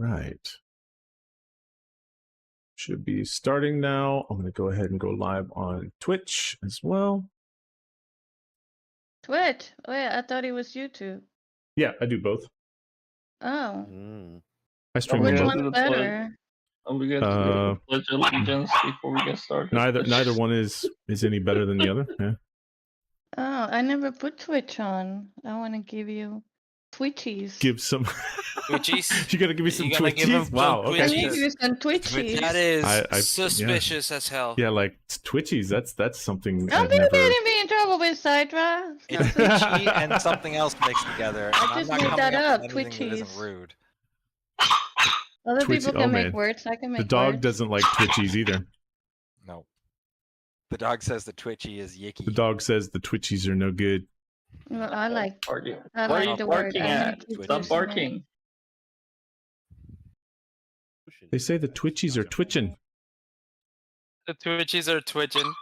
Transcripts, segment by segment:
Right. Should be starting now. I'm going to go ahead and go live on Twitch as well. Twitch? Oh yeah, I thought it was YouTube. Yeah, I do both. Oh. I stream Which them both. one's better? We get to the Pledge of Allegiance before we get started. Neither one is any better than the other. Yeah. Oh, I never put Twitch on. I want to give you Twitchies. Give some Twitchies? You gotta give me some You gotta give him Twitchies. Wow. some Okay. I need to give you some Twitchies. That is I suspicious as hell. Yeah, like Twitchies. That's something. Don't I've be never... getting me in trouble with Sidra. It's Twitchy and something else mixed together. I just made that up. That isn't Twitchies. rude. Other Twitchy- people can oh, make man. words. I can make The dog words. doesn't like Twitchies either. No. The dog says the Twitchy is yicky. The dog says the Twitchies are no good. Well, I like. Barking. I Why are like you the word. barking I at? like to Stop use it. barking. They say the Twitchies are twitching. The Twitchies are twitching.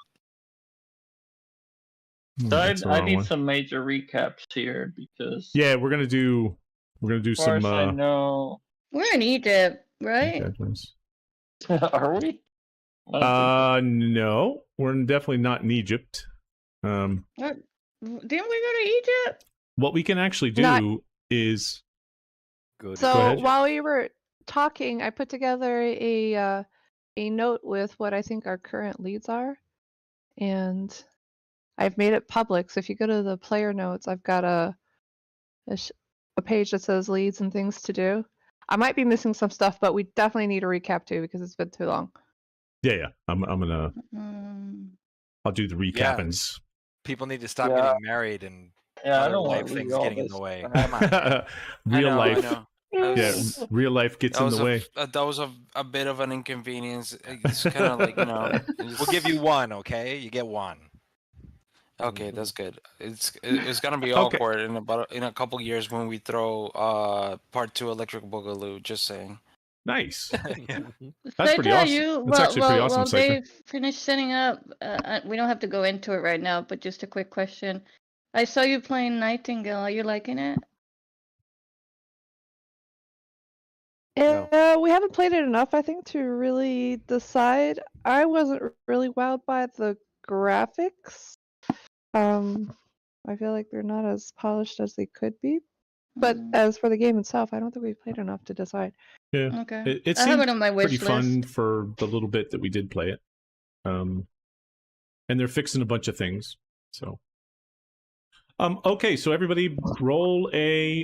So That's the I wrong need one. some major recaps here because Yeah, we're gonna do as far as some. I know, We're in Egypt, right? are we? I don't think No, we're definitely not in Egypt. What? Didn't we go to Egypt? What we can actually do Not- is Good. Go So ahead. while we were talking, I put together a note with what I think our current leads are, and I've made it public. So if you go to the player notes, I've got a page that says leads and things to do. I might be missing some stuff, but we definitely need a recap too because it's been too long. yeah. I'm gonna Mm. I'll do the Yeah. recappings. People need to stop Yeah. getting married and Yeah, I other don't life want to things read all getting in this. the way. I Come on. Real I life. know. Yeah, real life gets That in was the way. that was a bit of an inconvenience. It's kind of like, We'll give you one, okay? You get one. Okay, that's good. It's gonna be Okay. awkward in a couple years when we throw part 2 Electric Boogaloo. Just saying. Nice. That's Sidra, pretty awesome. You, That's actually pretty awesome, While Sidra. they finish setting up, we don't have to go into it right now, but just a quick question. I saw you playing Nightingale. Are you liking it? No. We haven't played it enough, I think, to really decide. I wasn't really wowed by the graphics. I feel like they're not as polished as they could be. But Mm, as for the game itself, I don't think we've played enough to decide. Yeah. okay. It I have seemed it on my wish pretty list. fun for the little bit that we did play it. And they're fixing a bunch of things. So okay, so everybody roll a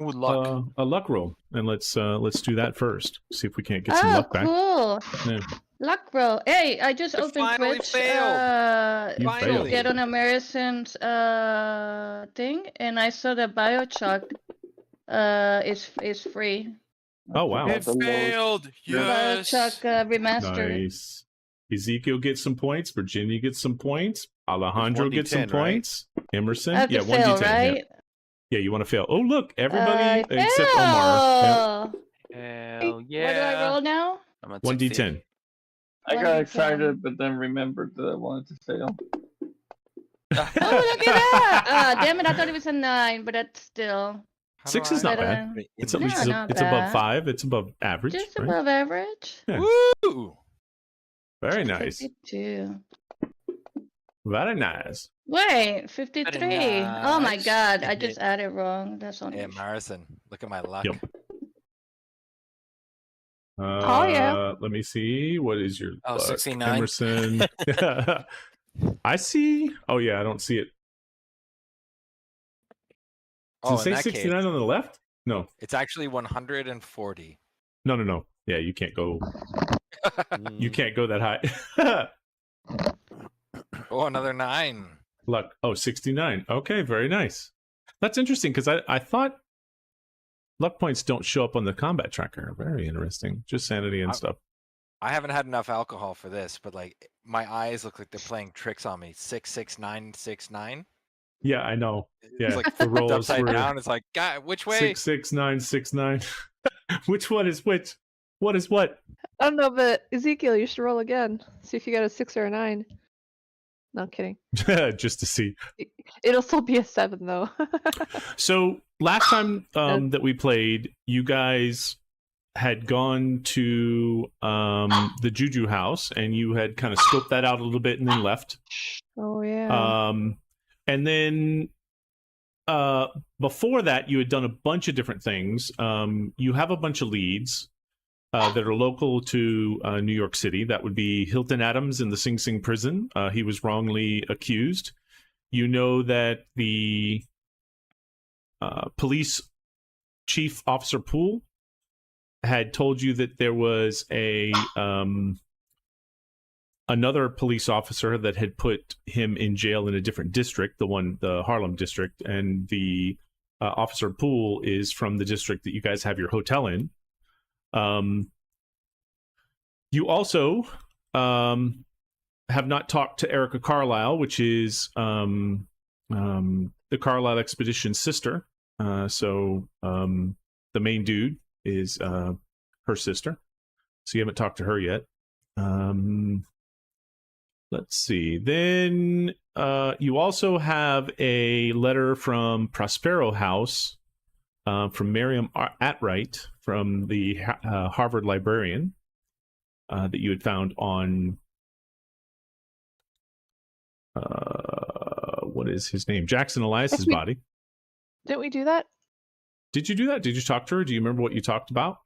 Ooh, luck. luck roll, and let's do that first. See if we can't get some Oh, luck back. cool. Yeah. Luck roll. Hey, I just You opened finally Twitch. failed. You Finally. failed. Get on American's thing, and I saw that Biochuck is free. Oh wow, It failed. Yes. Biochuck remastered. nice. Ezekiel gets some points. Virginia gets some points. Alejandro It's gets some 1d10, right? points. Emerson, I have yeah, to fail, 1d10. Yeah. right? Yeah, you want to fail. Oh look, everybody I except Omar. fail. Hell What do I roll now? I'm at 1d10. 60. I got 1d10. excited, but then remembered that I wanted to fail. Oh, look at that! Damn it! I thought it was a 9, but that's still 6 is not But, bad. It's at No, least not it's above bad. 5. It's above average. just right? above average. Yeah. Woo! Very nice. 52. Very nice. Wait, 53. Oh my nice. god, I just added wrong. That's on Yeah, Marison, look at my luck. Yep. Oh, yeah. Let me see. What is your Oh, luck? 69. Emerson. I see. Oh yeah, I don't see it. Does Oh, it in say that 69 case, on the left? No. it's actually 140. No. Yeah, you can't go. You can't go that high. Oh, another 9. Luck. Oh, 69. Okay, very nice. That's interesting because I thought luck points don't show up on the combat tracker. Very interesting. Just sanity and stuff. I haven't had enough alcohol for this, but like my eyes look like they're playing tricks on me. 66969. Yeah, I know. Yeah, It's like the flipped rolls upside were down. It's like, God, which way? 66969. Which one is which? What is what? I don't know, but Ezekiel, you should roll again. See if you got a 6 or a 9. No, I'm kidding. Just to see. It'll still be a 7 though. So last time that we played, you guys had gone to the Juju house, and you had kind of scoped that out a little bit and then left. Oh yeah. And then before that, you had done a bunch of different things. You have a bunch of leads that are local to New York City. That would be Hilton Adams in the Sing Sing prison. He was wrongly accused. You know that the police chief, Officer Poole, had told you that there was a another police officer that had put him in jail in a different district, the Harlem district, and the Officer Poole is from the district that you guys have your hotel in. You also have not talked to Erica Carlisle, which is the Carlisle Expedition's sister. So the main dude is her sister. So you haven't talked to her yet. Let's see. Then you also have a letter from Prospero House from Miriam Atwright, from the Harvard librarian, that you had found on what is his name? Jackson Elias's body. Didn't we do that? Did you do that? Did you talk to her? Do you remember what you talked about?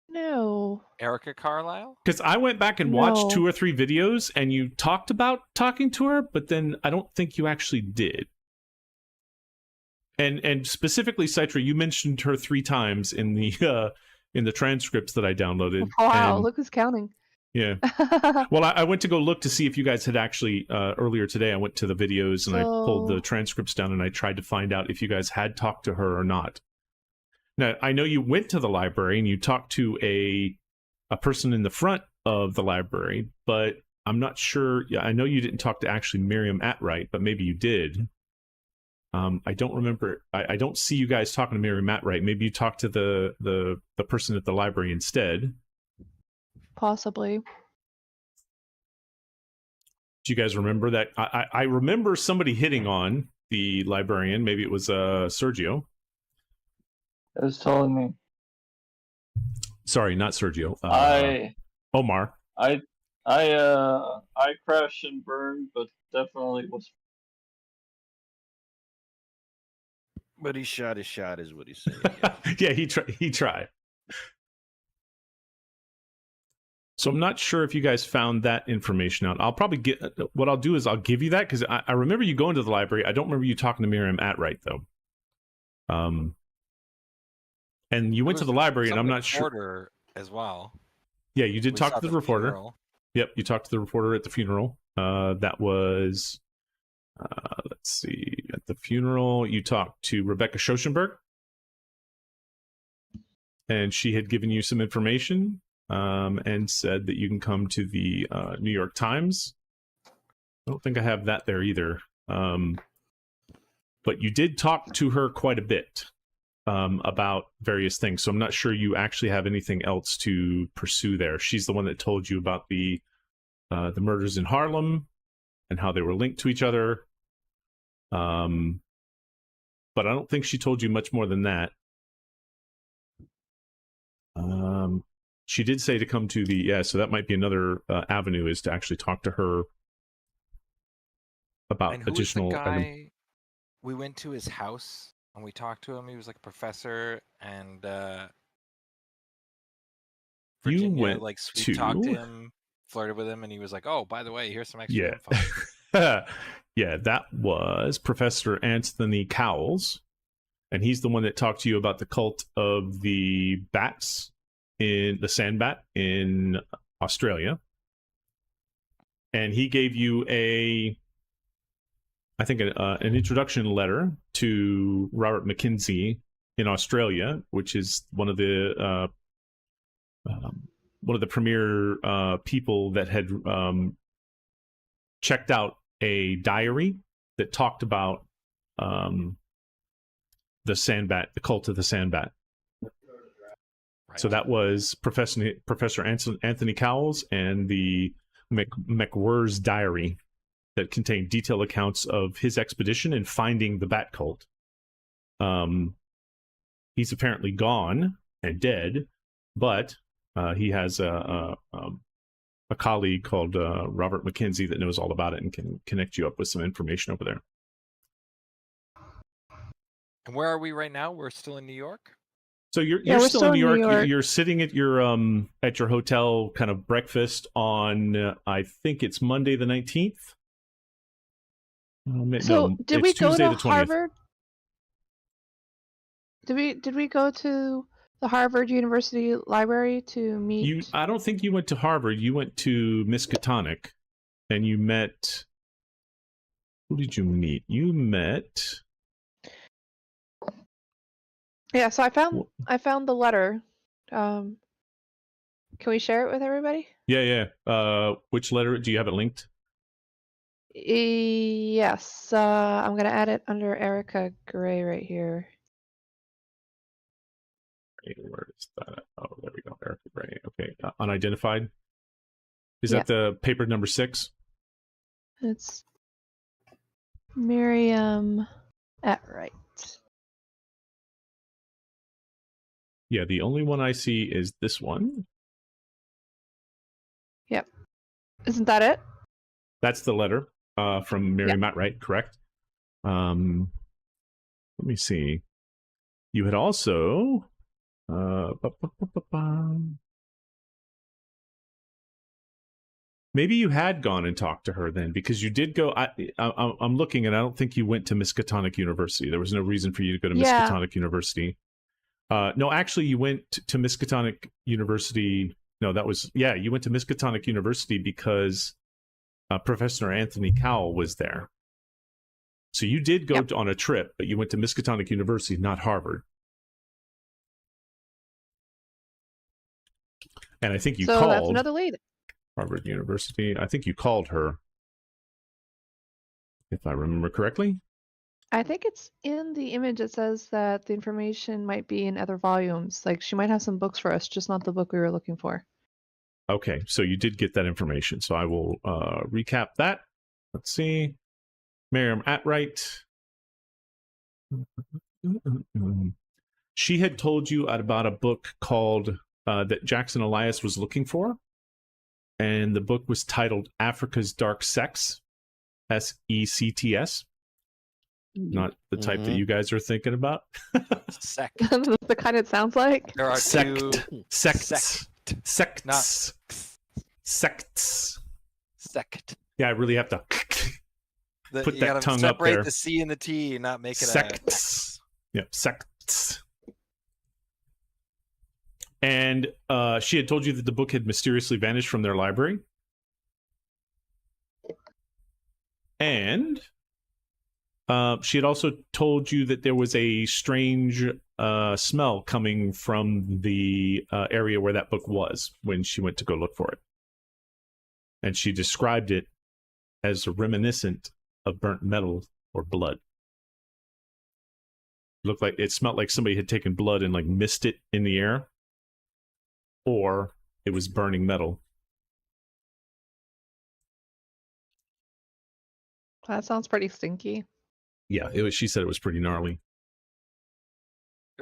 No. Erica Carlisle? Because I went back and watched 2 or 3 videos, and you talked about talking to her, but then I don't think you actually did. And specifically, Citra, you mentioned her 3 times in the transcripts that I downloaded. Wow, and, look who's counting. Yeah. Well, I went to go look to see if you guys had actually, earlier today, I went to the videos and I pulled the transcripts down and I tried to find out if you guys had talked to her or not. Now, I know you went to the library and you talked to a person in the front of the library, but I'm not sure. Yeah, I know you didn't talk to actually Miriam Atwright, but maybe you did. I don't remember. I don't see you guys talking to Miriam Atwright. Maybe you talked to the person at the library instead. Possibly. Do you guys remember that? I remember somebody hitting on the librarian. Maybe it was Sergio. It was telling me. Sorry, not Sergio. Omar. I crashed and burned, but definitely was. But he shot his shot, is what he's saying. Yeah, he tried. So I'm not sure if you guys found that information out. I'll probably what I'll do is I'll give you that, because I remember you going to the library. I don't remember you talking to Miriam Atwright, though. And you went to the library, and I'm not sure. As well. Yeah, you did talk to the reporter. Funeral. Yep, you talked to the reporter at the funeral. That was, let's see, at the funeral, you talked to Rebecca Schoshenberg, and she had given you some information. And said that you can come to the New York Times. I don't think I have that there either. But you did talk to her quite a bit about various things. So I'm not sure you actually have anything else to pursue there. She's the one that told you about the murders in Harlem and how they were linked to each other. But I don't think she told you much more than that. She did say to come to the, so that might be another avenue, is to actually talk to her about and who additional. Was the guy we went to his house and we talked to him. He was like a professor, and Virginia, you went like sweet talked to him, flirted with him, and he was like, "Oh, by the way, here's some extra info." Yeah, that was Professor Anthony Cowles, and he's the one that talked to you about the cult of the bats. In the sandbat in Australia, and he gave you an introduction letter to Robert McKenzie in Australia, which is one of the premier people that had checked out a diary that talked about the sandbat, the cult of the sandbat. So that was Professor Anthony Cowles and the McWhirr's diary that contained detailed accounts of his expedition in finding the Bat Cult. He's apparently gone and dead, but he has a colleague called Robert McKenzie that knows all about it and can connect you up with some information over there. And where are we right now? We're still in New York? So you're we're still in New York. New York. You're sitting at your hotel kind of breakfast on I think it's Monday the 19th. So did we go Tuesday to the 20th. Harvard? Did we go to the Harvard University Library to meet? I don't think you went to Harvard. You went to Miskatonic, and you met. Who did you meet? You met. Yeah, so I found the letter. Can we share it with everybody? Yeah. Which letter? Do you have it linked? Yes. I'm gonna add it under Erica Gray right here. Where is that? Oh, there we go. Erica Gray. Okay. Unidentified. Is Yeah. that the paper number 6? It's Miriam Atwright. Yeah, the only one I see is this one. Yep. Isn't that it? That's the letter from Miriam Atwright, correct? Let me see. You had also maybe you had gone and talked to her then, because you did go. I'm looking, and I don't think you went to Miskatonic University. There was no reason for you to go to Miskatonic University. No, actually, you went to Miskatonic University. No, you went to Miskatonic University because Professor Anthony Cowell was there. So you did go on a trip, but you went to Miskatonic University, not Harvard. And I think you called. That's another lead. Harvard University. I think you called her, if I remember correctly. I think it's in the image. It says that the information might be in other volumes. Like she might have some books for us, just not the book we were looking for. Okay, so you did get that information. So I will recap that. Let's see. Miriam Atwright. She had told you about a book called that Jackson Elias was looking for. And the book was titled Africa's Dark Sects, SECTS. Not the type that you guys are thinking about. Sect. The kind it sounds like. There are two sects. Sects. Not sects. sect. Yeah, I really have to put you that gotta tongue up there. Separate the C and the T and not make it sects. Yeah, sects. And she had told you that the book had mysteriously vanished from their library. And she had also told you that there was a strange smell coming from the area where that book was when she went to go look for it. And she described it as reminiscent of burnt metal or blood. It smelled like somebody had taken blood and like mist it in the air. Or it was burning metal. That sounds pretty stinky. Yeah, she said it was pretty gnarly.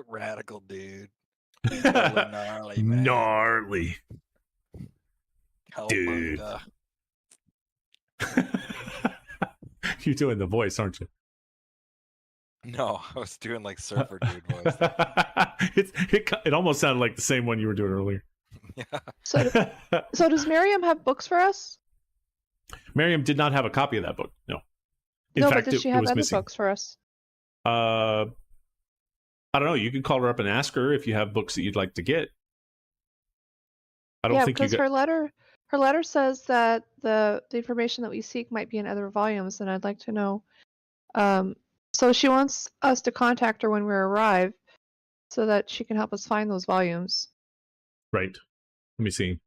Radical, dude. Totally gnarly, man. Gnarly. Dude. You're doing the voice, aren't you? No, I was doing like surfer dude voice. It almost sounded like the same one you were doing earlier. Yeah. So does Miriam have books for us? Miriam did not have a copy of that book. No. But did she have other books for us? I don't know. You can call her up and ask her if you have books that you'd like to get. I don't think you because her letter says that the information that we seek might be in other volumes, and I'd like to know. So she wants us to contact her when we arrive, so that she can help us find those volumes. Right. Let me see.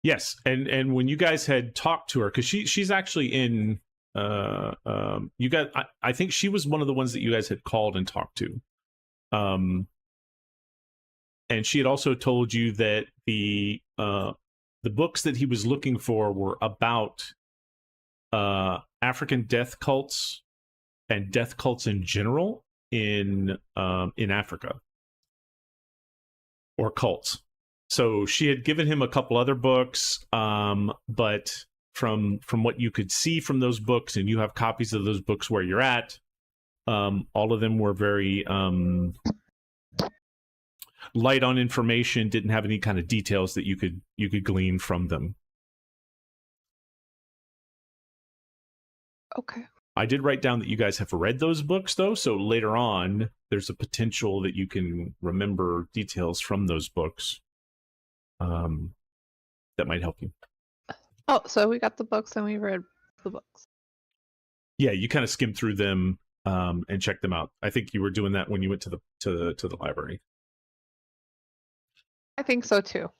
Yes, and when you guys had talked to her, because she's actually in you guys, I think she was one of the ones that you guys had called and talked to. And she had also told you that the books that he was looking for were about African death cults and death cults in general in Africa, or cults. So she had given him a couple other books, but from what you could see from those books, and you have copies of those books where you're at, all of them were very light on information, didn't have any kind of details that you could glean from them. Okay. I did write down that you guys have read those books, though, so later on, there's a potential that you can remember details from those books that might help you. Oh, so we got the books and we read the books. Yeah, you kind of skimmed through them and checked them out. I think you were doing that when you went to the library. I think so too.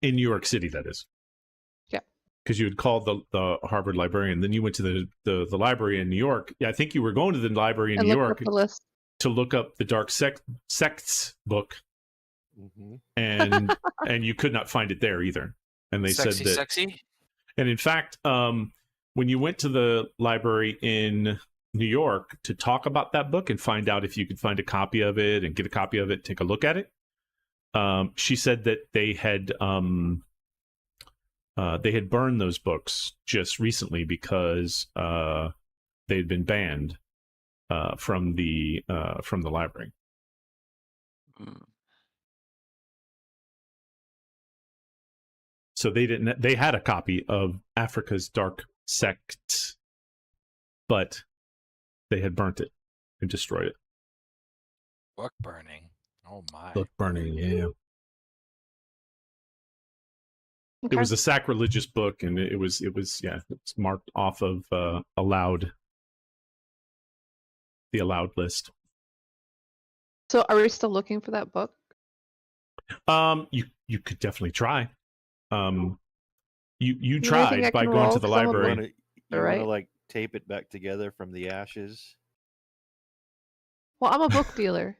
In New York City, that is. Yeah. Because you had called the Harvard librarian, then you went to the library in New York. Yeah, I think you were going to the library in New York to look up the Dark Sects book, and you could not find it there either. And they said that sexy. And in fact, when you went to the library in New York to talk about that book and find out if you could find a copy of it and get a copy of it, take a look at it, she said that they had burned those books just recently because they had been banned from the library. So they had a copy of Africa's Dark Sects, but they had burnt it and destroyed it. Book burning. Oh my. Book burning, yeah. Okay. It was a sacrilegious book, and it was it's marked off of the allowed list. So are we still looking for that book? You could definitely try. You You tried by going to the library. You Right. want to like tape it back together from the ashes? Well, I'm a book dealer.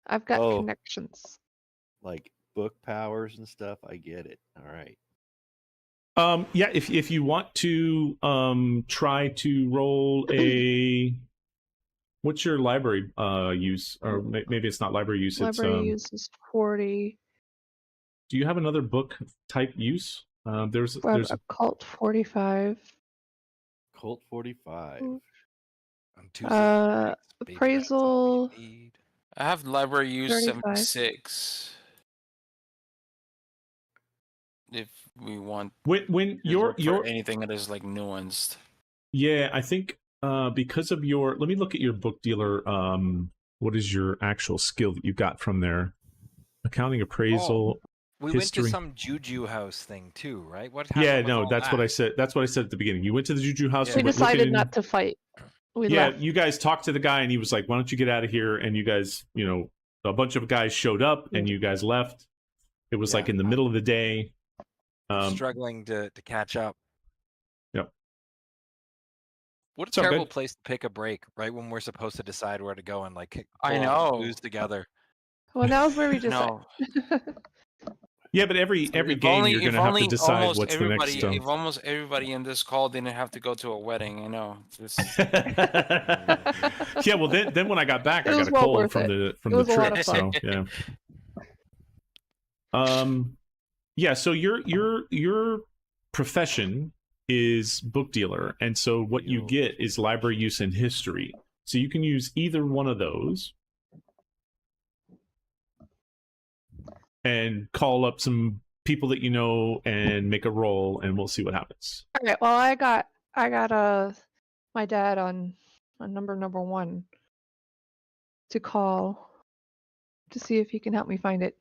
I've got Oh. connections. Like book powers and stuff? I get it. All right. Yeah, if you want to try to roll a what's your library use, or maybe it's not library use, Library it's use is 40. do you have another book type use? There's Occult 45. Colt 45. Mm. On Tuesday nights, baby, that's all Appraisal. we need. I have library use 35. 76. If we want when to your look for anything that is like nuanced. yeah, I think because of your, let me look at your book dealer. What is your actual skill that you got from there? Accounting, appraisal. We history. went to some juju house thing too, right? What Yeah, happened with no, all that's that? what I said. That's what I said at the beginning. You went to the juju house. Yeah. You We went looking decided in- not to fight. We yeah, left. you guys talked to the guy, and he was like, "Why don't you get out of here?" And you guys, a bunch of guys showed up, and you guys left. It was like Yeah. in the middle of the day. Struggling to catch up. Yep. What a So terrible good. place to pick a break, right when we're supposed to decide where to go and like I pull all the know. clues together. Well, that was where we No, decided. Yeah, but every if game only, you're going if to have only to decide almost what's the everybody, next. if almost everybody in this call didn't have to go to a wedding, I know. Just, Yeah, well, then when I got back, It I got was a well cold worth from it. the It was a lot trip. of So fun. yeah. Yeah. So your profession is book dealer, and so what you get is library use and history. So you can use either one of those and call up some people that you know and make a roll, and we'll see what happens. All right. Well, I got my dad on number 1 to call to see if he can help me find it.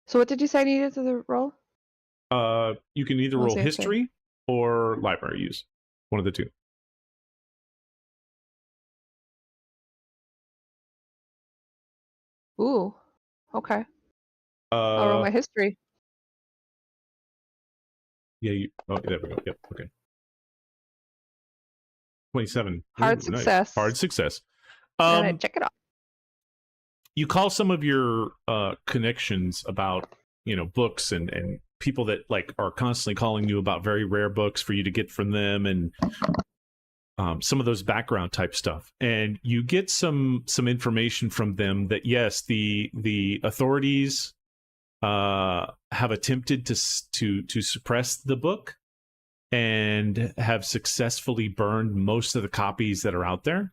So what did you say I needed to the roll? You can either What's roll the answer? history or library use, one of the two. Ooh. Okay. I'll roll my history. Yeah. There we go. Yep. Okay. 27. Hard Ooh, nice. success. Hard success. And I check it off. you call some of your connections about books and people that like are constantly calling you about very rare books for you to get from them, and some of those background type stuff, and you get some information from them that yes, the authorities have attempted to suppress the book and have successfully burned most of the copies that are out there.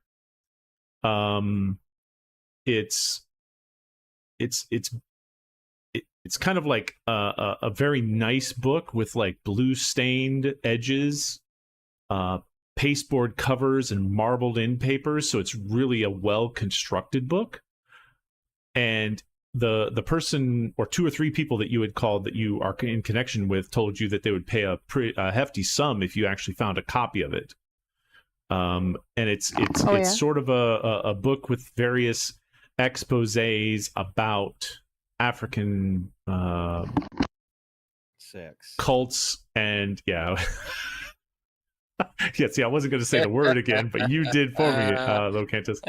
It's kind of like a very nice book with like blue stained edges, pasteboard covers, and marbled in papers. So it's really a well constructed book. And the person or two or three people that you had called that you are in connection with told you that they would pay a hefty sum if you actually found a copy of it. And it's sort of a book with various exposés about African sex cults, and yeah. Yeah, see, I wasn't going to say the word again, but you did for me, Locantus.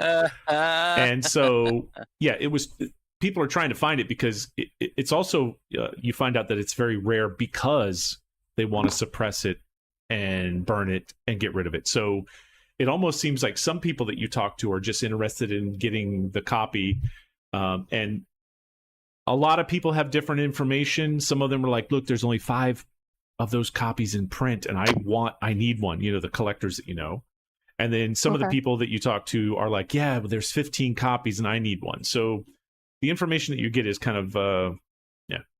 And so, yeah, it was. People are trying to find it because it's also you find out that it's very rare because they want to suppress it and burn it and get rid of it. So it almost seems like some people that you talk to are just interested in getting the copy, and a lot of people have different information. Some of them are like, look, there's only 5 of those copies in print, and I need one, the collectors that you know. And then some of the people that you talk to are like, yeah, but there's 15 copies and I need one. So the information that you get is kind of,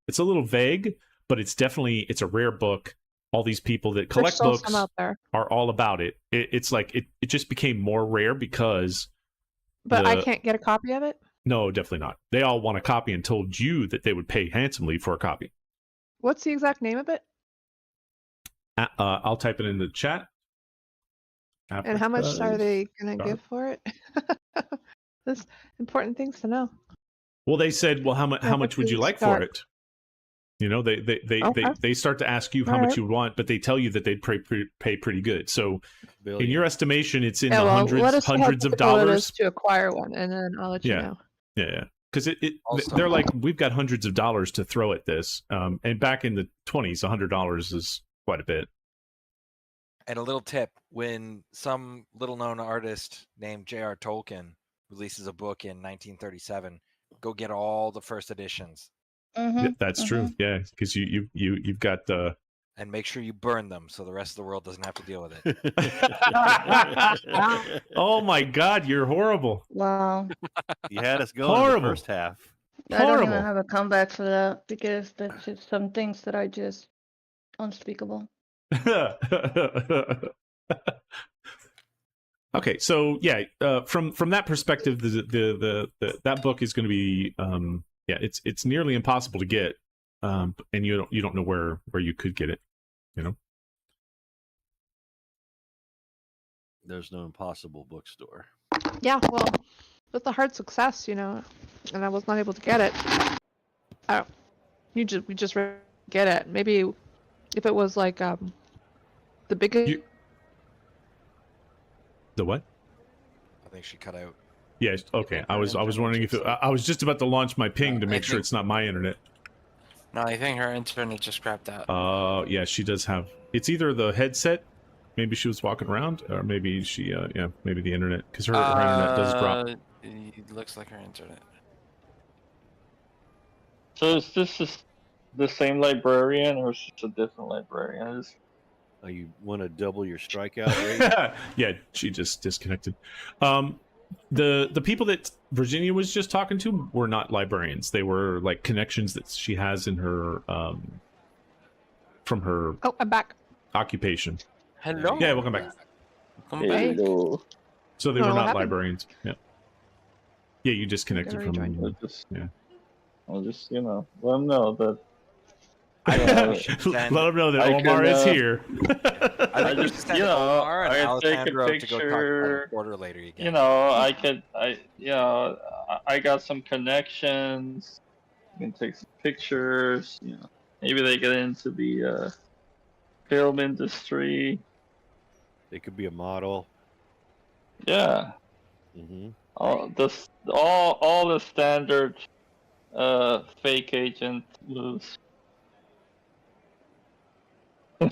it's a little vague, but it's a rare book. All these people that collect books are all about it. It's like, it just became more rare because... But I can't get a copy of it? No, definitely not. They all want a copy and told you that they would pay handsomely for a copy. What's the exact name of it? I'll type it in the chat. And how much are they going to give for it? That's important things to know. Well, they said, well, how much would you like for it? They start to ask you how much you want, but they tell you that they'd pay pretty good. So in your estimation, it's in the hundreds of dollars to acquire one, and then I'll let you know. Yeah. Because they're like, we've got hundreds of dollars to throw at this. And back in the 20s, $100 is quite a bit. And a little tip, when some little-known artist named J.R. Tolkien releases a book in 1937, go get all the first editions. Mm-hmm. Yeah, that's true. Yeah, because you've got the... And make sure you burn them so the rest of the world doesn't have to deal with it. Oh my God, you're horrible. Wow. You had us going in the first half. I don't even have a comeback for that because that's just some things that are just unspeakable. Okay, so yeah, from that perspective, that book is going to be it's nearly impossible to get, and you don't know where you could get it, There's no impossible bookstore. Yeah, well, with the hard success, and I was not able to get it. We just get it. Maybe if it was like the biggest. The what? I think she cut out. Yeah. Okay. I was wondering if I was just about to launch my ping to make sure it's not my internet. No, I think her internet just crapped out. Yeah, she does have. It's either the headset. Maybe she was walking around, or maybe she, maybe the internet, because her internet does drop. It looks like her internet. So is this the same librarian, or is this a different librarian? Oh, you want to double your strikeout rate? Yeah, she just disconnected. The people that Virginia was just talking to were not librarians. They were like connections that she has in her from her. Oh, I'm back. Occupation. Hello. Yeah, welcome back. Welcome back. Hello. So they were not librarians. Yeah. Yeah, you disconnected from. I'll just let them know that. Let them know that Omar is here. I just send Omar and I take a Alessandro to go talk about picture. the border later again. I got some connections. You can take some pictures. Maybe they get into the film industry. They could be a model. Yeah. Mm-hmm. all the standard fake agent moves.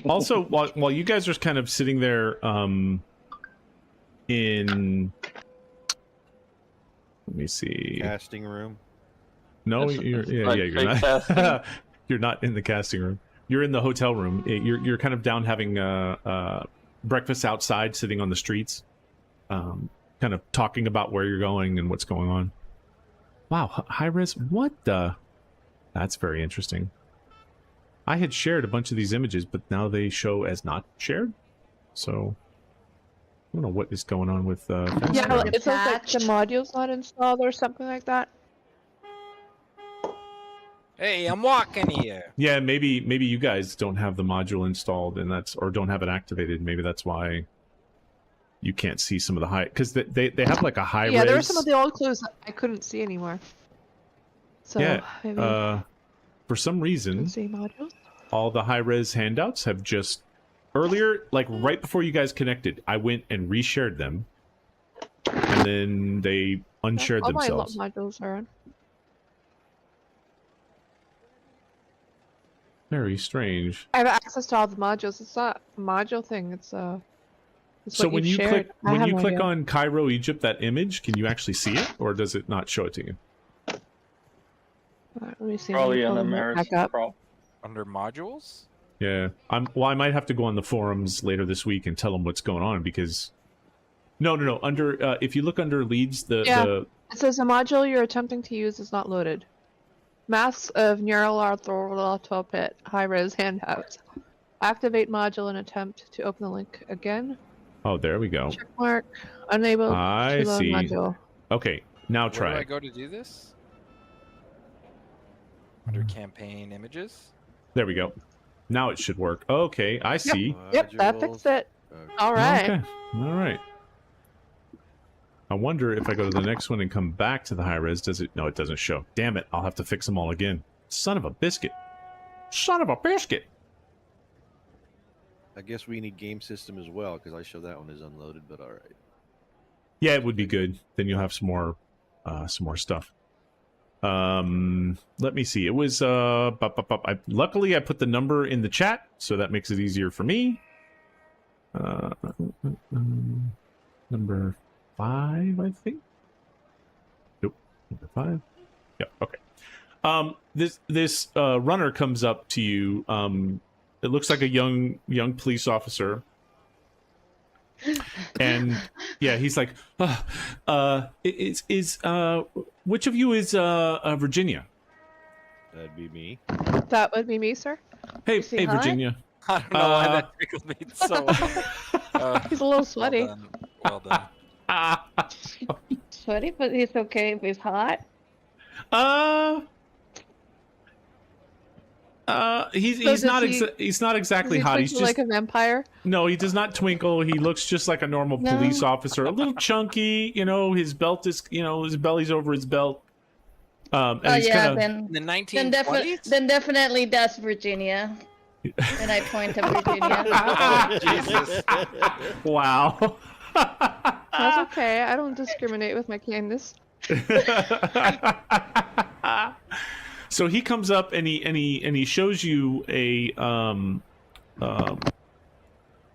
Also, while you guys are kind of sitting there, in, let me see. Casting room. No, It's you're like you're fake not. casting? You're not in the casting room. You're in the hotel room. You're kind of down having breakfast outside, sitting on the streets, kind of talking about where you're going and what's going on. Wow, high res. What the? That's very interesting. I had shared a bunch of these images, but now they show as not shared. So I don't know what is going on with. Fast Yeah, Travel. it says like the Attached. module's not installed or something like that. Hey, I'm walking here. Yeah, maybe you guys don't have the module installed, and or don't have it activated. Maybe that's why you can't see some of the high, because they have like a high Yeah, res. there were some of the old clues that I couldn't see anymore. So Yeah, maybe for some reason, see modules. all the high res handouts have just earlier, like right before you guys connected, I went and reshared them, and then they unshared All themselves. my modules are on. Very strange. I have access to all the modules. It's not a module thing. It's It's So what when you've you shared. click I have no idea. on Cairo, Egypt, that image, can you actually see it, or does it not show it to you? Alright, let me see. Probably Let an me pull the map American back up. prop. Under modules? Yeah, I might have to go on the forums later this week and tell them what's going on, because no. Under if you look under leads, the It says the module you're attempting to use is not loaded. Masks of Nyarlathotep high-res handouts. Activate module and attempt to open the link again. oh, there we go. Check mark. Unable I to load see. module. Okay, now Where try do I it. go to do this? Under campaign images? There we go. Now it should work. Okay, I see. Yep, that Modules. fixed it. Okay. All right. Okay, all right. I wonder if I go to the next one and come back to the high res, does it? No, it doesn't show. Damn it, I'll have to fix them all again. Son of a biscuit. Son of a biscuit. I guess we need game system as well, because I show that one is unloaded, but all right. Yeah, it would be good. Then you'll have some more stuff. Let me see. It was luckily I put the number in the chat, so that makes it easier for me. Number 5, I think. Nope. Number 5. Yep. Okay. This runner comes up to you. It looks like a young police officer. And yeah, he's like, which of you is Virginia? That'd be me. That would be me, sir. Hey, Is he hey, hot? Virginia. I don't know why that tickled me so. He's a little sweaty. Well done. Sweaty, but he's okay if he's hot. He's So not does he's not exactly Does he hot. He's twinkle just like a vampire. no, he does not twinkle. He looks just like a normal No. police officer. A little chunky, his belt is, his belly's over his belt. And Oh he's yeah, kinda, In the then 1920s? definitely that's Virginia. And I point to Virginia. Oh, Jesus. wow. That's okay. I don't discriminate with my kindness. So he comes up and he shows you a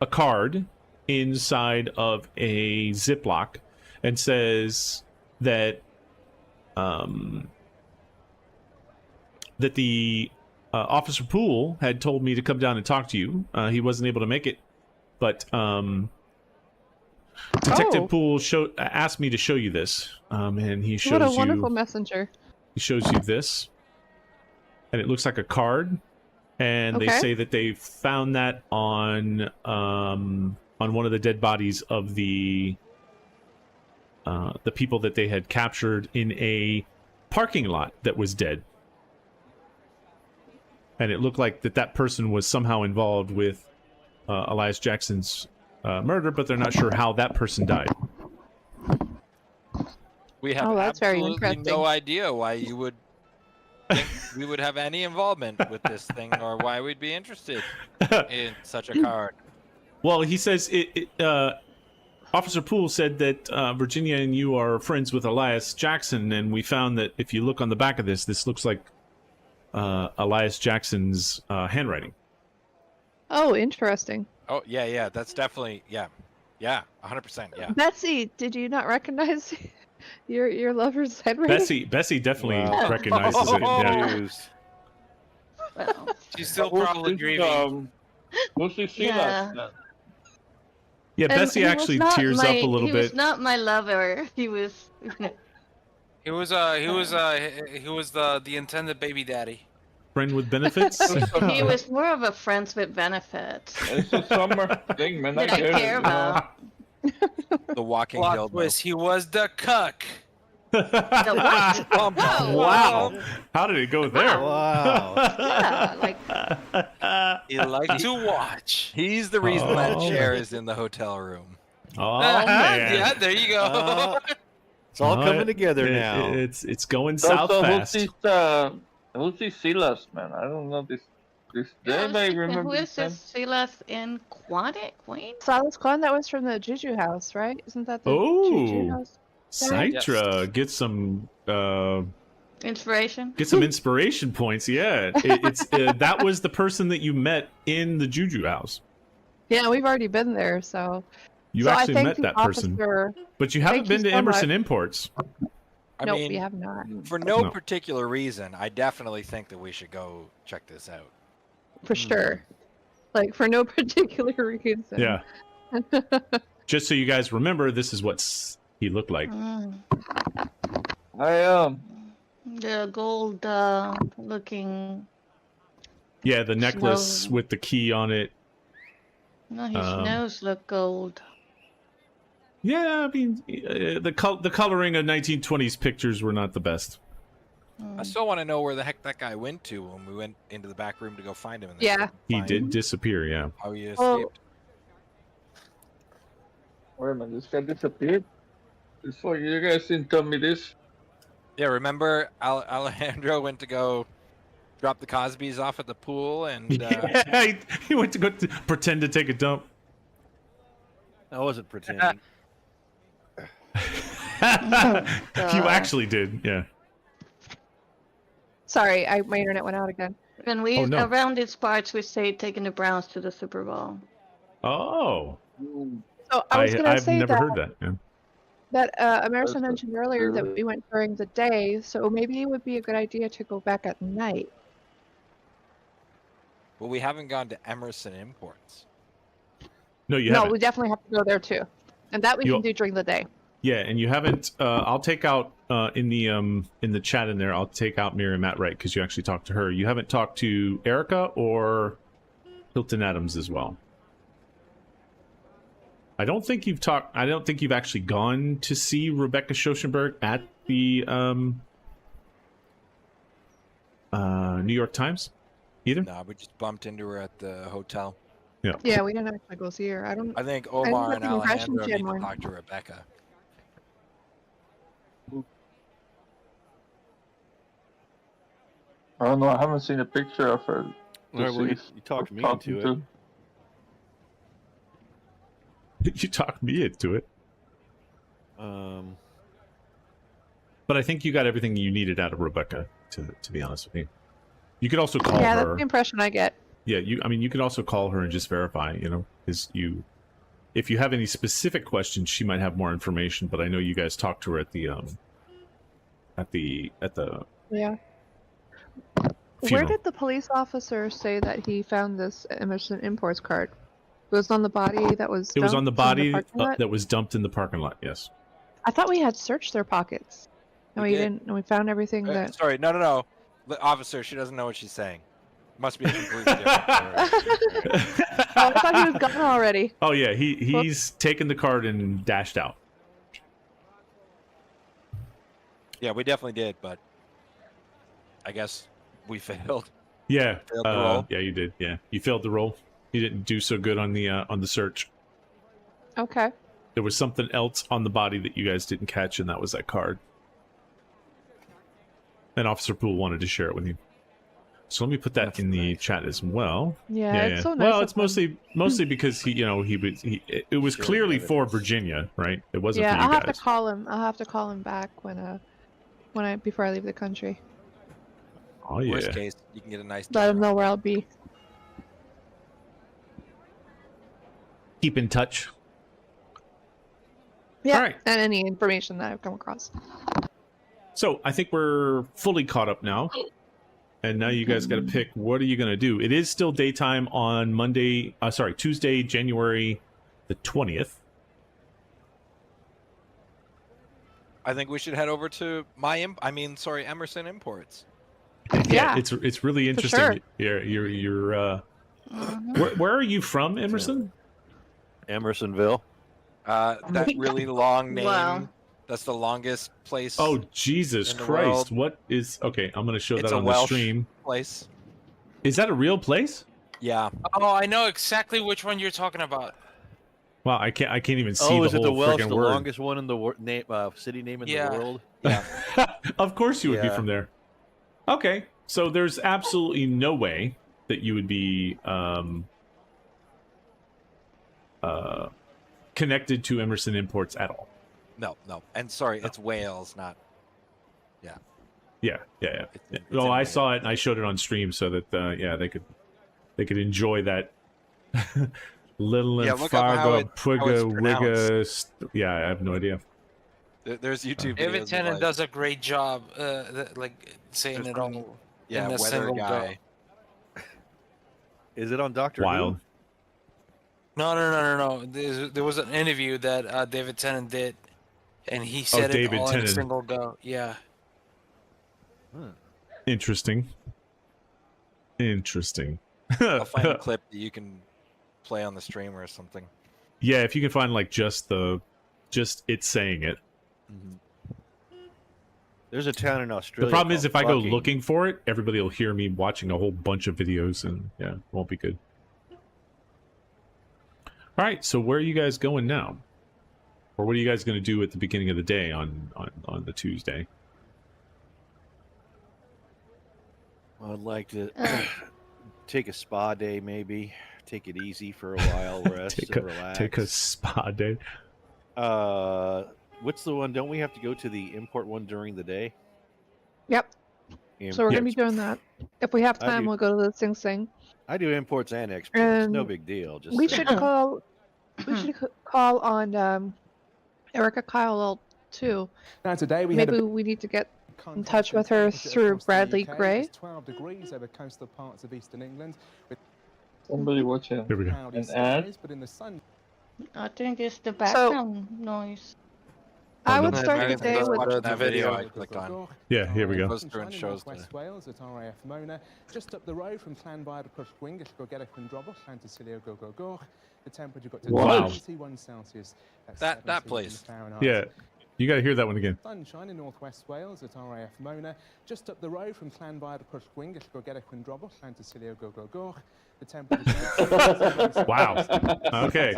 card inside of a Ziploc and says that that the Officer Poole had told me to come down and talk to you. He wasn't able to make it, but Detective Oh. Poole asked me to show you this, and he shows What a you. wonderful messenger. He shows you this, and it looks like a card. And they Okay. say that they found that on one of the dead bodies of the people that they had captured in a parking lot that was dead. And it looked like that person was somehow involved with Elias Jackson's murder, but they're not sure how that person died. We have Oh, that's very absolutely interesting. no idea why you would think we would have any involvement with this thing, or why we'd be interested in such a card. Well, he says Officer Poole said that Virginia and you are friends with Elias Jackson, and we found that if you look on the back of this looks like Elias Jackson's handwriting. Oh, interesting. Oh yeah, that's definitely 100%. Yeah. Betsy, did you not recognize your lover's handwriting? Bessie definitely Wow. recognizes it. Yeah. News. Well, She's still Who's probably this, grieving. Who's this Silas? Yeah. Yeah, and Bessie he was actually not tears up a little He bit. was not my lover. He was. He was the intended baby daddy. Friend with benefits. He was more of a friends with benefits. It's a summer thing, man. That I care about. The walking Plot dildo. twist, he was the cuck. The what? Oh, Wow. How did it go there? Wow. Yeah, like He liked to watch. He's the reason that Oh. chair is in the hotel room. Oh, man. Yeah, there you go. It's all Oh, coming together now. It's going south So fast. who's this Silas, man? I don't know this. Did anybody remember who is name? this Silas in Quadic? Wait. Silas Kwan, that was from the Juju house, right? Isn't that the Oh. Juju house? Citra, get some Inspiration? inspiration points. Yeah, it's that was the person that you met in the Juju house. Yeah, we've already been there, so. You so actually I met thank that the person, officer. but you haven't Thank been you to so Emerson much. Imports. I Nope, mean, we have not. for no No. particular reason, I definitely think that we should go check this out. For sure. Like, for no particular reason. Yeah. Just so you guys remember, this is what he looked like. The gold looking. Yeah, the necklace Snow. with the key on it. No, his nose look gold. Yeah, I mean, the coloring of 1920s pictures were not the best. I still want to know where the heck that guy went to when we went into the back room to go find him. And Yeah. couldn't He find did him. disappear. Yeah. How he escaped. Well- Wait a minute, this guy disappeared? Before you guys didn't tell me this. Yeah, remember Alejandro went to go drop the Cosbys off at the pool, and Yeah, he went to go pretend to take a dump. I wasn't pretending. You actually did, yeah. Sorry, my internet went out again. When we Oh, no. around these parts, we say taking the Browns to the Super Bowl. Oh, So I was going to I've say never that, heard that. Yeah. that Emerson mentioned earlier that we went during the day, so maybe it would be a good idea to go back at night. well, we haven't gone to Emerson Imports. No, you No, haven't. we definitely have to go there too. And that we You- can do during the day. Yeah, and you haven't. I'll take out in the chat in there. I'll take out Miriam Matt because you actually talked to her. You haven't talked to Erica or Hilton Adams as well. I don't think you've talked. I don't think you've actually gone to see Rebecca Schoshenberg at the New York Times either. No, we just bumped into her at the hotel. Yeah, we didn't actually go see her. I think Omar got and the impression Alejandro she had need to more- talk to Rebecca. I don't know, I haven't seen a picture of her. All right, well, you talked me into it. You talked me into it, but I think you got everything you needed out of Rebecca. To be honest with you, you could also call yeah, her. that's the impression I get. Yeah, you could also call her and just verify, because if you have any specific questions, she might have more information, but I know you guys talked to her at the Yeah. Where funeral. did the police officer say that he found this Emerson Imports card? It was on the body that was. It was on the dumped in body parking lot? that was dumped in the parking lot. Yes. I thought we had searched their pockets. No, We we did. didn't. And we found everything that. Sorry, no. The officer, she doesn't know what she's saying. Must be a completely different story. Oh, I thought he was gone already. Oh yeah, he's taken the card and dashed out. Yeah, we definitely did, but I guess we failed. Yeah. Failed the roll. Yeah, you did. Yeah, you failed the roll. You didn't do so good on the search. Okay. There was something else on the body that you guys didn't catch, and that was that card. And Officer Poole wanted to share it with you. So let me put that That's in the nice. chat as well. Yeah, it's so nice. Well, of it's them. mostly because it was Sharing clearly for evidence. Virginia, right? It wasn't Yeah, for you I'll have to guys. call him. I'll have to call him back before I leave the country. Oh yeah. Worst case, you can get a nice. Let him dinner. know where I'll be. Keep in touch. Yeah, All right. and any information that I've come across. So I think we're fully caught up now. And now you guys got to pick, what are you going to do? It is still daytime on Tuesday, January the 20th. I think we should head over to Emerson Imports. Yeah, It's really interesting. sure. You're Mhm. where are you from, Emerson? Emersonville. That really long name. Wow. That's the longest place. Oh, Jesus In the Christ. world. What is... Okay, I'm going to show It's that a on Welsh the stream. place. Is that a real place? Yeah. Oh, I know exactly which one you're talking about. Wow, I can't even see Oh, the is it whole the Welsh, friggin' the word. longest one in the city name in Yeah. the world? Yeah. Of course you would be Yeah. from there. Okay, so there's absolutely no way that you would be connected to Emerson Imports at all. No. And sorry, it's Wales, not. Yeah. It's Oh, in I Wales. saw it and I showed it on stream so that they could enjoy that. Little Yeah, and look up how Fargo, it's Pwigga, pronounced. Wigga. Yeah, I have no idea. There's YouTube. David videos of, Tennant like, does a great job, saying Just it some- all. Yeah, in a weather single guy. Is it on Doctor Wild. Who? No. There was an interview that David Tennant did, and he said it David all in a Tennant. single go. Yeah. Interesting. I'll find a clip that you can play on the stream or something. Yeah, if you can find like just it saying it. There's a town in Australia. The problem is called if I go Fucking- looking for it, everybody will hear me watching a whole bunch of videos and yeah, it won't be good. All right, so where are you guys going now? Or what are you guys going to do at the beginning of the day on the Tuesday? I'd like to Uh. take a spa day, maybe. Take it easy for a while, rest and relax. Take a spa day. What's the one? Don't we have to go to the import one during the day? Yep. So we're gonna be Imports. doing that. If we have I time, do- we'll go to the Sing Sing. I do imports and exports. No And big deal. Just We saying. should call. We should call on Erica Kyle too. Now today we had Maybe a we need to get in contest touch with her temperature through across the Bradley UK. Gray. It's 12 degrees over coastal parts of eastern England with Somebody watching. Here we go. cloudy An ad? skies, but in the sun I think it's the background noise. I Oh, would no. start Maybe the if day it's with. watching the that video video. I clicked on. Yeah, here we go. Goes through and sunshine in shows the- North West Wales at RAF Mona, just up the road from Llanfair to Cwsgwing, Ysgogeric and Drobwch, Llantysilio, Gogogoch. The temperature got to Wow. 21 Celsius. That's That 17 place. Fahrenheit. Yeah, you got to hear that one again. Sunshine in northwest Wales at RAF Mona, just up the road from Llanfair to Cwsgwing, Ysgogeric and Drobwch, Llantysilio, Gogogoch. The temperature. Wow. Okay.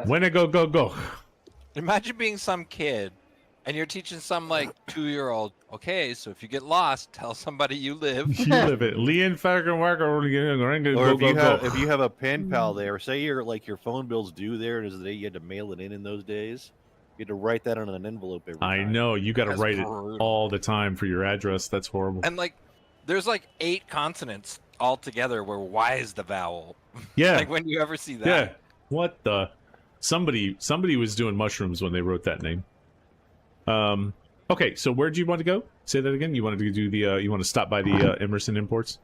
When it go. Imagine being some kid and you're teaching some like 2-year-old, okay, so if you get lost, tell somebody you live. You live it. Leon Falcon Walker. Or Go, if you have a pen pal there, say your phone bill's due there, and is the day you had to mail it in those days. You had to write that on an envelope every I time. know you got to That's write it brutal. all the time for your address. That's horrible. And like there's like 8 consonants all together where Y is the vowel. Yeah, Like when do you ever see that? yeah. What the? Somebody was doing mushrooms when they wrote that name. Okay, so where do you want to go? Say that again. You wanted to do the. You want to stop by the Emerson Imports?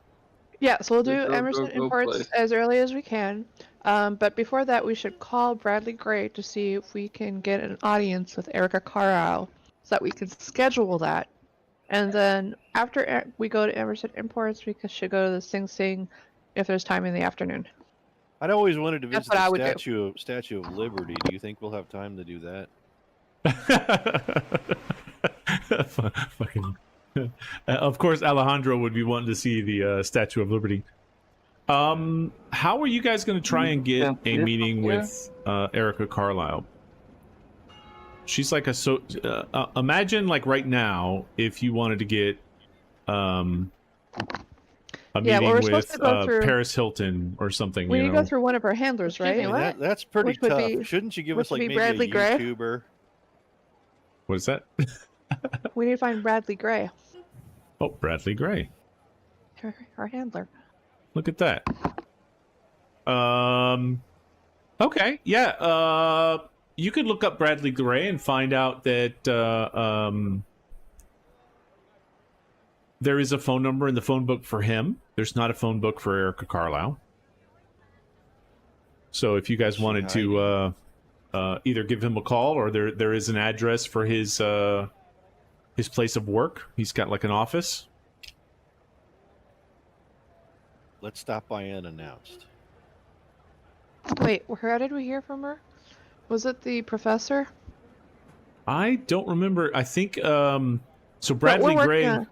Yeah, so we'll do Go, Emerson go, go Imports play. as early as we can. But before that, we should call Bradley Gray to see if we can get an audience with Erica Carlisle so that we can schedule that. And then after we go to Emerson Imports, we should go to the Sing Sing if there's time in the afternoon. I'd always wanted to That's visit what I the would do. Statue of Liberty. Do you think we'll have time to do that? Fucking. Of course, Alejandro would be wanting to see the Statue of Liberty. How are you guys going to try and get a meeting with Erica Carlisle? She's like imagine like right now if you wanted to get a Yeah, meeting well, we're with supposed to go through. Paris Hilton or something. We you need to know. go through one of her handlers, Excuse me, right? what? That's pretty Which would tough. be- Shouldn't you give which us would like be maybe Bradley a Gray? YouTuber? What is that? We need to find Bradley Gray, Oh, Bradley Gray. our handler. Look at that. Okay, yeah. You could look up Bradley Gray and find out that there is a phone number in the phone book for him. There's not a phone book for Erica Carlisle. So if you guys wanted to either give him a call, or there is an address for his place of work. He's got like an office. Let's stop by unannounced. Wait, where did we hear from her? Was it the professor? I don't remember. I think so. Bradley working Gray on-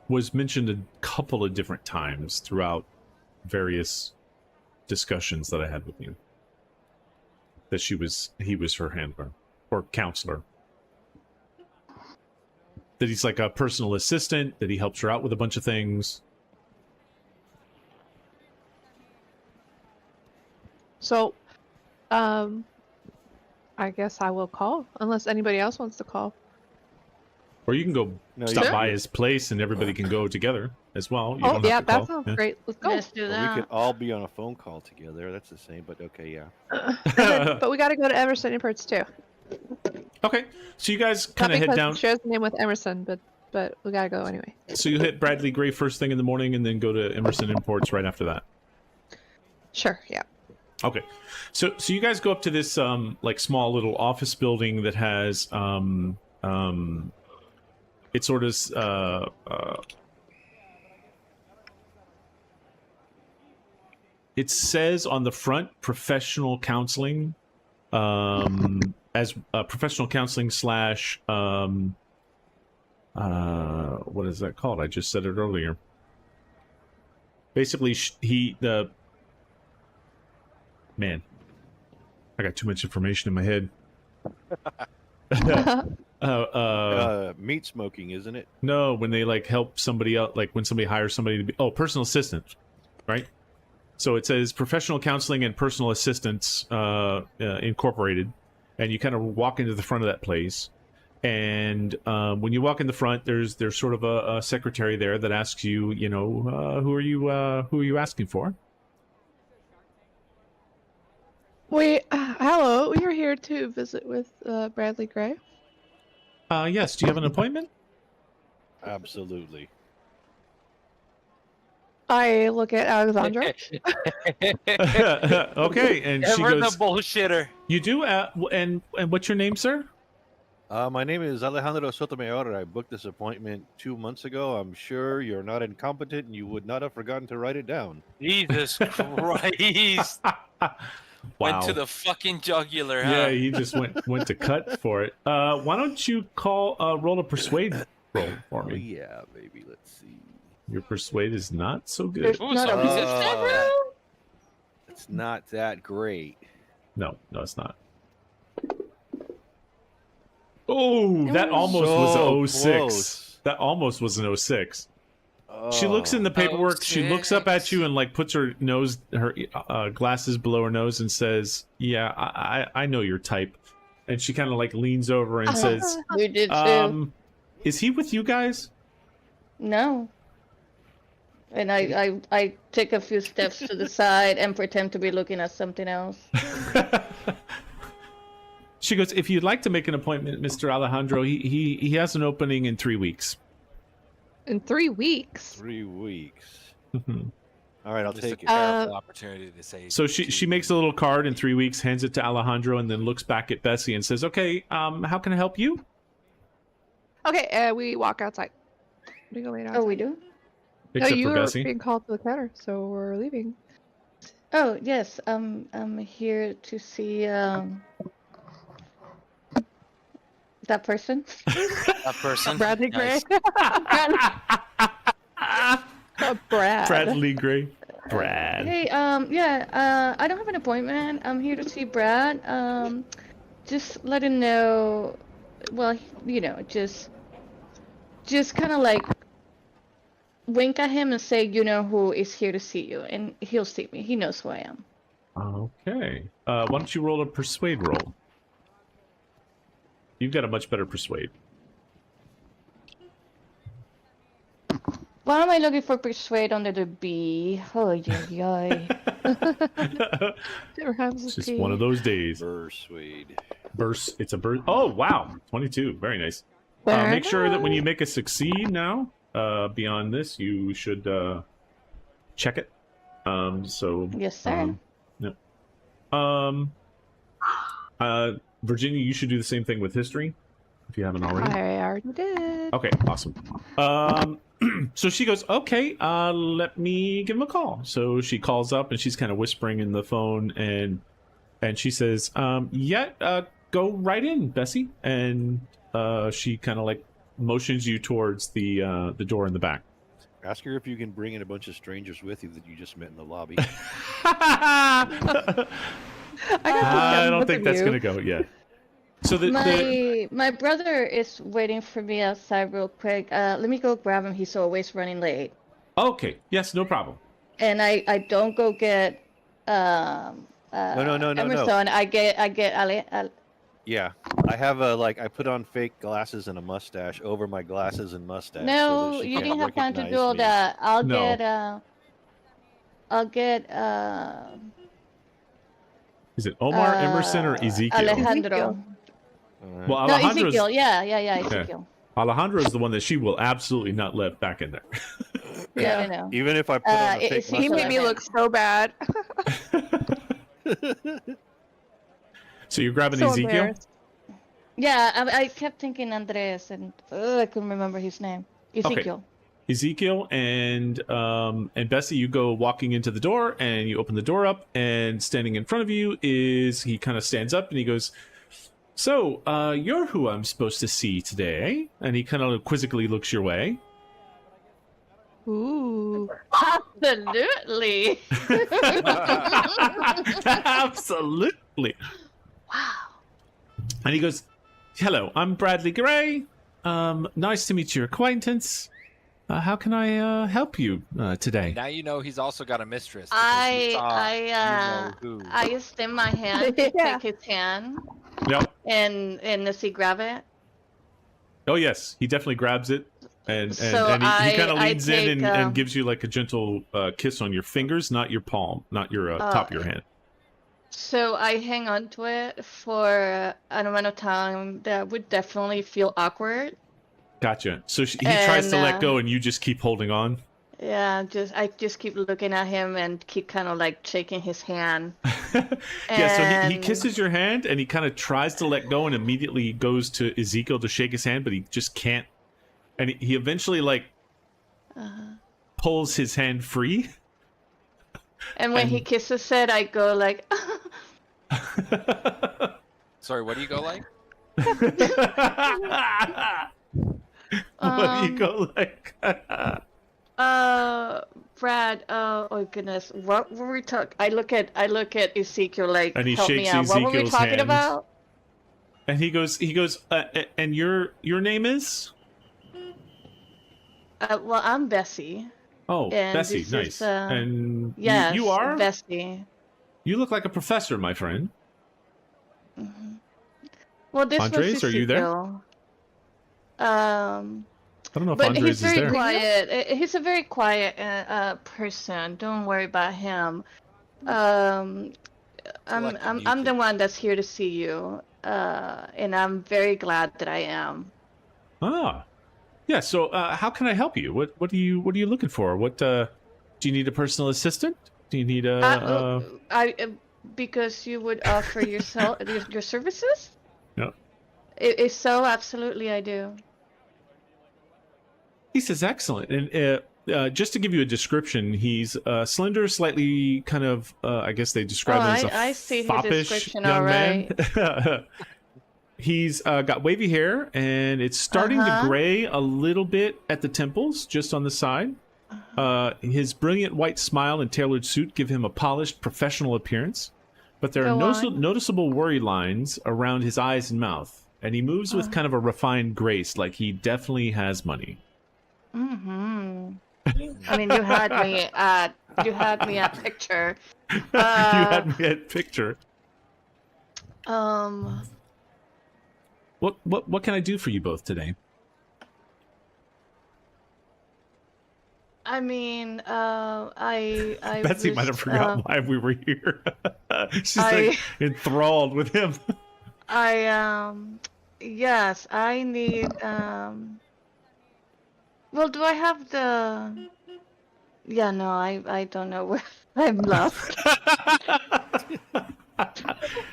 was mentioned a couple of different times throughout various discussions that I had with you. That he was her handler or counselor. That he's like a personal assistant. That he helps her out with a bunch of things. So, I guess I will call, unless anybody else wants to call. Or you can go No, stop Sure. by his place and everybody can go together as well. You Oh, don't yeah, have to that call. sounds Yeah. great. Let's go. Let's do Well, we that. could all be on a phone call together. That's the same, but okay, yeah. But we got to go to Emerson Imports too. Okay, so you guys Not kind of head because down. it shares the name with Emerson, but we got to go anyway. So you hit Bradley Gray first thing in the morning, and then go to Emerson Imports right after that. Sure, yeah. Okay, so you guys go up to this like small little office building that has it sort of it says on the front professional counseling as professional counseling / what is that called? I just said it earlier. Basically, man, I got too much information in my head. Meat smoking, isn't it? No, when they like help somebody out, like when somebody hires somebody to be personal assistant, right? So it says professional counseling and personal assistants incorporated, and you kind of walk into the front of that place. And when you walk in the front, there's sort of a secretary there that asks you, who are you asking for? Hello, you're here to visit with Bradley Gray. Yes. Do you have an appointment? Absolutely. I look at Alexandra. Okay, and she Ever goes, the bullshitter. "You do, and what's your name, sir?" My name is Alejandro Sotomayor. I booked this appointment 2 months ago. I'm sure you're not incompetent and you would not have forgotten to write it down. Jesus Christ. Wow. Went to the fucking jugular, huh? Yeah, he just went to cut for it. Why don't you roll a persuade roll for Oh, me? yeah, baby. Let's see. Your persuade is not so good. There's Ooh, not a somebody's It's not that great. No, it's not. Oh, that was almost so was a 06. close. That almost was an 06. She looks in the paperwork. She looks up at you and like puts her glasses below her nose and says, "Yeah, I know your type." And she kind of like leans over and says, We did too. "Is he with you guys?" No. And I take a few steps to the side and pretend to be looking at something else. She goes, "If you'd like to make an appointment, Mr. Alejandro, he has an opening in 3 weeks." In 3 weeks. 3 weeks. Mhm. All right, I'll Just take a it. terrible opportunity to say. So she makes a little card in 3 weeks, hands it to Alejandro, and then looks back at Bessie and says, "Okay, how can I help you?" Okay, we walk outside. We go wait outside. Oh, we do? Except no, you for were Bessie. being called to the counter, so we're leaving. Oh, yes. I'm here to see that person. That person. Bradley Gray. Nice. Brad. Bradley Gray. Brad. Hey, yeah, I don't have an appointment. I'm here to see Brad. Just let him know, well, just kind of like wink at him and say, "You know who is here to see you," and he'll see me. He knows who I am. Okay. Why don't you roll a persuade roll? You've got a much better persuade. Why am I looking for persuade under the B? Oh, yeah. It rhymes It's with just P. one of those days. Persuade. It's a burst. Oh, wow. 22. Very nice. Make sure that when you make a succeed now, beyond this, you should check it. Yes, sir. Virginia, you should do the same thing with history, if you haven't already. I already did. Okay, awesome. So she goes, okay, let me give him a call. So she calls up and she's kind of whispering in the phone, and she says, go right in, Bessie. And she kind of like motions you towards the door in the back. Ask her if you can bring in a bunch of strangers with you that you just met in the lobby. I don't think that's gonna go yet. So my brother is waiting for me outside real quick. Let me go grab him. He's always running late. Okay. Yes, no problem. And I don't go get No. Emerson. I get Ale. Yeah, I have I put on fake glasses and a mustache over my glasses and mustache. No, so that she you can't didn't have time to recognize do all me. that. No. I'll get Is it Omar, Emerson, or Ezekiel? Alejandro. All right. Well, No, Alejandro's, Ezekiel. Yeah, Ezekiel. Alejandro is the one that she will absolutely not let back in there. Yeah, I know. Even if I put on a fake it's- He mustache. made me look so bad. So you're grabbing So Ezekiel? embarrassed. Yeah, I kept thinking Andres, and I couldn't remember his name. Ezekiel. Ezekiel and Bessie, you go walking into the door, and you open the door up, and standing in front of you is, he kind of stands up and he goes, so you're who I'm supposed to see today? And he kind of quizzically looks your way. Ooh. Absolutely. Absolutely. Wow. And he goes, hello, I'm Bradley Gray. Nice to meet your acquaintance. How can I help you today? Now you know he's also got a mistress. because you saw you know who. I extend my hand to Yeah. take his hand, Yep. and does he grab it? Oh, yes. He definitely grabs it. And So he kind of I leans in take, and gives you like a gentle kiss on your fingers, not your palm, not your top of your hand. So I hang on to it for an amount of time that would definitely feel awkward. Gotcha. So he tries to And, let go, and you just keep holding on. Yeah, I just keep looking at him and keep kind of like shaking his hand. Yeah, so he And- kisses your hand, and he kind of tries to let go, and immediately goes to Ezekiel to shake his hand, but he just can't. And he eventually like pulls his hand free. And when he And- kisses it, I go like, Sorry, what do you go like? What do you go like? Brad, oh goodness, what were we talking? I look at Ezekiel like, And he help me shakes out. What were we Ezekiel's talking hand. about? And he goes, and your name is? Well, I'm Bessie. Oh, And Bessie, this nice. is, And Yes, you are? Bessie. You look like a professor, my friend. Well, this Andres, was are you there? Ezekiel. I don't know if But Andres he's is very there. quiet. He's a very quiet person. Don't worry about him. I'm the one that's here to see you, and I'm very glad that I am. Ah, yeah. So, how can I help you? What are you looking for? What do you need a personal assistant? Do you need Because you would offer your services? No. If so, absolutely, I do. He says, excellent. And just to give you a description, he's slender, slightly kind of, I guess they describe him as a I see his foppish description, young all man. He's got wavy hair, and it's starting to gray a little bit at the temples, just on the side. His brilliant white smile and tailored suit give him a polished, professional appearance. But there are noticeable worry lines around his eyes and mouth. And he moves with kind of a refined grace, like he definitely has money. I mean, you had me at picture. You had me at picture. What can I do for you both today? I mean, I Betsy might have forgot why we were here. She's like enthralled with him. Yes, I need, well, do I have the, yeah, no, I don't know where I'm lost.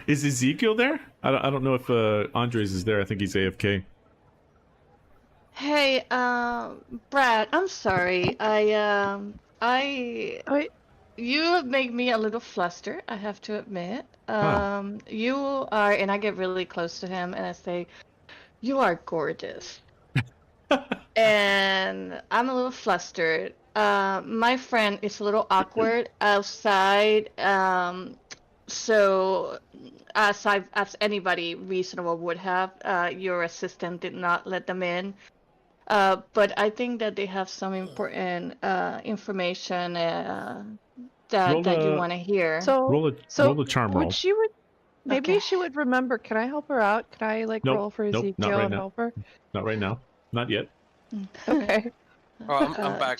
Is Ezekiel there? I don't know if Andres is there. I think he's AFK. Hey, Brad, I'm sorry. You make me a little flustered, I have to admit. You are, and I get really close to him and I say, you are gorgeous. And I'm a little flustered. My friend is a little awkward outside. So as anybody reasonable would have, your assistant did not let them in. But I think that they have some important information that you want to hear. Roll a charm roll. Maybe she would remember. Can I help her out? Can I roll for Ezekiel and help her? Not right now. Not yet. Okay. Oh, I'm back.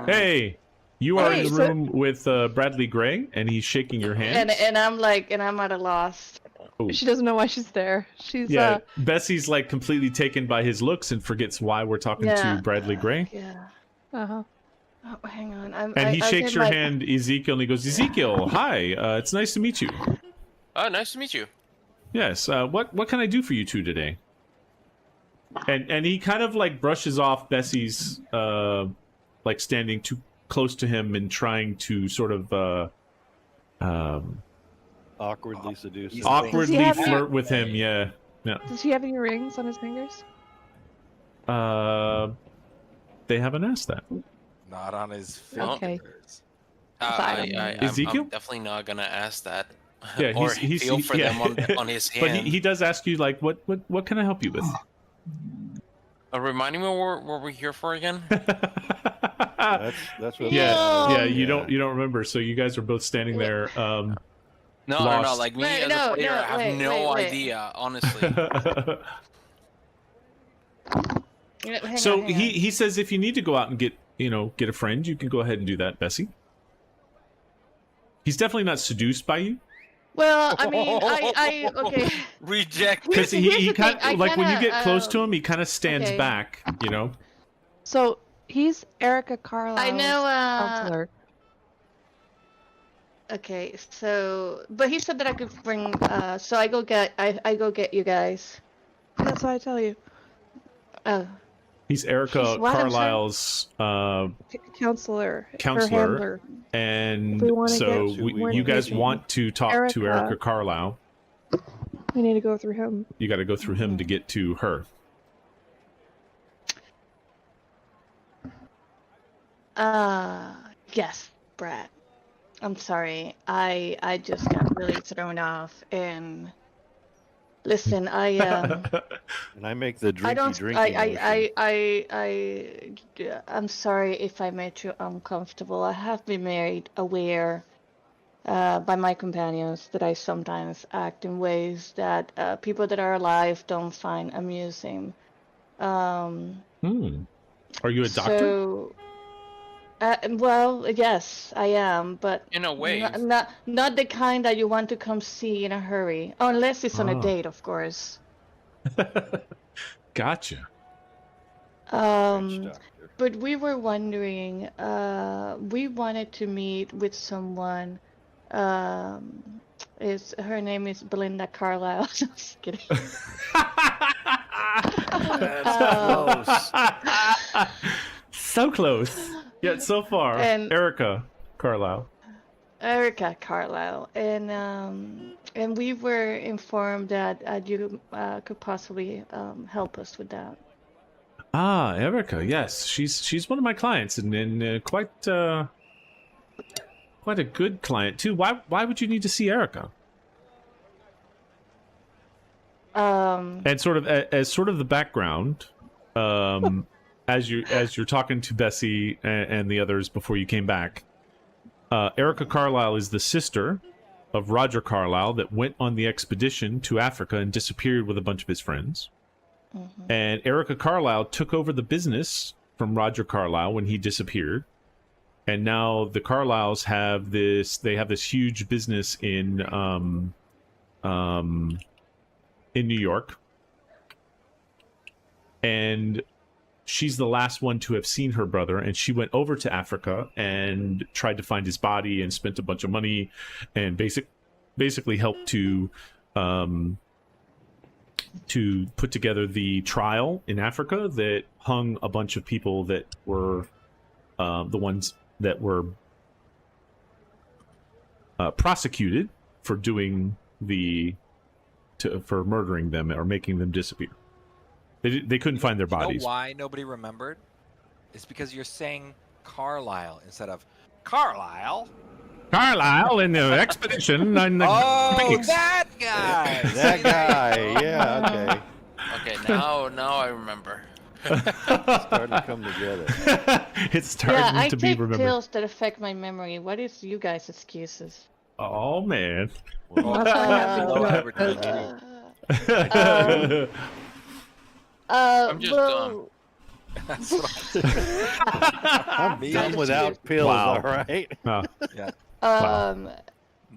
Hey, you are in the room with Bradley Gray, and he's shaking your hand. And I'm at a loss. Ooh. She doesn't know why she's there. She's Bessie's like completely taken by his looks and forgets why we're talking to Bradley Gray. Yeah. Uh-huh. Oh, hang on. And he shakes your hand, Ezekiel, and he goes, Ezekiel, hi. It's nice to meet you. Nice to meet you. Yes. What can I do for you two today? And he kind of like brushes off Bessie's like standing too close to him and trying to sort of awkwardly seduce him. Awkwardly flirt with him. Yeah. Does he have any rings on his fingers? They haven't asked that. Not on his fingers. Okay. Ezekiel? I'm definitely not gonna ask that. Yeah, or feel for them on his hand. But he does ask you like, what can I help you with? Reminding me what we're here for again. That's what. You don't remember. So you guys are both standing there. No. Like me as a player, I have no idea, honestly. So he says if you need to go out and get a friend, you can go ahead and do that, Bessie. He's definitely not seduced by you. Well, I mean, I okay. Reject. Because he kind of like when you get close to him, he kind of stands back, So he's Erica Carlisle. I know. Counselor. Okay, so but he said that I could bring. So I go get you guys. That's what I tell you. Oh. He's Erica Carlisle's counselor, her and so you guys want to talk to Erica Carlisle. We need to go through him. You got to go through him to get to her. Yes, Brad. I'm sorry. I just got really thrown off and. Listen, and I make the drinking. I'm sorry if I made you uncomfortable. I have been made aware by my companions that I sometimes act in ways that people that are alive don't find amusing. Are you a doctor? So, well, yes, I am, but in a way, not the kind that you want to come see in a hurry, unless it's on a date, of course. Gotcha. But we were wondering, we wanted to meet with someone. Her name is Belinda Carlisle. Just kidding. That's close. So close. Yet so far, Erica Carlisle. Erica Carlisle, and we were informed that you could possibly help us with that. Ah, Erica, yes, she's one of my clients, and quite a good client too. Why would you need to see Erica? And sort of as sort of the background, as you're talking to Bessie and the others before you came back, Erica Carlisle is the sister of Roger Carlisle that went on the expedition to Africa and disappeared with a bunch of his friends. Mm-hmm. And Erica Carlisle took over the business from Roger Carlisle when he disappeared. And now the Carlisles have this huge business in New York. And she's the last one to have seen her brother, and she went over to Africa and tried to find his body and spent a bunch of money and basically helped to put together the trial in Africa that hung a bunch of people that were the ones that were prosecuted for for murdering them or making them disappear. They couldn't find their bodies. You know why nobody remembered? It's because you're saying Carlisle instead of Carlisle. Carlisle in the expedition. And the that guy. That guy. Yeah. Okay, now I remember. Starting to come together. It's starting to be remembered. I take pills that affect my memory. What is you guys' excuses? Oh man. I'm just dumb. I'm done without pills. Wow. All right. Yeah.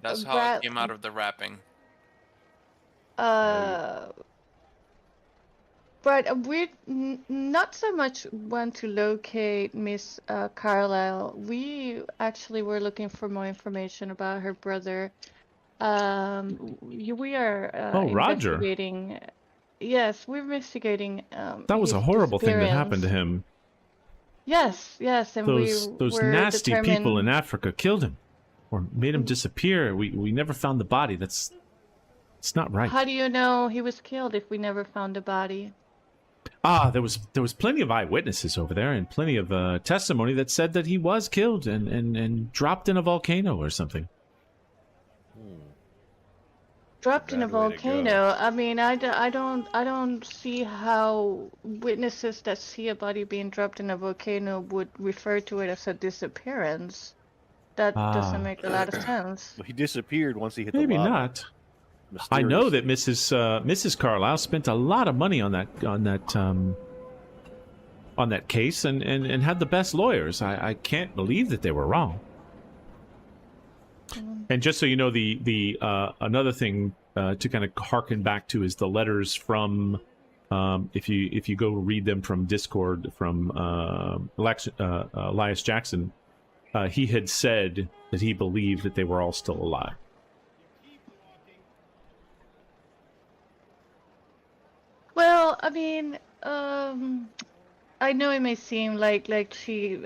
That's how it came out of the wrapping. But we not so much want to locate Miss Carlisle. We actually were looking for more information about her brother. We are Roger. investigating. Yes, we're investigating. That was his a horrible thing that disappearance. happened to him. Yes, and Those were nasty people determined- in Africa killed him, or made him disappear. We never found the body. It's not right. How do you know he was killed if we never found a body? There was plenty of eyewitnesses over there and plenty of testimony that said that he was killed and dropped in a volcano or something. Dropped in a Bad way to go. volcano. I mean, I don't see how witnesses that see a body being dropped in a volcano would refer to it as a disappearance. That doesn't make a lot of sense. He disappeared once he hit Maybe the lava. not. I know that Mrs. Carlisle spent a lot of money on that case and had the best lawyers. I can't believe that they were wrong. And just so you know, the another thing to kind of harken back to is the letters from if you go read them from Discord from Elias Jackson, he had said that he believed that they were all still alive. Well, I mean, I know it may seem like she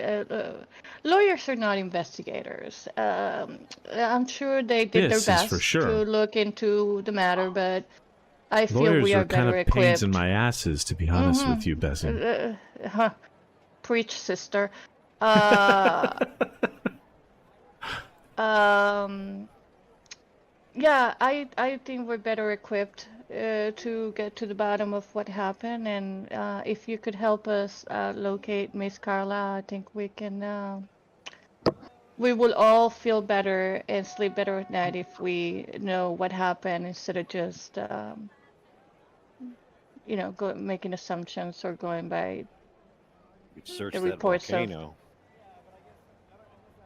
lawyers are not investigators. I'm sure they did This their is best for sure. to look into the matter, but I feel Lawyers we are kind better of pains equipped. in my asses, to be honest with you, Bessie. Preach, sister. Yeah, I think we're better equipped to get to the bottom of what happened, and if you could help us locate Miss Carla, I think we can. We will all feel better and sleep better at night if we know what happened instead of just, making assumptions or going by Search the that reports of. volcano.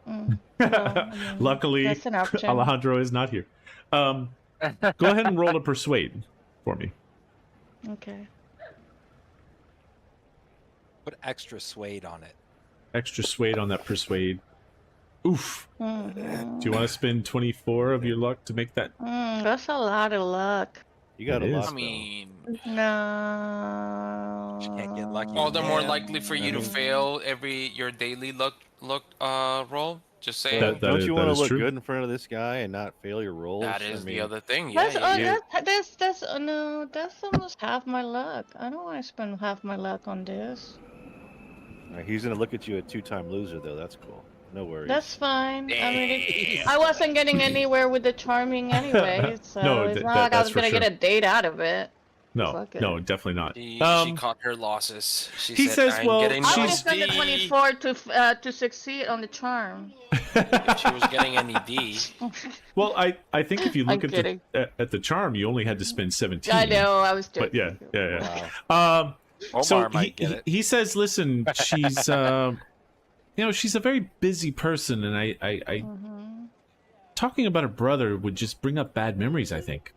Well, I mean, Luckily, that's an option. Alejandro is not here. Go ahead and roll a persuade for me. Okay. Put extra suede on it. Extra suede on that persuade. Oof. Mhm. Do you want to spend 24 of your luck to make that? That's a lot of luck. You got It a is. lot. I mean, No. She can't get lucky. all the more Yeah. likely for you to fail your daily luck roll. Just saying. That Don't you want is to look true. good in front of this guy and not fail your rolls? That I is the mean, other thing. Yeah, That's almost half my luck. I don't want to spend half my luck on this. he's gonna look at you a two-time loser, though. That's cool. No worries. That's fine. I mean, I wasn't getting anywhere with the charming anyway, so No, it's not like I that's was for gonna sure. get a date out of it. No, Fuck it. no, definitely not. She caught her losses. He said, says, I'm well, getting I no would have spent the D. 24 to succeed on the charm. If she was getting any D. Well, I think if you look I'm kidding. at the charm, you only had to spend 17. I know, I was joking. But yeah. Wow. Omar So might get it. he says, listen, she's she's a very busy person, and I talking about her brother would just bring up bad memories, I think.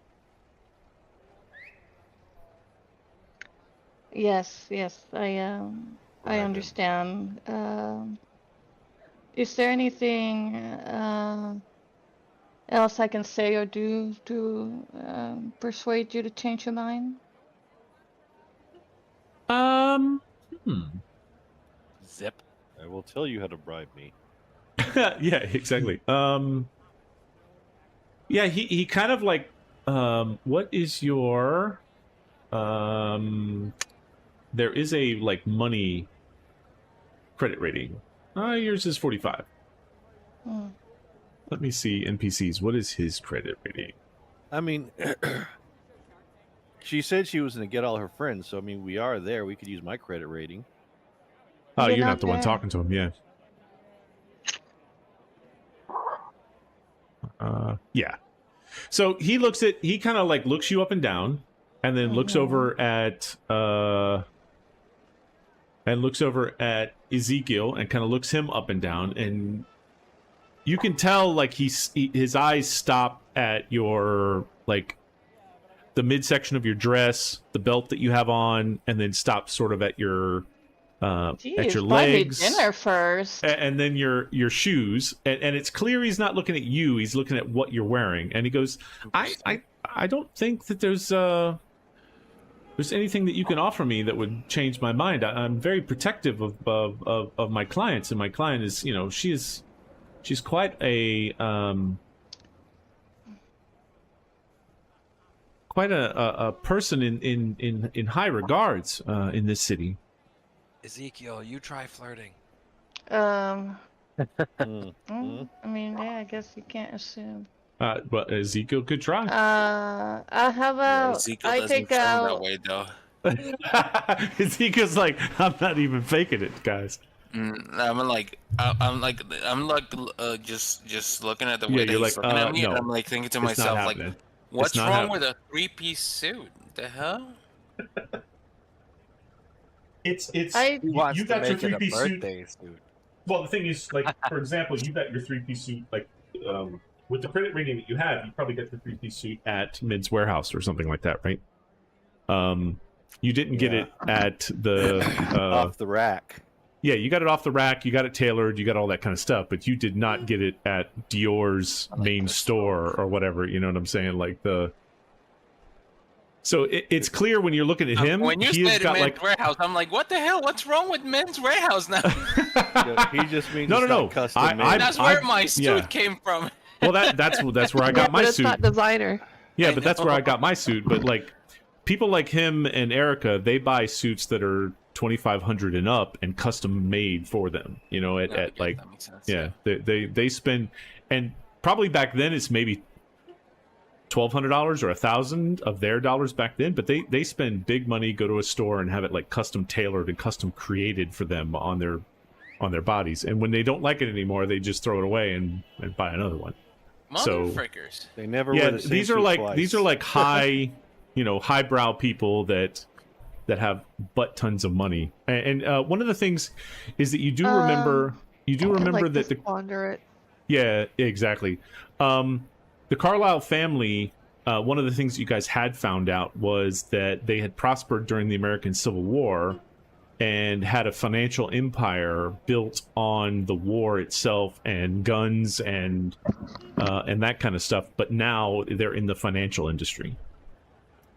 Yes, I understand. Is there anything else I can say or do to persuade you to change your mind? Zip. I will tell you how to bribe me. Yeah, exactly. Yeah, he kind of like, what is your, there is a like money credit rating. Yours is 45. Let me see NPCs. What is his credit rating? I mean, she said she was going to get all her friends, so I mean, we are there. We could use my credit rating. Oh, You're you're not not the one there. talking to him, yeah. Yeah. So he kind of like looks you up and down, and then looks over at Ezekiel and kind of looks him up and down, and you can tell like his eyes stop at your like the midsection of your dress, the belt that you have on, and then stop sort of at your legs, dinner first. and then your shoes, and it's clear he's not looking at you, he's looking at what you're wearing, and he goes, I don't think that there's anything that you can offer me that would change my mind. I'm very protective of my clients, and my client is, she's quite a person in high regards in this city. Ezekiel, you try flirting. I mean, yeah, I guess you can't assume. But Ezekiel could try. How about Ezekiel I doesn't take sound out? that way though. Ezekiel's like, I'm not even faking it, guys. I'm just looking at the way that you're he's like, looking at me, no, and I'm like thinking to it's not myself, like, happening. what's not wrong happening. with a 3-piece suit? The hell? It's He wants you to got your make it a 3-piece suit. birthday suit. Well, the thing is, like, for example, you got your 3-piece suit, like, with the credit rating that you have, you probably got your 3-piece suit at Mid's Warehouse or something like that, right? You didn't get it at the Off the rack. Yeah, you got it off the rack, you got it tailored, you got all that kind of stuff, but you did not get it at Dior's main store or whatever, you know what I'm saying? Like So it's clear when you're looking at him, When you he has said got Men's like Warehouse, I'm like, what the hell? What's wrong with Men's Warehouse now? He just means No, it's no, not custom made. That's where my suit came from. Well, that's where I got my but it's suit. not designer. Yeah, but that's where I got my suit. But like people like him and Erica, they buy suits that are 2,500 and up and custom made for them. You know, at Yeah, like that makes sense. yeah, they spend, and probably back then it's maybe $1,200 or $1,000 of their dollars back then. But they spend big money, go to a store and have it like custom tailored and custom created for them on their bodies. And when they don't like it anymore, they just throw it away and buy another one. So Motherfrickers. They never wear the same these are suit like twice. these are like high, highbrow people that have butt tons of money. And one of the things is that you do remember Like that to squander it. yeah, exactly. The Carlisle family, one of the things you guys had found out was that they had prospered during the American Civil War and had a financial empire built on the war itself and guns and that kind of stuff. But now they're in the financial industry.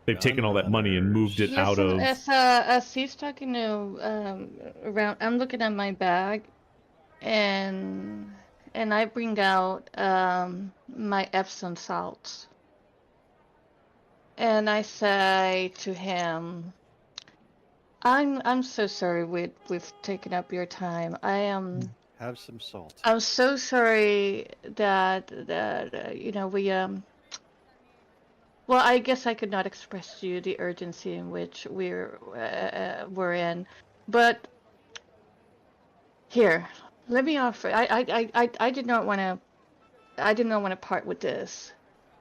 They've taken all that money and moved it out of. As he's talking to around, I'm looking at my bag, and I bring out my Epsom salts, and I say to him, I'm so sorry we've taken up your time. Have some salt. I'm so sorry that we well, I guess I could not express to you the urgency in which we're in, but here, let me offer. I did not want to part with this,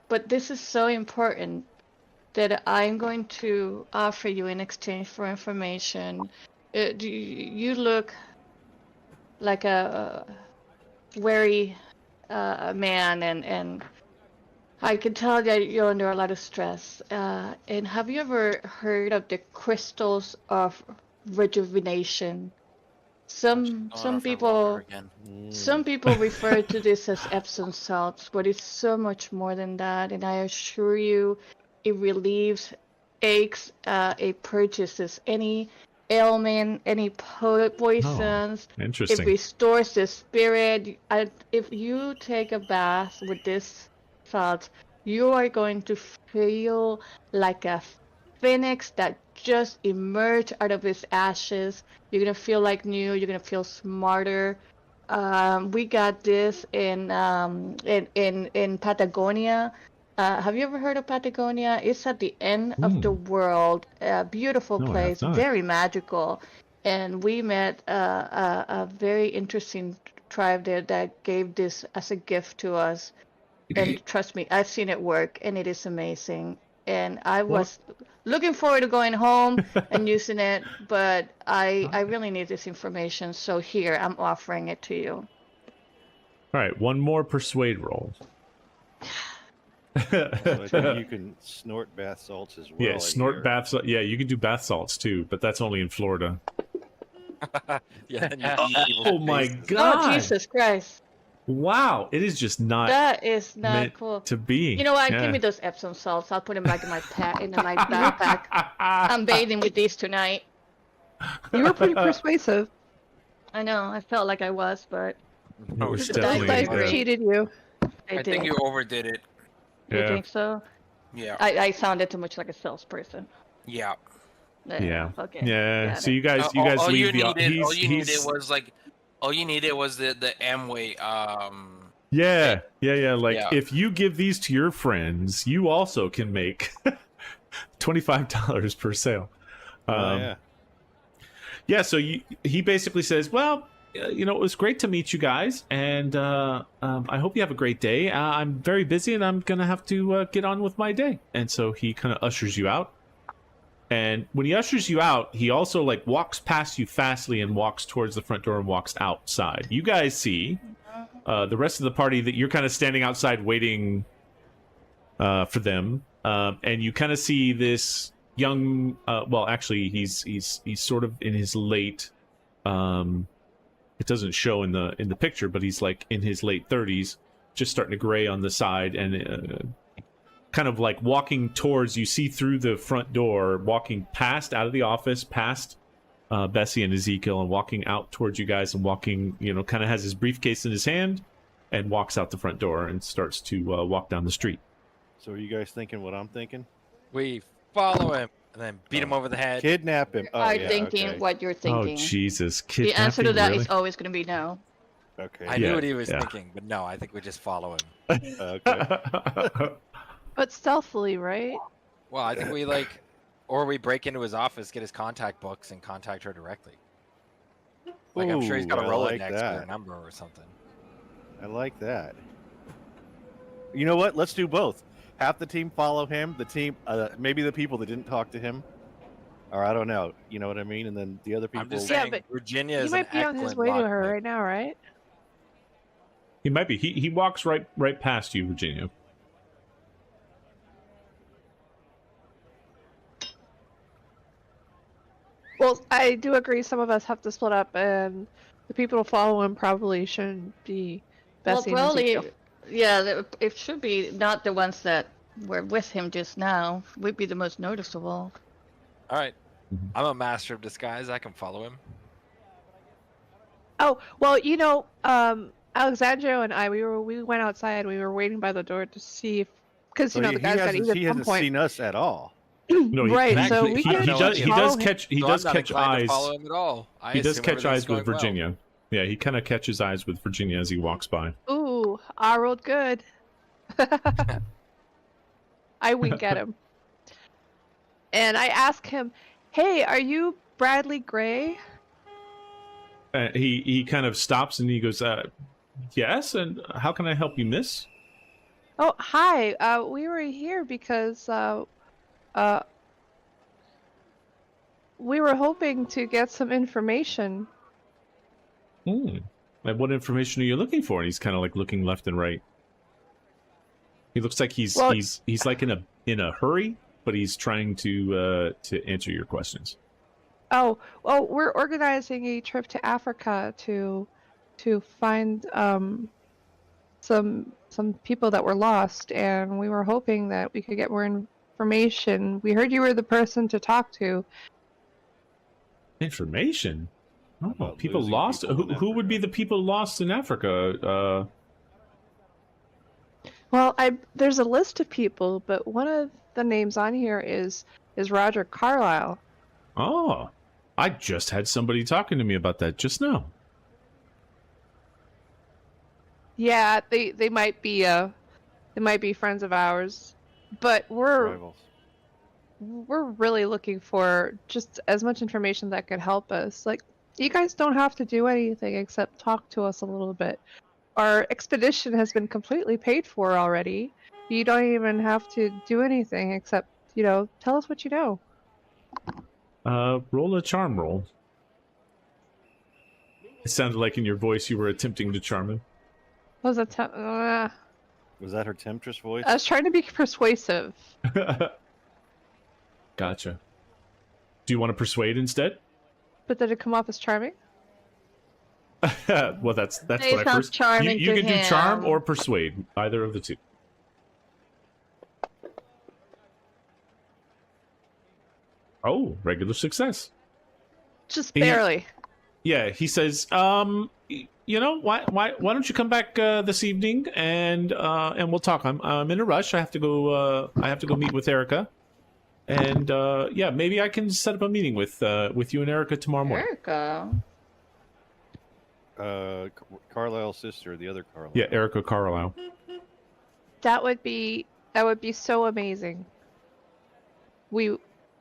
but this is so important that I'm going to offer you in exchange for information. You look like a wary man, and I can tell that you're under a lot of stress. And have you ever heard of the crystals of rejuvenation? Some people refer to this as Epsom salts, but it's so much more than that. And I assure you, it relieves aches. It purchases any ailment, any poisons. Oh, interesting. It restores the spirit. If you take a bath with this salt, you are going to feel like a phoenix that just emerged out of its ashes. You're gonna feel like new. You're gonna feel smarter. We got this in Patagonia. Have you ever heard of Patagonia? It's at the end of the world. A beautiful place, very magical. And we met a very interesting tribe there that gave this as a gift to us. And trust me, I've seen it work, and it is amazing. And I was looking forward to going home and using it, but I really need this information. So here, I'm offering it to you. All right, one more persuade roll. So I think you can snort bath salts as well. Yeah, snort bath salts. Yeah, you can do bath salts too, but that's only in Florida. Oh my God! Oh Jesus Christ! Wow, it is just not. That is not meant cool. To be. You know what? Give me those Epsom salts. I'll put them back in my backpack. I'm bathing with these tonight. You were pretty persuasive. I know. I felt like I was, but No, The dice cheated you. I think you overdid it. You think so? Yeah. I sounded too much like a salesperson. Yeah. Yeah. Okay. Yeah. So you guys leave the. All you needed was the Amway. Yeah. Like if you give these to your friends, you also can make $25 per sale. Yeah. So he basically says, well, it was great to meet you guys, and I hope you have a great day. I'm very busy, and I'm gonna have to get on with my day. And so he kind of ushers you out. And when he ushers you out, he also walks past you fastly and walks towards the front door and walks outside. You guys see the rest of the party that you're kind of standing outside waiting for them, and you kind of see this young. Well, actually, he's sort of in his late. It doesn't show in the picture, but he's in his late 30s, just starting to gray on the side, and kind of walking towards. You see through the front door, walking past out of the office, past Bessie and Ezekiel, and walking out towards you guys, and walking, kind of has his briefcase in his hand, and walks out the front door and starts to walk down the street. So are you guys thinking what I'm thinking? We follow him and then beat him over the head. Kidnap him. I'm thinking what you're thinking. Oh Jesus! The answer to that is always going to be no. Okay. I knew what he was thinking, but no, I think we just follow him. Okay. But stealthily, right? Well, I think we break into his office, get his contact books, and contact her directly. I'm sure he's got a Rolodex with her number or something. I like that. You know what? Let's do both. Half the team follow him. The team, maybe the people that didn't talk to him, or I don't know. You know what I mean? And then the other people. I'm just saying, but Virginia is he might be on his way to her right now, right? He might be. He walks right past you, Virginia. Well, I do agree. Some of us have to split up, and the people who follow him probably shouldn't be Bessie and Ezekiel. Yeah, it should be not the ones that were with him just now. Would be the most noticeable. All right. I'm a master of disguise. I can follow him. Oh, well, Alexandro and I, we went outside. We were waiting by the door to see if, because the guys got eaten he at some hasn't point. seen us at all. No, right. So he does catch eyes. Follow him at all. He does catch eyes with Virginia. Well. Yeah, he kind of catches eyes with Virginia as he walks by. Ooh, I rolled good. I wink at him. And I ask him, "Hey, are you Bradley Gray?" He kind of stops and he goes, yes, and how can I help you, miss? Oh, hi. We were here because we were hoping to get some information. And what information are you looking for? And he's kind of like looking left and right. He looks like he's like in a hurry, but he's trying to answer your questions. Oh, well, we're organizing a trip to Africa to find some people that were lost, and we were hoping that we could get more information. We heard you were the person to talk to. Information? Oh, people losing lost? people in Who would be the people lost in Africa? Well, there's a list of people, but one of the names on here is Roger Carlyle. Oh, I just had somebody talking to me about that just now. Yeah, they might be friends of ours, but we're really looking for just as much information that could help us. Like, you guys don't have to do anything except talk to us a little bit. Our expedition has been completely paid for already. You don't even have to do anything except, tell us what you know. Roll a charm roll. It sounded like in your voice you were attempting to charm him. Was that Was that her temptress voice? I was trying to be persuasive. Gotcha. Do you want to persuade instead? But did it come off as charming? Well, that's They what I sound first. charming You to can do charm him. or persuade, either of the two. Oh, regular success. Just barely. He says, why don't you come back this evening and we'll talk. I'm in a rush. I have to go meet with Erica, and maybe I can set up a meeting with you and Erica tomorrow morning. Erica. Carlisle's sister, the other Carlisle. Yeah, Erica Carlisle. That would be so amazing. We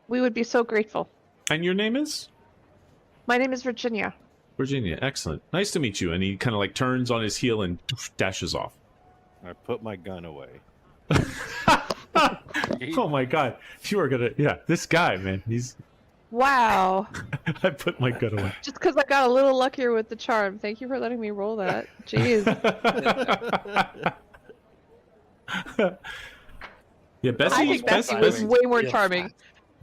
would be so grateful. And your name is? My name is Virginia. Virginia, excellent. Nice to meet you. And he kind of like turns on his heel and dashes off. I put my gun away. Oh my god. You are gonna, this guy, man. He's. Wow. I put my gun away. Just because I got a little luckier with the charm. Thank you for letting me roll that. Jeez. Yeah, Bessie. I think Bessie was way more charming.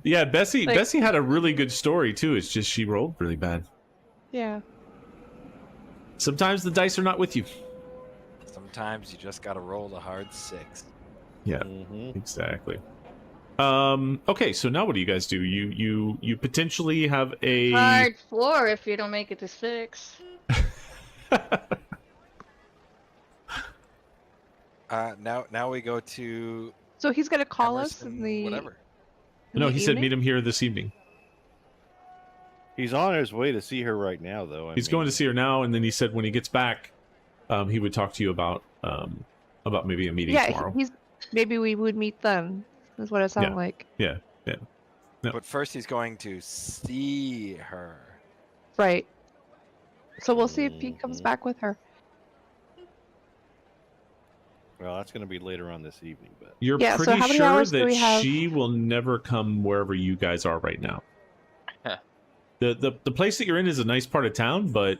Yeah, Bessie had a really good story too. It's just she rolled really bad. Yeah. Sometimes the dice are not with you. Sometimes you just gotta roll the hard 6. Yeah, exactly. Okay, so now what do you guys do? You potentially have a hard 4 if you don't make it to 6. Now we go to. So he's gonna call Emerson, us in the whatever. No, he said evening? meet him here this evening. He's on his way to see her right now, though. He's going to see her now, and then he said when he gets back, he would talk to you about maybe a meeting tomorrow. Maybe we would meet then. Is what it sounded like. Yeah. No. But first, he's going to see her. Right. So we'll see if he comes back with her. Well, that's going to be later on this evening, but You're so pretty how many sure hours do that we have? she will never come wherever you guys are right now. The place that you're in is a nice part of town, but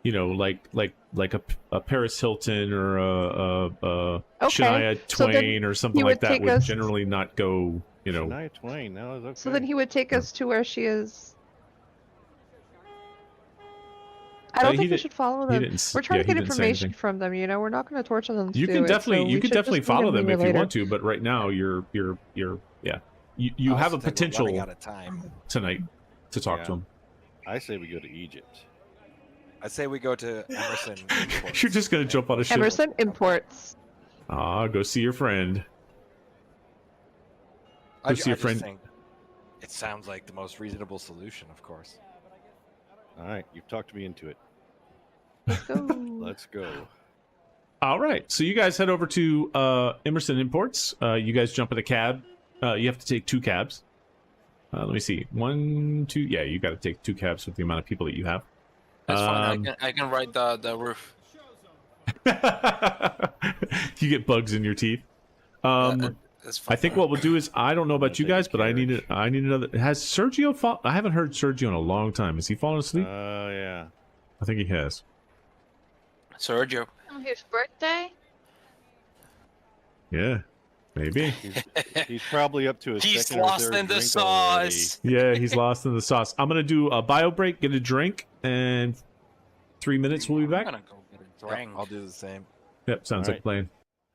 like a Paris Hilton or a Shania Twain or something like that would generally not go. Shania Twain. No, it's okay. So then he would take us to where she is. I don't think we should follow them. We're trying to get information from them. We're not going to torture them. You can definitely follow them if you want to, but right now you have a potential running out of time tonight to talk to them. I say we go to Egypt. I say we go to Emerson. Imports. You're just gonna jump on a ship. Emerson Imports. Go see your friend. Go see your friend. Think it sounds like the most reasonable solution, of course. All right, you've talked me into it. Let's go. Let's go. All right, so you guys head over to Emerson Imports. You guys jump in a cab. You have to take 2 cabs. Let me see. 1, 2. Yeah, you got to take 2 cabs with the amount of people that you have. That's fine. I can ride the roof. You get bugs in your teeth. That's fine. I think what we'll do is, I don't know about you guys, but I need another. Has Sergio fall? I haven't heard Sergio in a long time. Has he fallen asleep? Yeah. I think he has. Sergio. On his birthday? Yeah, maybe. He's probably up to his He's second or lost third in the drink sauce. Yeah, he's lost in the sauce. I'm gonna do a bio break, get a drink, and 3 minutes we'll be I'm back. gonna go get a Yep, drink. I'll do the same. Yep, sounds All like playing.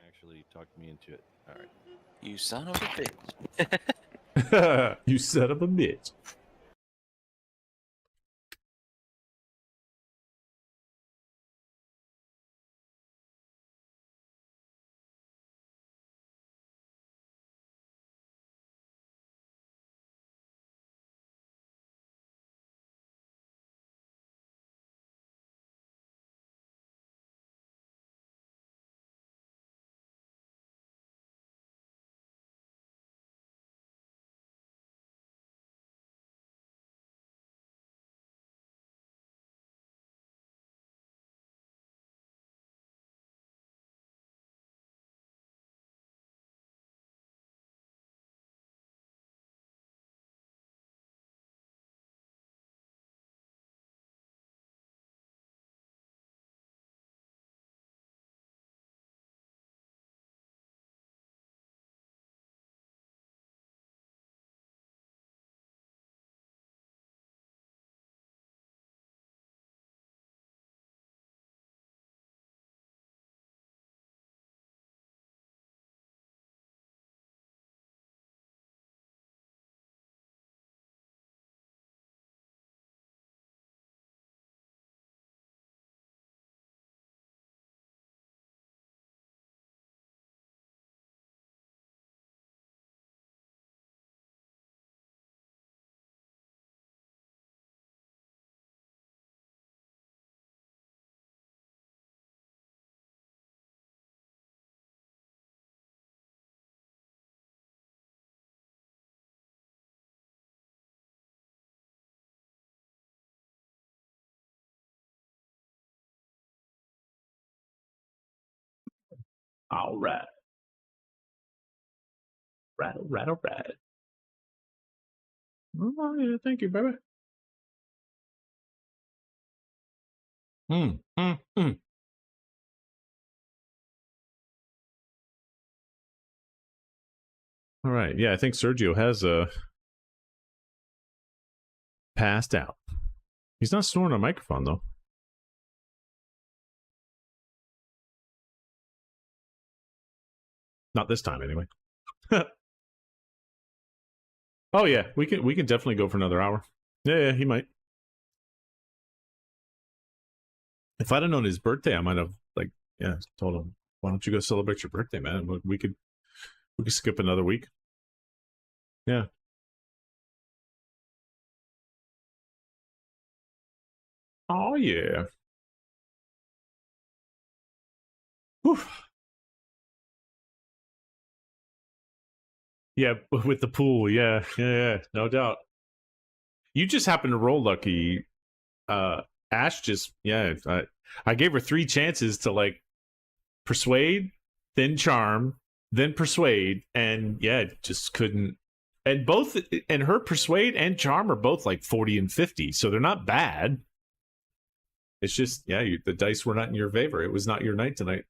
Actually, talked me into it. All right. You son of a bitch. You son of a bitch. All right. All right. Oh, yeah, thank you, baby. Mm, mm, mm. All right. Yeah, I think Sergio has passed out. He's not snoring on microphone, though. Not this time, anyway. Oh, yeah. We can definitely go for another hour. Yeah, he might. If I'd have known his birthday, I might have, told him, why don't you go celebrate your birthday, man? We could skip another week. Yeah. Oh, yeah. Whew. Yeah, with the pool. Yeah, no doubt. You just happen to roll lucky. Ash just, I gave her 3 chances to, persuade, then charm, then persuade, and, just couldn't. And her persuade and charm are both, 40 and 50, so they're not bad. It's just, the dice were not in your favor. It was not your night tonight.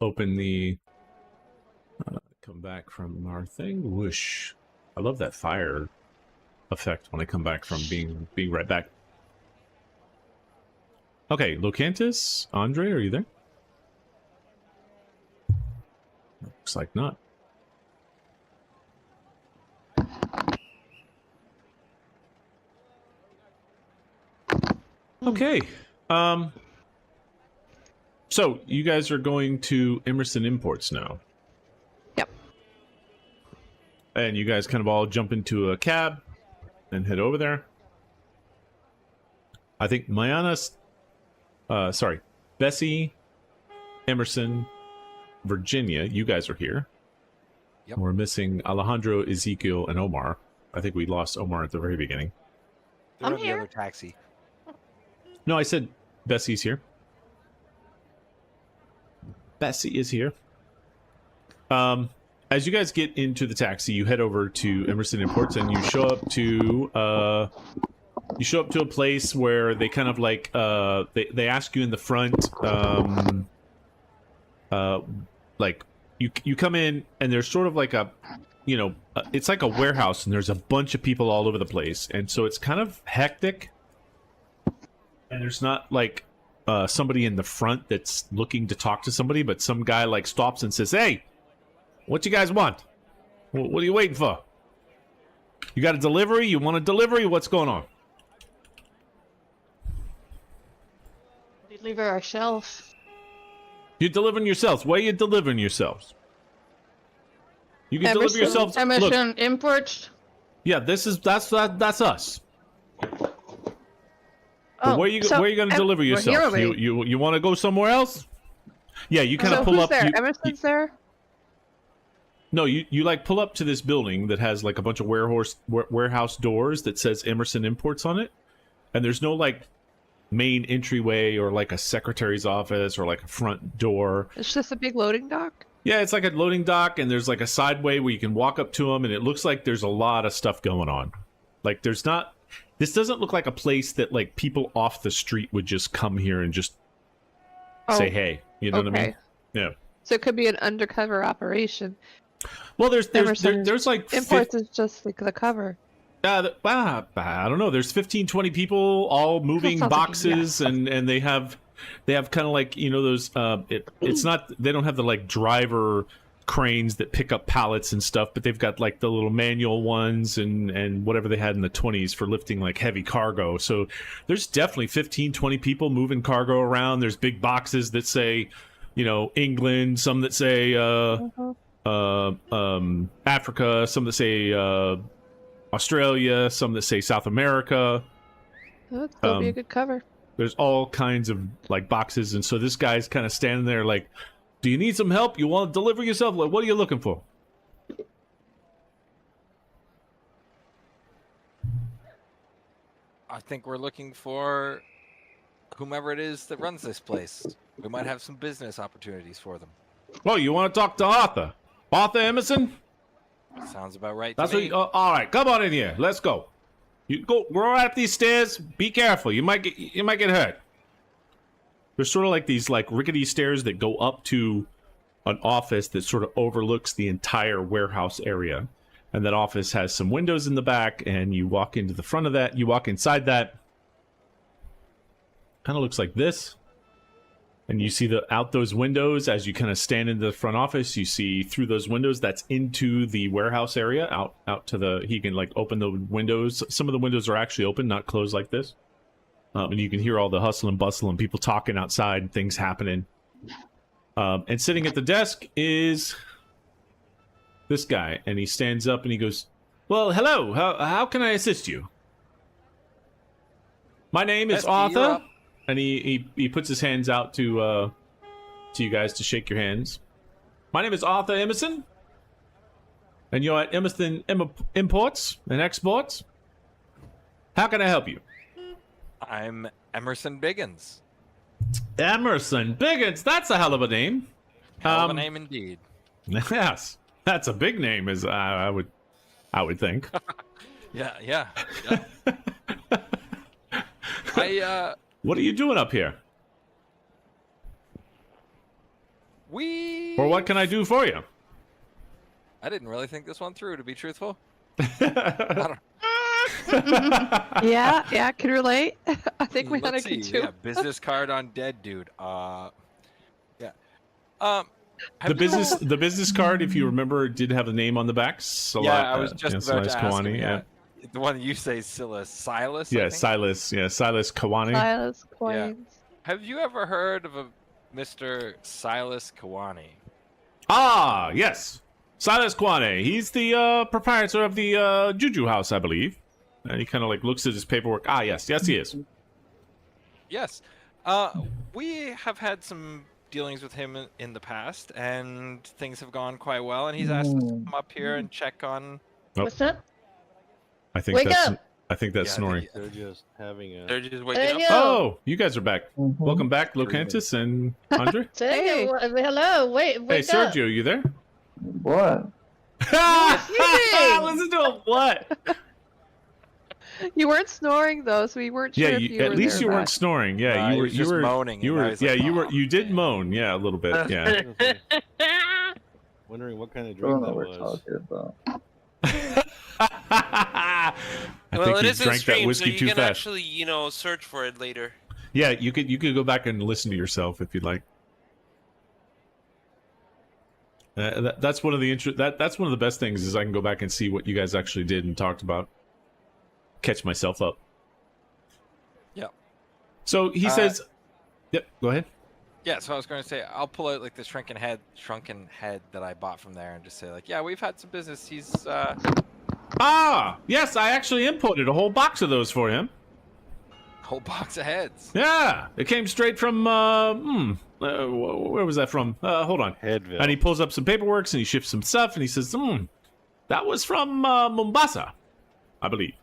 open the come back from our thing. Whoosh. I love that fire effect when I come back from being right back. Okay, Locantis, Andre, are you there? Looks like not. Okay. So you guys are going to Emerson Imports now. Yep. And you guys kind of all jump into a cab and head over there. I think Bessie, Emerson, Virginia, you guys are here. Yep. We're missing Alejandro, Ezekiel, and Omar. I think we lost Omar at the very beginning. They're I'm in the here. other taxi. No, I said Bessie's here. Bessie is here. As you guys get into the taxi, you head over to Emerson Imports, and you show up to a place where they kind of like they ask you in the front, like you come in and there's sort of like a, you know, it's like a warehouse and there's a bunch of people all over the place, and so it's kind of hectic. And there's not like somebody in the front that's looking to talk to somebody, but some guy like stops and says, "Hey, what you guys want? What are you waiting for? You got a delivery? You want a delivery? What's going on?" Deliver ourselves. You're delivering yourselves. Where are you delivering yourselves? You can deliver yourselves. Emerson Look, Imports. yeah, that's us. Oh, where are you going to deliver we're here yourself? already. You want to go somewhere else? Yeah, you kind of So pull who's up. there? Emerson's there? No, you like pull up to this building that has like a bunch of warehouse doors that says Emerson Imports on it, and there's no like main entryway or like a secretary's office or like a front door. It's just a big loading dock? Yeah, it's like a loading dock, and there's like a sideway where you can walk up to them, and it looks like there's a lot of stuff going on. Like there's not. This doesn't look like a place that like people off the street would just come here and just say hey. You know what I mean? Yeah. So it could be an undercover operation. Well, there's like Imports is just like the cover. I don't know. There's 15, 20 people all moving sounds boxes, like and they have kind of like, you know, those. It's not. They don't have the like driver cranes that pick up pallets and stuff, but they've got like the little manual ones and whatever they had in the 20s for lifting like heavy cargo. So there's definitely 15, 20 people moving cargo around. There's big boxes that say, you know, England, some that say Africa, some that say Australia, some that say South America. That'll be a good cover. There's all kinds of like boxes, and so this guy's kind of standing there like, "Do you need some help? You want to deliver yourself? Like, what are you looking for?" I think we're looking for whomever it is that runs this place. We might have some business opportunities for them. Well, you want to talk to Arthur? Arthur Emerson? Sounds about right That's to what me. you, all right, come on in here. Let's go. You go. We're all up these stairs. Be careful. You might get hurt. There's sort of like these like rickety stairs that go up to an office that sort of overlooks the entire warehouse area. And that office has some windows in the back, and you walk into the front of that. You walk inside that. Kind of looks like this. And you see out those windows as you kind of stand in the front office. You see through those windows, that's into the warehouse area. Out to the, he can like open the windows. Some of the windows are actually open, not closed like this. And you can hear all the hustle and bustle and people talking outside, things happening. And sitting at the desk is this guy, and he stands up and he goes, "Well, hello. How can I assist you? My name is Arthur." And he puts his hands out to you guys to shake your hands. "My name is Arthur Emerson, and you're at Emerson Imports and Exports. How can I help you?" I'm Emerson Biggins. Emerson Biggins, that's a hell of a name. Hell of a name indeed. Yes, that's a big name, as I would think. Yeah. What are you doing up here? Or what can I do for you? I didn't really think this one through, to be truthful. Yeah, I can relate. I think we had a good too. Yeah, business card on dead dude. Yeah. The business card, if you remember, did have a name on the back. I was just about to ask him, yeah. The one you say, Silas. Yeah, Silas. Yeah, Silas Kawani. Silas Coins. Yeah. Have you ever heard of a Mr. Silas Kawani? Ah, yes. Silas Kwane. He's the proprietor of the Juju House, I believe. And he kind of like looks at his paperwork. Ah, yes, he is. Yes. We have had some dealings with him in the past, and things have gone quite well. And he's asked us to come up here and check on. Oh. What's up? I think Wake that's. up. I think that's snoring. They're just having a. They're just There waking you up. go. Oh, you guys are back. Welcome back, Locantus and Andre. Hey. Hello. Wait. Hey, Wake up. Sergio, you there? What? Listen to him. What? You weren't snoring though, so we weren't sure Yeah, if you at were least there you or weren't not. snoring. Yeah, he you were. was You just were moaning, You and I were. was Yeah, like, you were. "Oh, You did okay." moan. Yeah, a little bit. Yeah. Wondering what kind of I don't drink know that what we're was. talking about. I Well, think it you is in drank that stream, so whiskey you too can fast. actually, search for it later. Yeah, you could go back and listen to yourself if you'd like. That's one of the that's one of the best things is I can go back and see what you guys actually did and talked about. Catch myself up. Yeah. So he says, "Yep, go ahead." Yeah, so I was going to say, I'll pull out like the shrunken head that I bought from there and just say like, yeah, we've had some business. He's Ah, yes, I actually imported a whole box of those for him. whole box of heads. Yeah, it came straight from where was that from? Hold on. Headville. And he pulls up some paperwork and he shifts some stuff and he says, that was from Mombasa, I believe.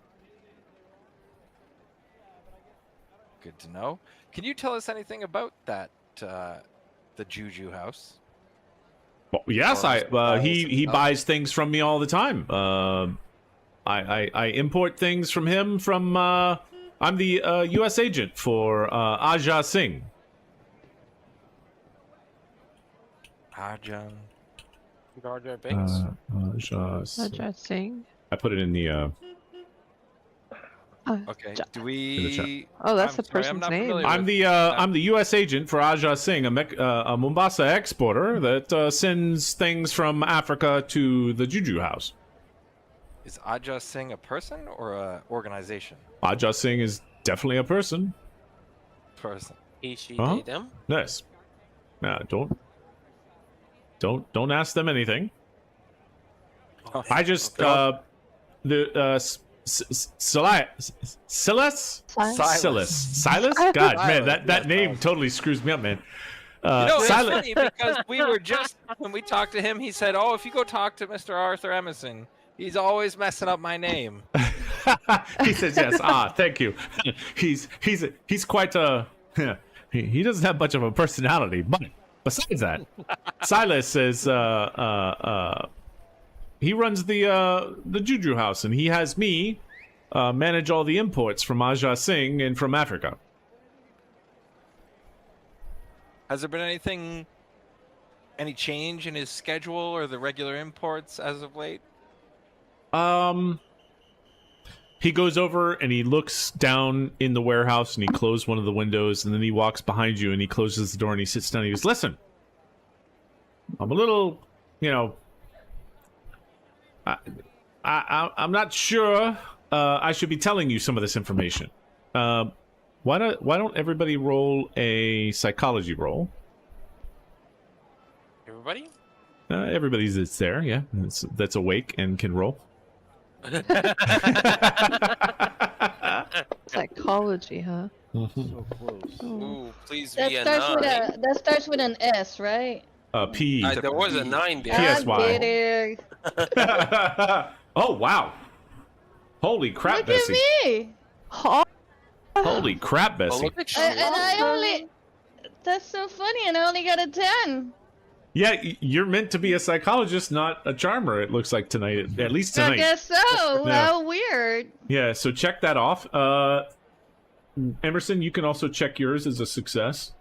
Good to know. Can you tell us anything about that, the Juju house? Well, yes, he buys things from me all the time. I import things from him from I'm the U.S. agent for Aja Singh. Arjan. Aja Binks. Aja Singh. I put it in the. Okay. Do we? Oh, that's the sorry, I'm person's not name. familiar I'm with- I'm the U.S. agent for Aja Singh, a Mombasa exporter that sends things from Africa to the Juju House. Is Aja Singh a person or a organization? Aja Singh is definitely a person. Person. He, she, Huh? they, them. Yes. Don't ask them anything. I just Silas. God, man, that name totally screws me up, man. It's Silas. funny because we were just when we talked to him, he said, "Oh, if you go talk to Mr. Arthur Emerson, he's always messing up my name." He says yes. Thank you. He's quite he doesn't have much of a personality, but besides that, Silas is he runs the Juju House, and he has me manage all the imports from Aja Singh and from Africa. Has there been any change in his schedule or the regular imports as of late? He goes over and he looks down in the warehouse and he closes one of the windows, and then he walks behind you and he closes the door and he sits down and he goes, "Listen, I'm a little, I'm not sure I should be telling you some of this information. Why don't everybody roll a psychology roll?" Everybody? Everybody's that's there, yeah. That's awake and can roll. Psychology, huh? So close. Ooh, please That be a starts with 9. that starts with an S, right? P. There was a 9 there. P.S. I'm kidding. Oh, wow. Holy crap, Look Bessie. at me. Holy crap, Well, Bessie. look at you. And I only. That's so funny, and I only got a 10. Yeah, you're meant to be a psychologist, not a charmer, it looks like tonight. At least I tonight. guess so. Yeah. How weird. Yeah, so check that off. Emerson, you can also check yours as a success.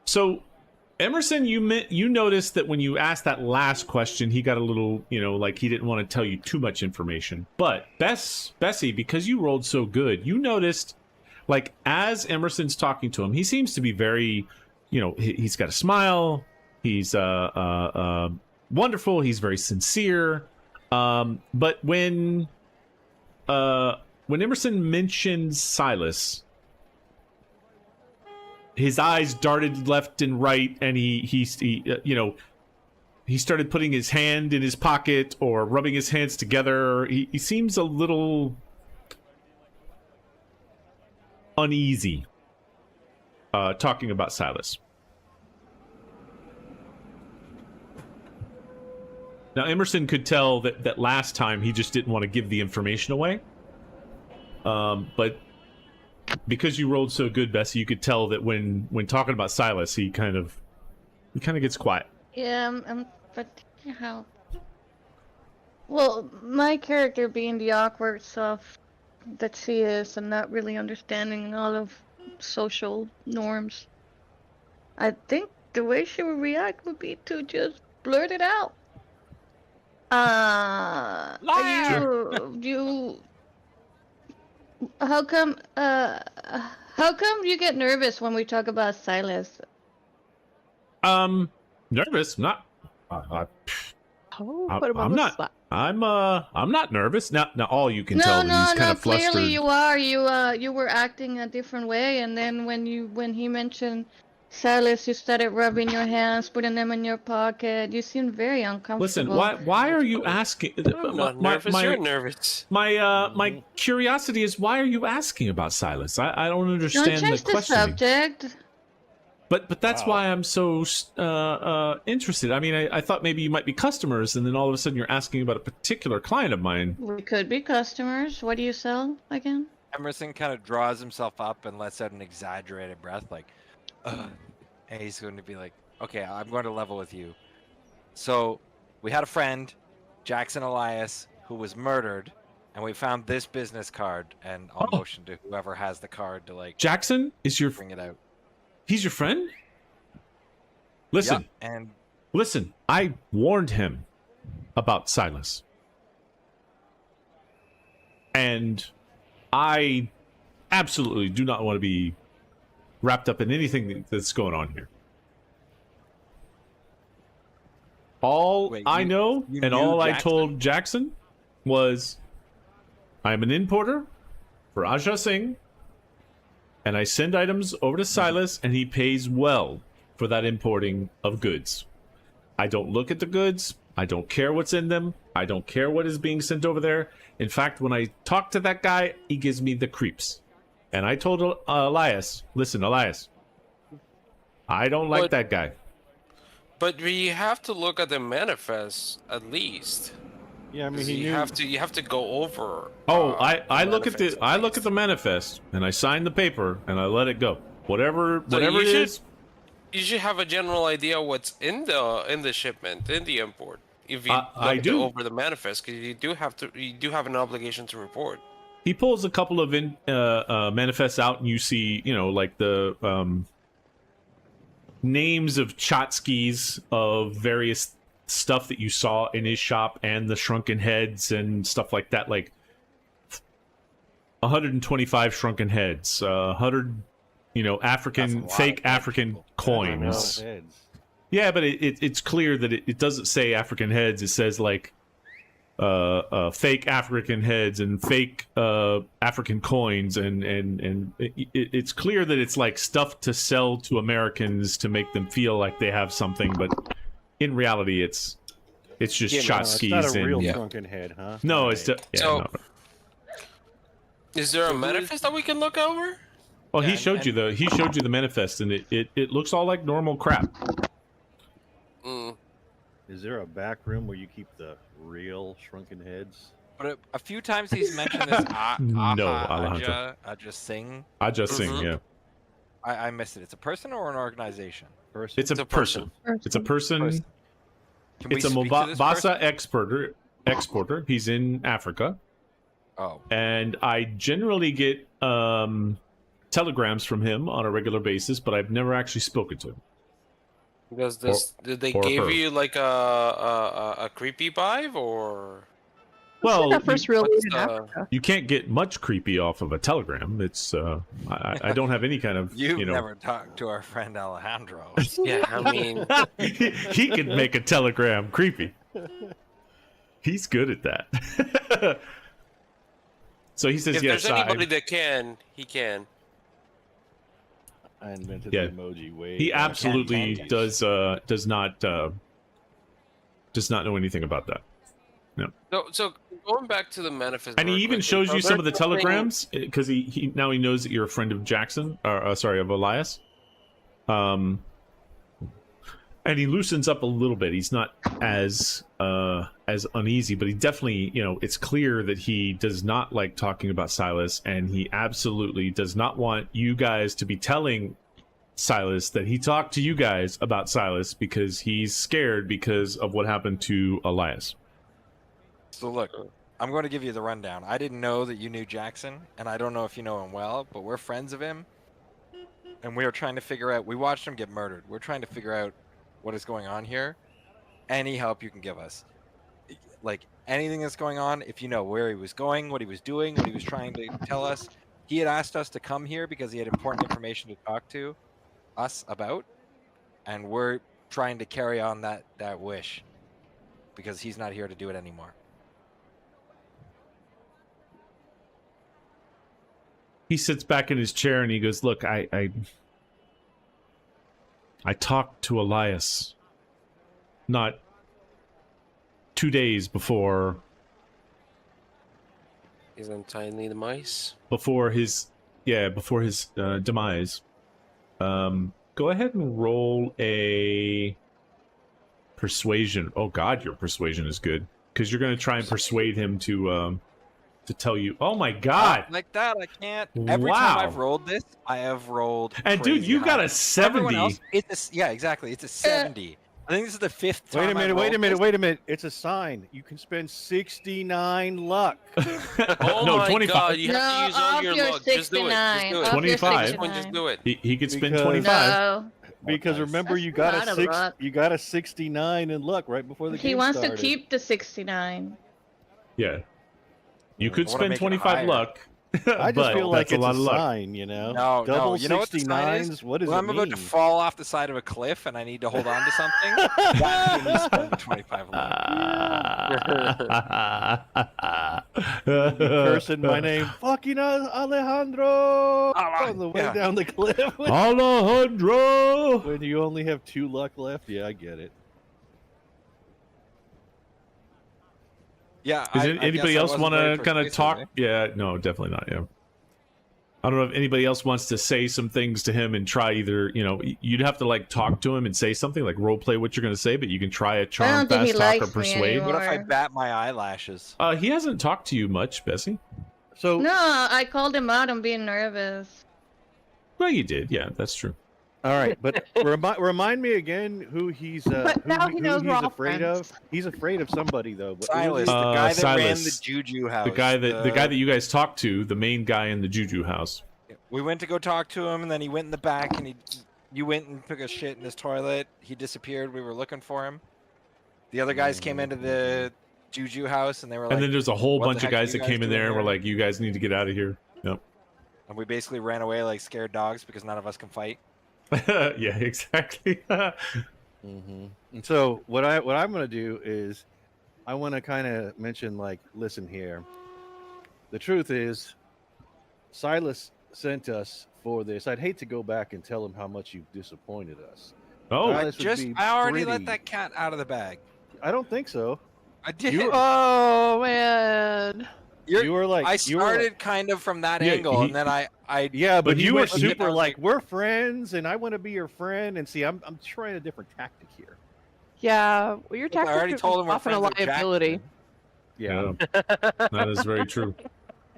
So, Emerson, you noticed that when you asked that last question, he got a little, like he didn't want to tell you too much information. But Bessie, because you rolled so good, you noticed, like, as Emerson's talking to him, he seems to be very, he's got a smile. He's wonderful. He's very sincere. But when Emerson mentions Silas, his eyes darted left and right, and he started putting his hand in his pocket or rubbing his hands together. He seems a little uneasy talking about Silas. Now, Emerson could tell that last time he just didn't want to give the information away. But because you rolled so good, Bessie, you could tell that when talking about Silas, he kind of gets quiet. Yeah, but how? Well, my character being the awkward stuff that she is, and not really understanding all of social norms, I think the way she would react would be to just blurt it out. How come you get nervous when we talk about Silas? Nervous? Not. Put him on I'm the not. spot. I'm not nervous. Now all you can tell that he's kind of flustered. Clearly you are. You were acting a different way, and then when he mentioned Silas, you started rubbing your hands, putting them in your pocket. You seemed very uncomfortable. Listen, why are you asking? I'm not nervous. You're nervous. My curiosity is, why are you asking about Silas? I don't understand Don't change the question. Subject. But that's why I'm so interested. I mean, I thought maybe you might be customers, and then all of a sudden you're asking about a particular client of mine. We could be customers. What do you sell again? Emerson kind of draws himself up and lets out an exaggerated breath, like, and he's going to be like, okay, I'm going to level with you. So we had a friend, Jackson Elias, who was murdered, and we found this business card, and I'll motion to whoever has the card to, like, Jackson is bring it out. He's your friend? Listen, and listen, I warned him about Silas. And I absolutely do not want to be wrapped up in anything that's going on here. All I know and all I told Jackson was, I'm an importer for Aja Singh, and I send items over to Silas, and he pays well for that importing of goods. I don't look at the goods. I don't care what's in them. I don't care what is being sent over there. In fact, when I talk to that guy, he gives me the creeps. And I told Elias, listen, Elias, I don't like that guy. But we have to look at the manifest at least. Yeah, I mean, you have to go over. I look at the manifest, and I sign the paper, and I let it go. Whatever it is. You should have a general idea what's in the shipment, in the import. If you do over the manifest, because you do have an obligation to report. He pulls a couple of manifests out, and you see, like the names of Chotskys of various stuff that you saw in his shop, and the shrunken heads and stuff like that, like 125 shrunken heads, 100, fake African coins. Yeah, but it's clear that it doesn't say African heads. It says like fake African heads and fake African coins, and it's clear that it's like stuff to sell to Americans to make them feel like they have something, but in reality, it's just Chotskys. It's not a real shrunken head, huh? No, it's no. Is there a manifest that we can look over? Well, he showed you the manifest, and it looks all like normal crap. Is there a back room where you keep the real shrunken heads? But a few times he's mentioned this. Aja Singh. Aja Singh, yeah. I missed it. It's a person or an organization? It's a person. It's a person. It's a Mombasa exporter. He's in Africa. Oh. And I generally get telegrams from him on a regular basis, but I've never actually spoken to him. Does this did they or give her. you like a creepy vibe or? Well, Our first real lead in what's the- Africa. you can't get much creepy off of a telegram. It's I don't have any kind of You've you know. never talked to our friend Alejandro. Yeah, I mean, he can make a telegram creepy. He's good at that. So he says, if yes. there's anybody that can, he can. I invented Yeah. the emoji way. He back. absolutely Can. does not know anything about that. So going back to the manifest, And he very even quickly, shows so you some of the there's something- telegrams because he now he knows that you're a friend of Jackson, or sorry, of Elias. And he loosens up a little bit. He's not as uneasy, but he definitely, it's clear that he does not like talking about Silas, and he absolutely does not want you guys to be telling Silas that he talked to you guys about Silas because he's scared because of what happened to Elias. So look, I'm going to give you the rundown. I didn't know that you knew Jackson, and I don't know if you know him well, but we're friends of him, and we are trying to figure out. We watched him get murdered. We're trying to figure out what is going on here. Any help you can give us, like anything that's going on. If you know where he was going, what he was doing, what he was trying to tell us. He had asked us to come here because he had important information to talk to us about, and we're trying to carry on that wish because he's not here to do it anymore. He sits back in his chair and he goes, "Look, I talked to Elias not 2 days before His untimely demise. before his demise. Go ahead and roll a persuasion. Oh God, your persuasion is good because you're going to try and persuade him to tell you. Oh my God! Like that, I can't. Every time I've rolled this, I have rolled. And dude, you got a 70. Everyone else, yeah, exactly. It's a 70. I think this is the fifth time. Wait a I've minute, wait a rolled minute, this. wait a minute. It's a sign. You can spend 69 luck. Oh No, my 25. God, you have to No, use all of your your luck. Just do it. Just 69. do Of it. your 25. This one, just do it. He could spend Because- 25. No, Because remember, That's you got not a luck. you got a 69 in luck right before the he game wants started. to keep the 69. Yeah. You I could wanna spend make it 25 higher. luck. I just but feel like that's it's a lot of luck. sign, you know. No, Double no. You know what the sign 69s. is? What does When it I'm mean? about to fall off the side of a cliff and I need to hold on to something, that's when you spend the 25 luck. Cursing my name, fucking Alejandro, on the way yeah. down the cliff. Alejandro! When you only have 2 luck left, yeah, I get it. Yeah. Does I anybody guess I else wasn't want very to kind of persuasive, talk? eh? Yeah, no, definitely not. Yeah. I don't know if anybody else wants to say some things to him and try either, you'd have to like talk to him and say something like role play what you're going to say, but you can try a charm, don't think he fast talk, or likes me persuade. What if I Or- bat my eyelashes? He hasn't talked to you much, Bessie. So, No, I called him out on being nervous. Well, you did. Yeah, that's true. all right, but remind me again who he's But now he knows who we're he's all afraid friends. of. He's afraid of somebody though. But who is Silas, he? the guy that ran the Silas. juju house. The guy that you guys talked to, the main guy in the Juju house. We went to go talk to him, and then he went in the back, and you went and took a shit in his toilet. He disappeared. We were looking for him. The other guys came into the juju house, and they were like, And then there's a whole "What the bunch of heck are guys you that came in doing there and were here?" like, "You guys need to get out of here." Yep. And we basically ran away like scared dogs because none of us can fight. Yeah, exactly. And so what I'm going to do is I want to kind of mention like, listen here. The truth is, Silas sent us for this. I'd hate to go back and tell him how much you've disappointed us. Oh, Silas would be I already let pretty- that cat out of the bag. I don't think so. I did. You- Oh man. You were like, I you were like- started kind of from that Yeah, angle, he- and then I yeah, but But you he were went- super I was like, we're friends, and I want to be your friend. And see, I'm trying a different tactic here. Yeah, well, your I already tactic told him is we're often a friends with liability. Jackson. Yeah, that is very true.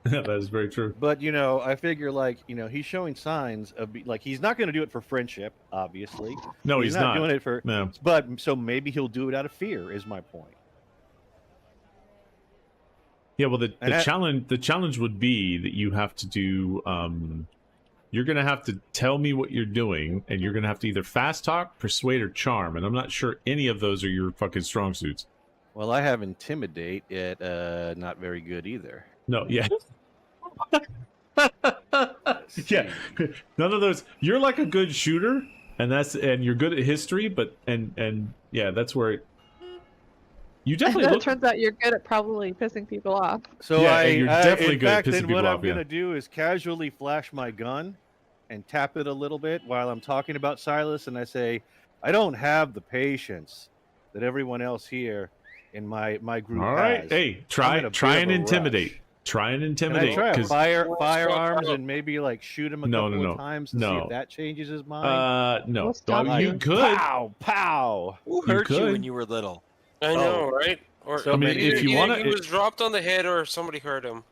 That is very true. But I figure like he's showing signs of like he's not going to do it for friendship, obviously. No, he's not. doing it for. No. But so maybe he'll do it out of fear. Is my point. Yeah, well, the And I- challenge would be that you have to do you're going to have to tell me what you're doing, and you're going to have to either fast talk, persuade, or charm. And I'm not sure any of those are your fucking strong suits. Well, I have intimidate. Not very good either. No, yeah. Yeah, none of those. You're like a good shooter, and you're good at history, but and yeah, that's where you definitely It turns out you're good at probably pissing people off. So yeah, you're definitely in good fact, at pissing then people what off. I'm gonna do is casually flash my gun and tap it a little bit while I'm talking about Silas, and I say, I don't have the patience that everyone else here in my group All right, has. hey, try and intimidate. Rush. Try and Can I intimidate. try a 'cause- firearms and maybe like shoot him a couple of times and see if that changes his mind? No. What's stopping You you? could. Pow, pow. Who hurt you could. when you were little? I know, right? Or So I mean, if you want he to, was dropped on the head, or somebody hurt him.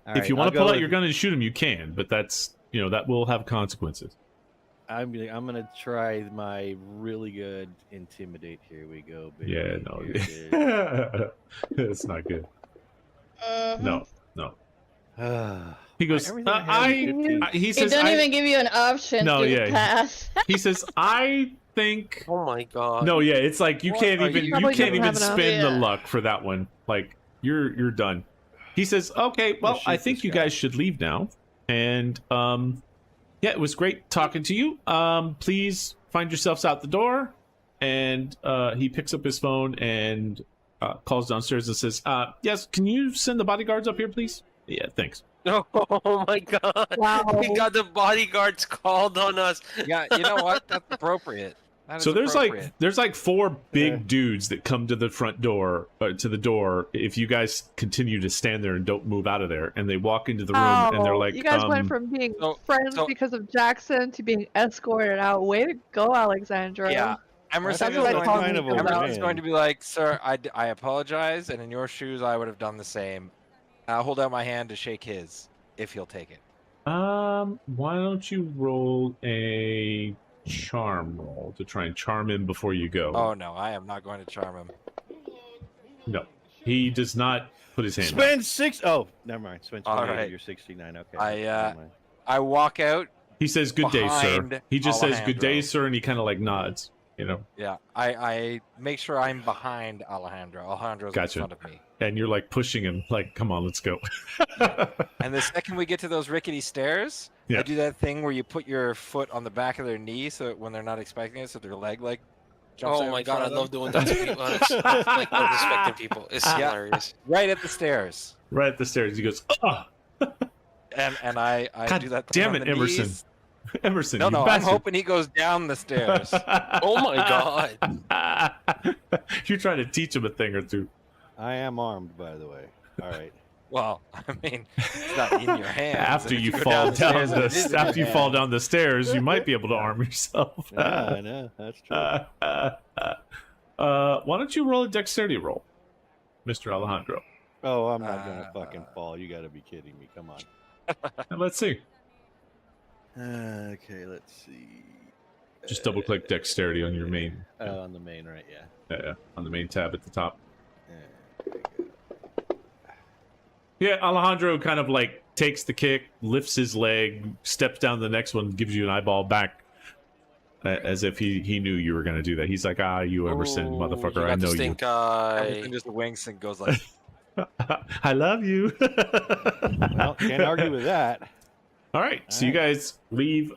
if you want to pull out your gun and shoot him, you can. But that's that will have consequences. I'm gonna try my really good intimidate. Here we go, baby. Yeah, no, Here it is. it's not good. No. Ah. He goes. Everything I have is 15. He It says. don't even give you an option No, to yeah. pass. He says. I think. Oh my god. No, yeah, it's like you What can't are even you- you Probably can't don't even have enough. spin the Yeah. luck for that one. Like you're done. He says, "Okay, well, shoot I think this you guy. guys should leave now." And yeah, it was great talking to you. Please find yourselves out the door. And he picks up his phone and calls downstairs and says, "Yes, can you send the bodyguards up here, please?" Yeah, thanks. Oh my god. Wow. We got the bodyguards called on us. Yeah, you know what? That's appropriate. That is So appropriate. there's like 4 big Yeah. dudes that come to the front door to the door if you guys continue to stand there and don't move out of there, and they walk into the room and they're like, you guys went from being so- friends so- because of Jackson to being escorted out. Way to go, Alexandra. Yeah. Emerson That's is what I going, call kind of a Emerson's win. going to be like, sir, I apologize, and in your shoes, I would have done the same. I'll hold out my hand to shake his, if he'll take it. why don't you roll a charm roll to try and charm him before you go? Oh no, I am not going to charm him. No, he does not put his hand up. Spend 6. Oh, never mind. Spend 28. All right. You're 69. Okay. I, never mind. I walk out. He says, "Good day, sir." Behind He just says, "Good day, Alejandro. sir," and he kind of like nods. Yeah, I make sure I'm behind Alejandro. Alejandro's Gotcha. in front of me. And you're like pushing him, like, "Come on, let's go." And the second we get to those rickety stairs, Yeah. I do that thing where you put your foot on the back of their knee, so that when they're not expecting it, so their leg like jumps Oh out my in god, I front of love them. doing that to people. It's like unrespecting people. It's Yeah. hilarious. Right at the stairs. Right at the stairs, he goes, "Ah, And I God do that thing damn on it, the Emerson. knees. Emerson, No, you no, I'm bastard." hoping he goes down the stairs. Oh my god. You're trying to teach him a thing or two. I am armed, by the way. All right. Well, I mean, it's not in your hands. After and if you go fall the down stairs, it is in your after you fall hand. down the stairs, you might be able to arm yourself. Yeah, I know. That's true. Why don't you roll a dexterity roll, Mr. Alejandro? Oh, I'm not gonna fucking fall. You gotta be kidding me. Come on. And let's see. Okay, let's see. Just double click dexterity on your main. On the main, right? Yeah. Yeah, on the main tab at the top. Yeah. Yeah, Alejandro kind of like takes the kick, lifts his leg, steps down the next one, gives you an eyeball back, as if he knew you were going to do that. He's like, "You Emerson, Ooh, motherfucker, you I got the know you. stink eye. Everything just winks and goes like, I love you." Well, can't argue with that. All right, so you guys leave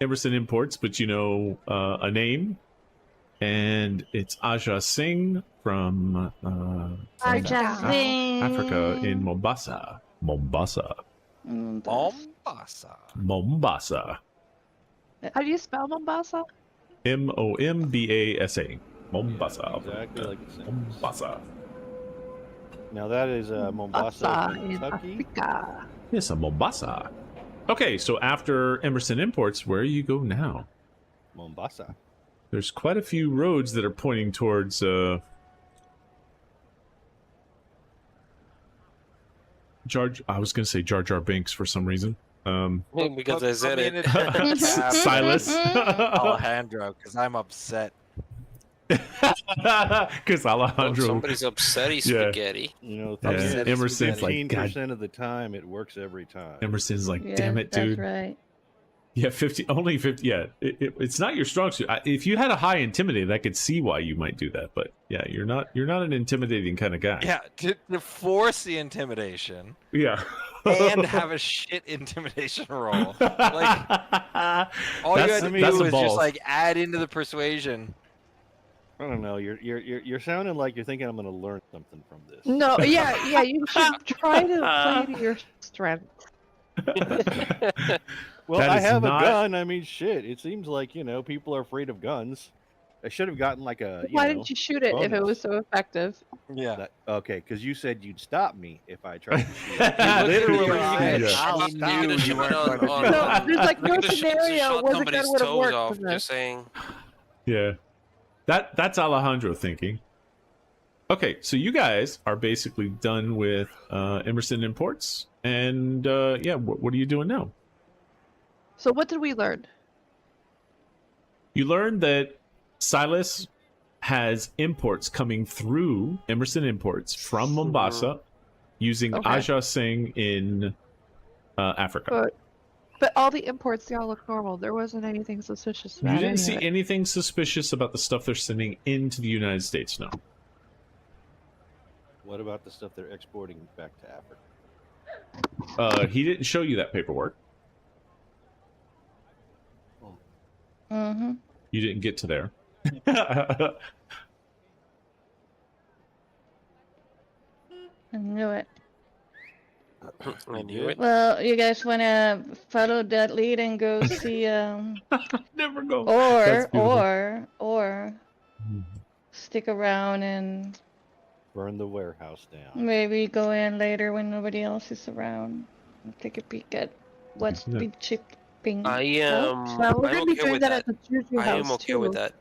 Emerson Imports, but you know a name, and it's Aja Singh from Africa in Mombasa. Mombasa. Mombasa. How do you spell Mombasa? Mombasa. Mombasa. Exactly like it sounds. Mombasa. Now that is Mombasa, in Kentucky. Africa. Yes, a Mombasa. Okay, so after Emerson Imports, where you go now? Mombasa. There's quite a few roads that are pointing towards I was going to say Jar Jar Binks for some reason. Because I said Put me in it. a tab, Silas. Alejandro, because I'm upset. Because Alejandro, somebody's upset he's spaghetti. You know, Emerson's like, God. 15% of the time, it works every time. Emerson's like, damn it, dude. That's right. Yeah, 50, only 50. Yeah, it's not your strong suit. If you had a high intimidate, I could see why you might do that. But yeah, you're not an intimidating kind of guy. Yeah, to force the intimidation. Yeah. And have a shit intimidation roll. Like, all you had to do was just like add into the persuasion. I don't know. You're sounding like you're thinking I'm going to learn something from this. No, yeah. You should try to play to your strength. Well, I have a gun. I mean, shit. It seems like, people are afraid of guns. I should have gotten like a. Why didn't you shoot it if it was so effective? Yeah. Okay, because you said you'd stop me if I tried to shoot. Literally, I'll knew you weren't on, going to No, there's like no the scenario where the gun would have worked. off, just saying. Yeah. That's Alejandro thinking. Okay, so you guys are basically done with Emerson Imports, and what are you doing now? So what did we learn? You learned that Silas has imports coming through Emerson Imports from Mombasa using Aja Singh in Africa. But all the imports, they all look normal. There wasn't anything suspicious about it. You didn't see anything suspicious about the stuff they're sending into the United States, no? What about the stuff they're exporting back to Africa? He didn't show you that paperwork. Mm-hmm. You didn't get to there. I knew it. I knew it. Well, you guys want to follow that lead and go see Never go. Or stick around and burn the warehouse down. Maybe go in later when nobody else is around and take a peek at what's been shipping. I am. Well, we're I'm gonna be okay doing with that that. at the Juju house I am okay too. with that.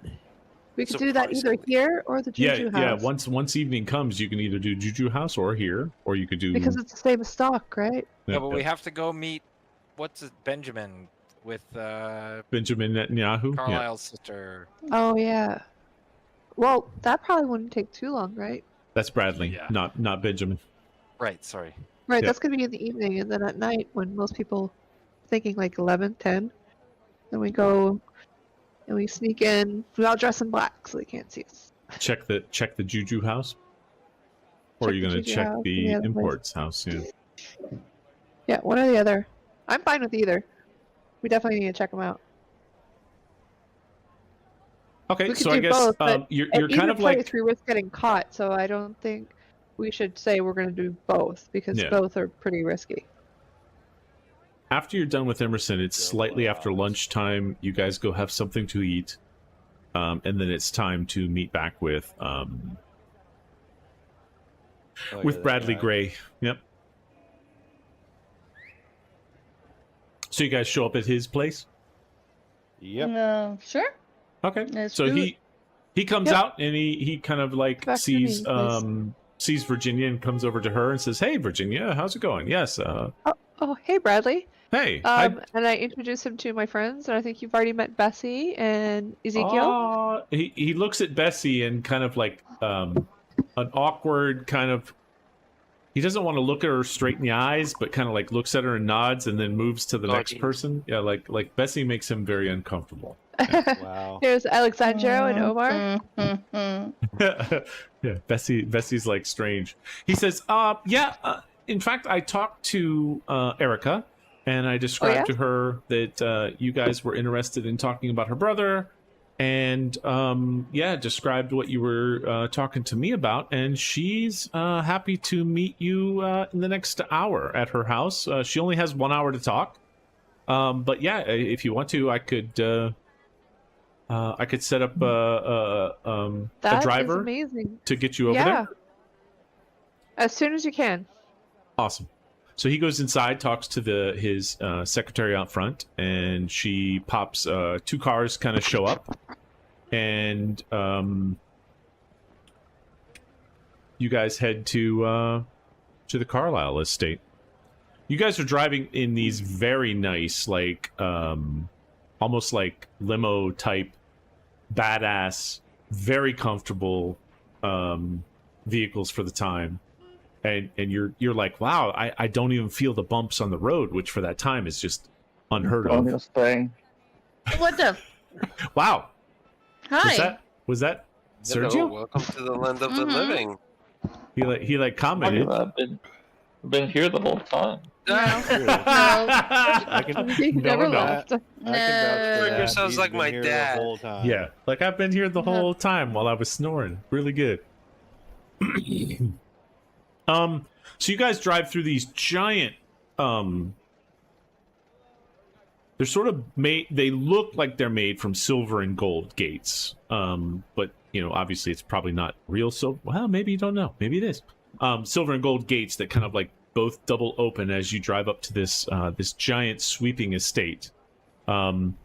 We could do that either here or the Juju house. Yeah. Once evening comes, you can either do Juju House or here, or you could do because it's the same stock, right? Yeah, but we have to go meet. What's it, Benjamin with Benjamin Netanyahu, Carlisle's sister. Oh yeah. Well, that probably wouldn't take too long, right? That's Bradley, not Benjamin. Right. Sorry. Right. That's gonna be in the evening, and then at night when most people thinking like 11, 10, then we go and we sneak in. We all dress in black so they can't see us. Check the Juju House, or are you gonna check the imports house? Yeah. Yeah, one or the other. I'm fine with either. We definitely need to check them out. Okay, We could so do I guess both, you're in kind either of like place we risk getting caught, so I don't think we should say we're going to do both because both are pretty risky. After you're done with Emerson, it's slightly after lunchtime. You guys go have something to eat, and then it's time to meet back with Bradley Gray. Yep. So you guys show up at his place? Yep. Sure. Okay. Let's so do he comes out and he kind of like sees Virginia and comes over to her and says, "Hey, Virginia, how's it going?" Yes. Oh, hey, Bradley. Hey. And I introduce him to my friends, and I think you've already met Bessie and Ezekiel. He looks at Bessie and kind of like an awkward kind of. He doesn't want to look at her straight in the eyes, but kind of like looks at her and nods, and then moves to the next person. Yeah, like Bessie makes him very uncomfortable. Wow. Here's Alexandro and Omar. Yeah, Bessie's like strange. He says, in fact, I talked to Erica, and I described to her that you guys were interested in talking about her brother, and described what you were talking to me about, and she's happy to meet you in the next hour at her house. She only has 1 hour to talk, but yeah, if you want to, I could set up a driver to get you over there. As soon as you can. Awesome. So he goes inside, talks to his secretary out front, and she pops 2 cars kind of show up, and you guys head to the Carlisle estate. You guys are driving in these very nice, like almost like limo type, badass very comfortable vehicles for the time. And you're like, wow, I don't even feel the bumps on the road, which for that time is just unheard of. What the? Wow. Hi. Was that Hello, Sergio? welcome to the land of the living. He commented. I've been here the whole time. I can, He never left. Trigger sounds like my dad. Yeah, like I've been here the whole time while I was snoring. Really good. So you guys drive through these giant they're sort of made, they look like they're made from silver and gold gates. But you know, obviously it's probably not real silver. Well, maybe you don't know. Maybe it is. Silver and gold gates that kind of like both double open as you drive up to this this giant sweeping estate. And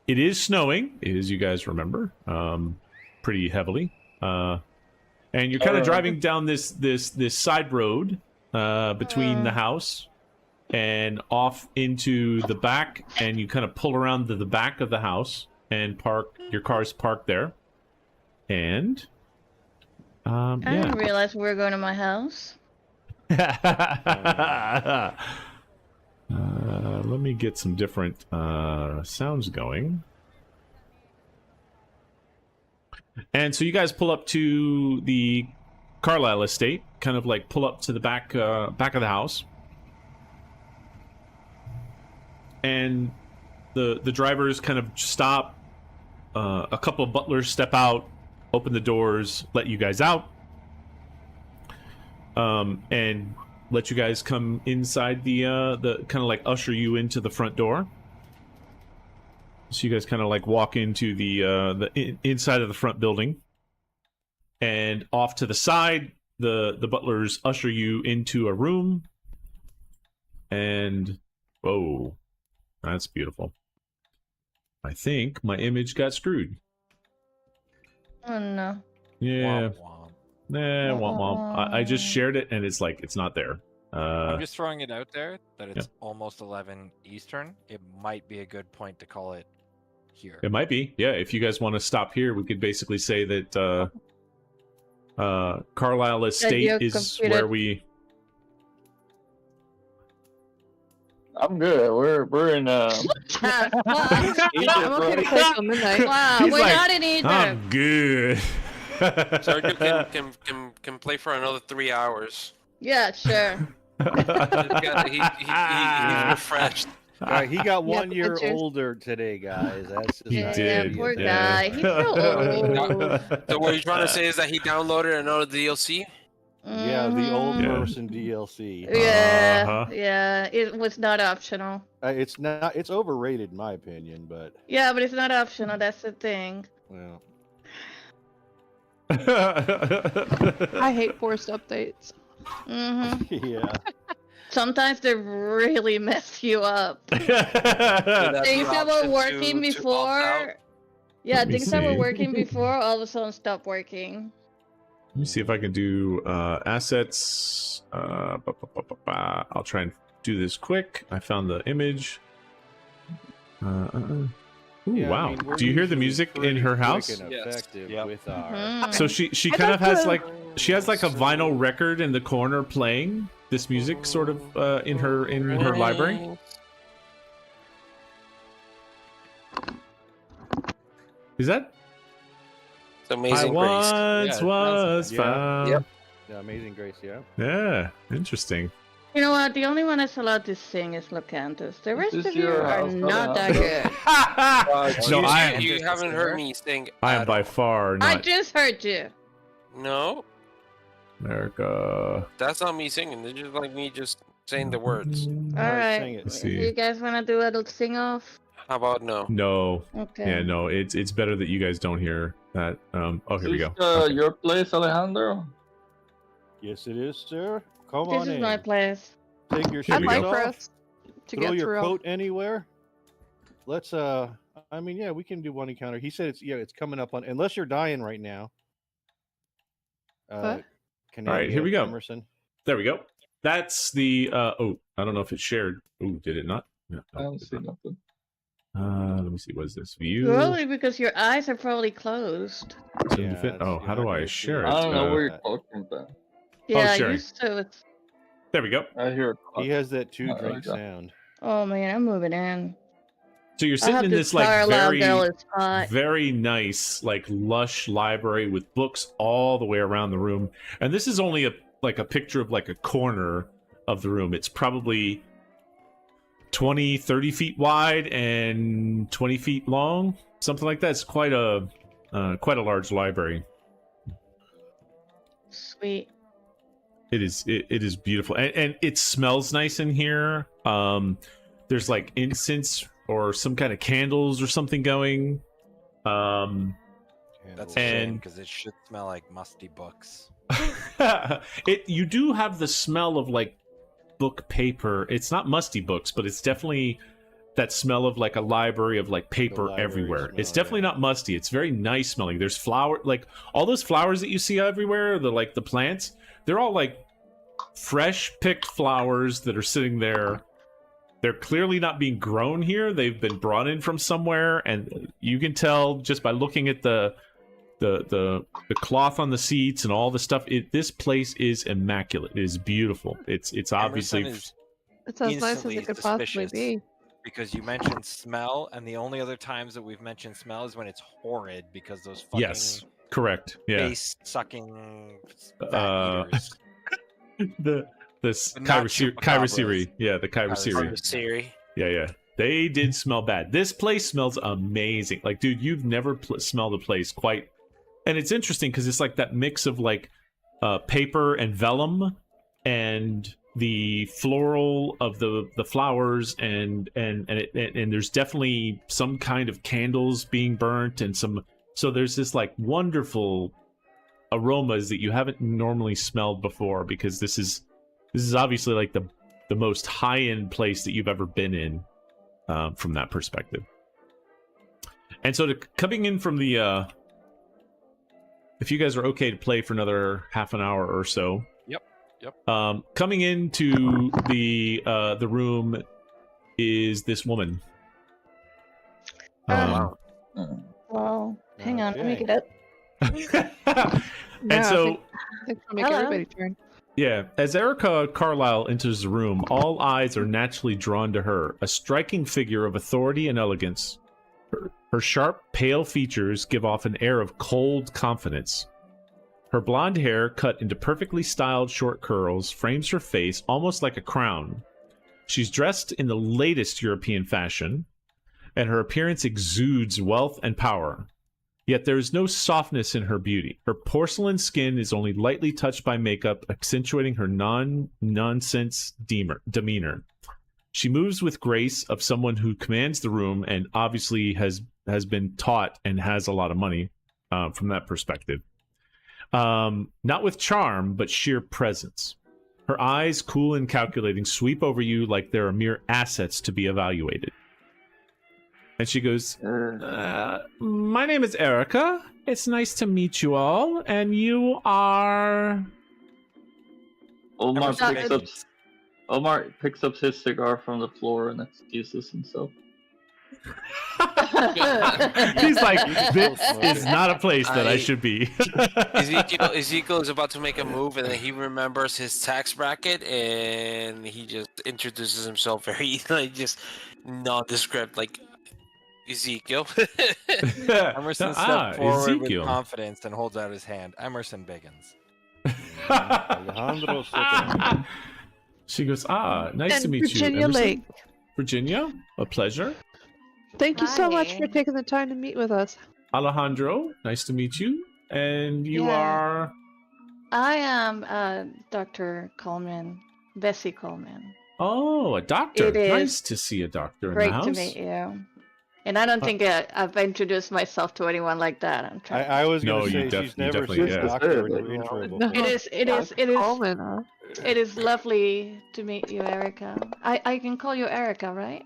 it is snowing, as you guys remember, pretty heavily. And you're kind of driving down this side road between the house and off into the back, and you kind of pull around to the back of the house and park your car's parked there. And I didn't realize we were going to my house. Let me get some different sounds going. And so you guys pull up to the Carlisle estate, kind of like pull up to the back of the house. And the drivers kind of stop. A couple of butlers step out, open the doors, let you guys out, and let you guys come inside the kind of like usher you into the front door. So you guys kind of like walk into the inside of the front building, and off to the side, the butlers usher you into a room. And whoa, that's beautiful. I think my image got screwed. Oh no. Yeah. Womp womp. Nah, womp womp. I just shared it and it's like, it's not there. I'm just throwing it out there that it's almost 11 Eastern. It might be a good point to call it here. It might be. Yeah, if you guys want to stop here, we could basically say that Carlisle Estate is where we... I'm good. We're in I'm okay to play till midnight. Wow, He's we're like, not in either. I'm good. Sergeant can play for another 3 hours. Yeah, sure. He's refreshed. He got 1 year older today, guys. That's just He not did. good. Poor guy. He's so old. So what you're trying to say is that he downloaded another DLC? Yeah, the old person DLC. Yeah, yeah. It was not optional. It's not. It's overrated, in my opinion. But yeah, but it's not optional. That's the thing. Well, I hate forced updates. Yeah. Sometimes they really mess you up. Things that were working before. Yeah, things that were working before all of a sudden stop working. Let me see if I can do assets. I'll try and do this quick. I found the image. Ooh, Yeah, wow. I mean, Do you hear the music in her house? With our... So she kind of has like, she has like a vinyl record in the corner playing this music sort of in her library. Is that? It's Amazing Grace. I once was found. Yep. Yeah, Amazing Grace. Yeah. Yeah, interesting. You know what? The only one that's allowed to sing is Locanthus. The rest Is of you your are house not that good? good. No, you haven't heard me sing. I am by far I not just heard you. No, America. that's not me singing. It's just like me just saying the words. All Sing right. it. Let's see. You guys want to do a little sing off? How about no? No. Okay. Yeah, no. It's better that you guys don't hear that. Oh, here we go. Is your place, Alejandro? Yes, it is, sir. Come This on is in. my place. Take your Here I'd we shoes like go. for off. us to Throw get your through. coat anywhere. Let's I mean, yeah, we can do one encounter. He said it's coming up on, unless you're dying right now. What? All right, here we go. Emerson. There we go. That's the oh, I don't know if it's shared. Oh, did it not? No, I don't see nothing. Let me see. What is this? View. Probably because your eyes are probably closed. Oh, how do I share it? I don't know what you're talking about. Yeah, sharing. used to. It's... There we go. I hear it. He has that 2-drink sound. Oh man, I'm moving in. So you're sitting in this like very, very nice, like lush library with books all the way around the room. And this is only a picture of like a corner of the room. It's probably 20, 30 feet wide and 20 feet long, something like that. It's quite a large library. Sweet. It is beautiful, and it smells nice in here. There's like incense or some kind of candles or something going. That's a shame because it should smell like musty books. You do have the smell of like book paper. It's not musty books, but it's definitely that smell of like a library of like paper everywhere. Smell, it's definitely not musty. It's very nice smelling. There's flower, like all those flowers that you see everywhere, the plants, they're all like fresh picked flowers that are sitting there. They're clearly not being grown here. They've been brought in from somewhere, and you can tell just by looking at the cloth on the seats and all the stuff. This place is immaculate. It is beautiful. It's obviously it's as nice as it could possibly be. Because you mentioned smell, and the only other times that we've mentioned smell is when it's horrid because those fucking correct. Yeah. Face sucking fat eaters. the Kairasiri. Yeah, the Kairasiri. Yeah. They did smell bad. This place smells amazing. Like, dude, you've never smelled a place quite. And it's interesting because it's like that mix of like paper and vellum and the floral of the flowers and there's definitely some kind of candles being burnt and so there's this like wonderful aromas that you haven't normally smelled before, because this is obviously like the most high-end place that you've ever been in from that perspective. And so coming in from the if you guys are okay to play for another half an hour or so. Yep. Coming into the room is this woman. Well, hang on, let me get up. And so, thanks for making everybody turn. Yeah, as Erica Carlisle enters the room, all eyes are naturally drawn to her, a striking figure of authority and elegance. Her sharp, pale features give off an air of cold confidence. Her blonde hair, cut into perfectly styled short curls, frames her face almost like a crown. She's dressed in the latest European fashion, and her appearance exudes wealth and power. Yet there is no softness in her beauty. Her porcelain skin is only lightly touched by makeup, accentuating her nonsense demeanor. She moves with grace of someone who commands the room and obviously has been taught and has a lot of money from that perspective. Not with charm, but sheer presence. Her eyes, cool and calculating, sweep over you like they're mere assets to be evaluated. And she goes, my name is Erica. It's nice to meet you all. And you are... Omar picks up his cigar from the floor and excuses himself. He's like, this is not a place that I should be. Ezekiel is about to make a move, and then he remembers his tax bracket, and he just introduces himself very like just nondescript, like Ezekiel. Emerson steps forward with confidence and holds out his hand. Emerson Biggins. Alejandro Sotomayor. She goes, nice to meet Virginia you, Emerson. Lake. Virginia, a pleasure. Thank you so much for taking the time to meet with us. Alejandro, nice to meet you. And you are... I am Dr. Coleman, Bessie Coleman. Oh, a doctor. It is nice to see a doctor in the house. Great to meet you. And I don't think I've introduced myself to anyone like that. I'm trying. I was going to say she's never seen a doctor in her intro before. It is lovely to meet you, Erica. I can call you Erica, right?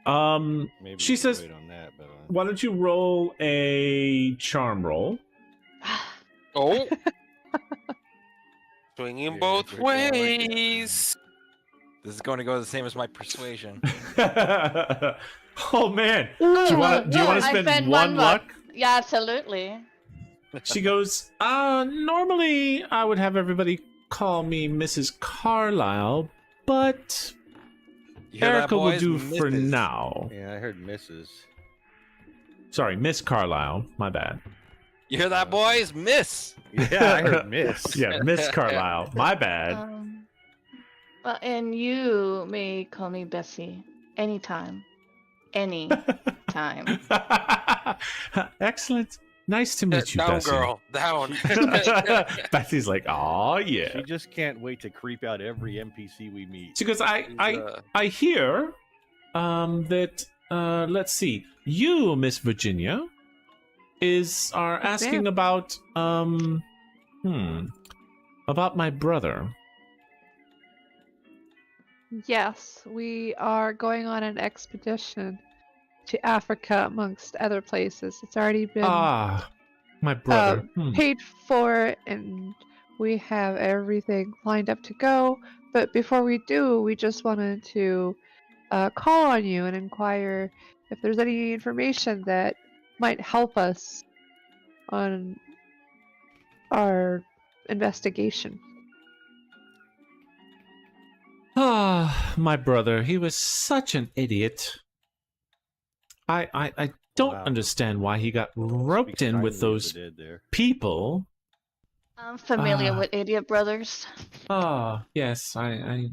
Maybe she says, on that, but, why don't you roll a charm roll? Oh. Swinging both ways. This is going to go the same as my persuasion. Oh man, do you want to spend one luck? Yeah, absolutely. She goes, normally I would have everybody call me Mrs. Carlisle, but Erica will do for now. Yeah, I heard Mrs. Sorry, Miss Carlisle. My bad. You hear that, boys? Miss. Yeah, I heard Miss. Yeah, Miss Carlisle. My bad. Well, and you may call me Bessie anytime. Anytime. Excellent. Nice to meet you, down, Bessie. girl. Down. Bessie's like, oh yeah. She just can't wait to creep out every NPC we meet. She goes, I hear that let's see, you, Miss Virginia, are asking about about my brother. Yes, we are going on an expedition to Africa, amongst other places. It's already been my brother paid for, and we have everything lined up to go. But before we do, we just wanted to call on you and inquire if there's any information that might help us on our investigation. My brother, he was such an idiot. I don't understand why he got roped in with those people. I'm familiar with idiot brothers. Oh, yes, I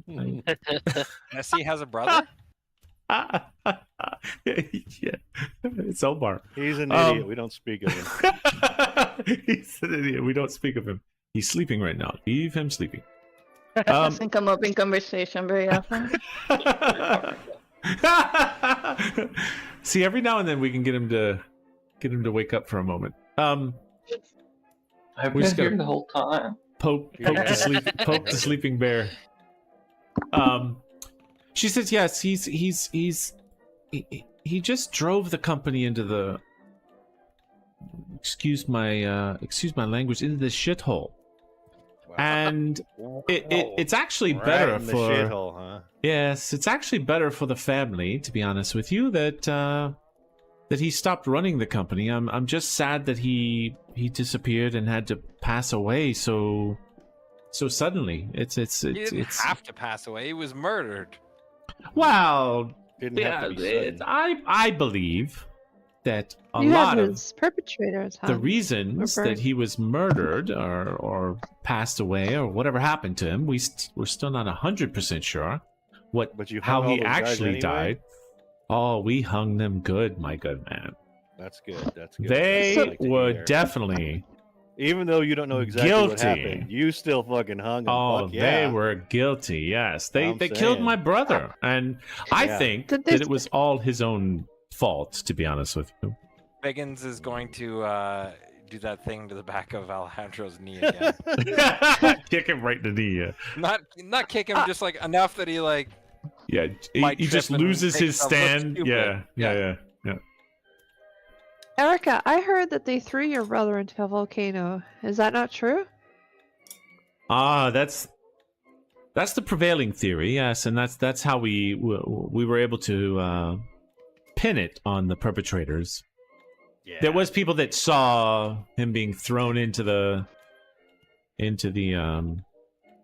Bessie has a brother? Yeah, it's Omar. He's an idiot. We don't speak of him. He's an idiot. We don't speak of him. He's sleeping right now. Leave him sleeping. Doesn't come up in conversation very often. See, every now and then we can get him to wake up for a moment. I've been here the whole time. Poke the sleeping bear. She says yes. He just drove the company into the excuse my language, into the shithole. And it's actually better in the for shithole, huh? Yes, it's actually better for the family, to be honest with you, that he stopped running the company. I'm just sad that he disappeared and had to pass away so suddenly. He didn't have to pass away. He was murdered. Well, Didn't have to be sudden. I believe that a You lot had of his perpetrators, huh? the reasons that he was murdered or passed away or whatever happened to him, we're still not 100% sure how he actually died. Oh, we hung them good, my good man. That's good. That's good. They were definitely, even though you don't know exactly guilty. what happened, you still fucking hung them. Oh, Fuck yeah. they were guilty. Yes, they I'm killed saying. my brother, and I Yeah. think that it was all his own fault. To be honest with you, Biggins is going to do that thing to the back of Alejandro's knee again. kick him right in the knee. Yeah, Not kick him, just like enough that he like. yeah. Might He just trip and loses make his himself look stand. stupid. Yeah. Erica, I heard that they threw your brother into a volcano. Is that not true? That's the prevailing theory. Yes, and that's how we were able to pin it on the perpetrators. Yeah. There was people that saw him being thrown into the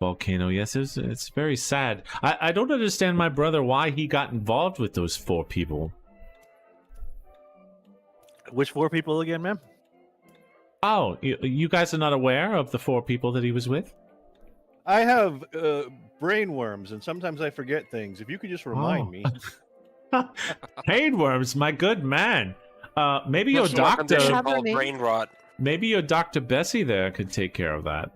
volcano. Yes, it's very sad. I don't understand my brother why he got involved with those 4 people. Which 4 people again, man? Oh, you guys are not aware of the 4 people that he was with? I have brain worms, and sometimes I forget things. If you could just remind me. Pain worms, my good man. Maybe your Listen to a doctor. condition called brain rot. Maybe your Dr. Bessie there could take care of that.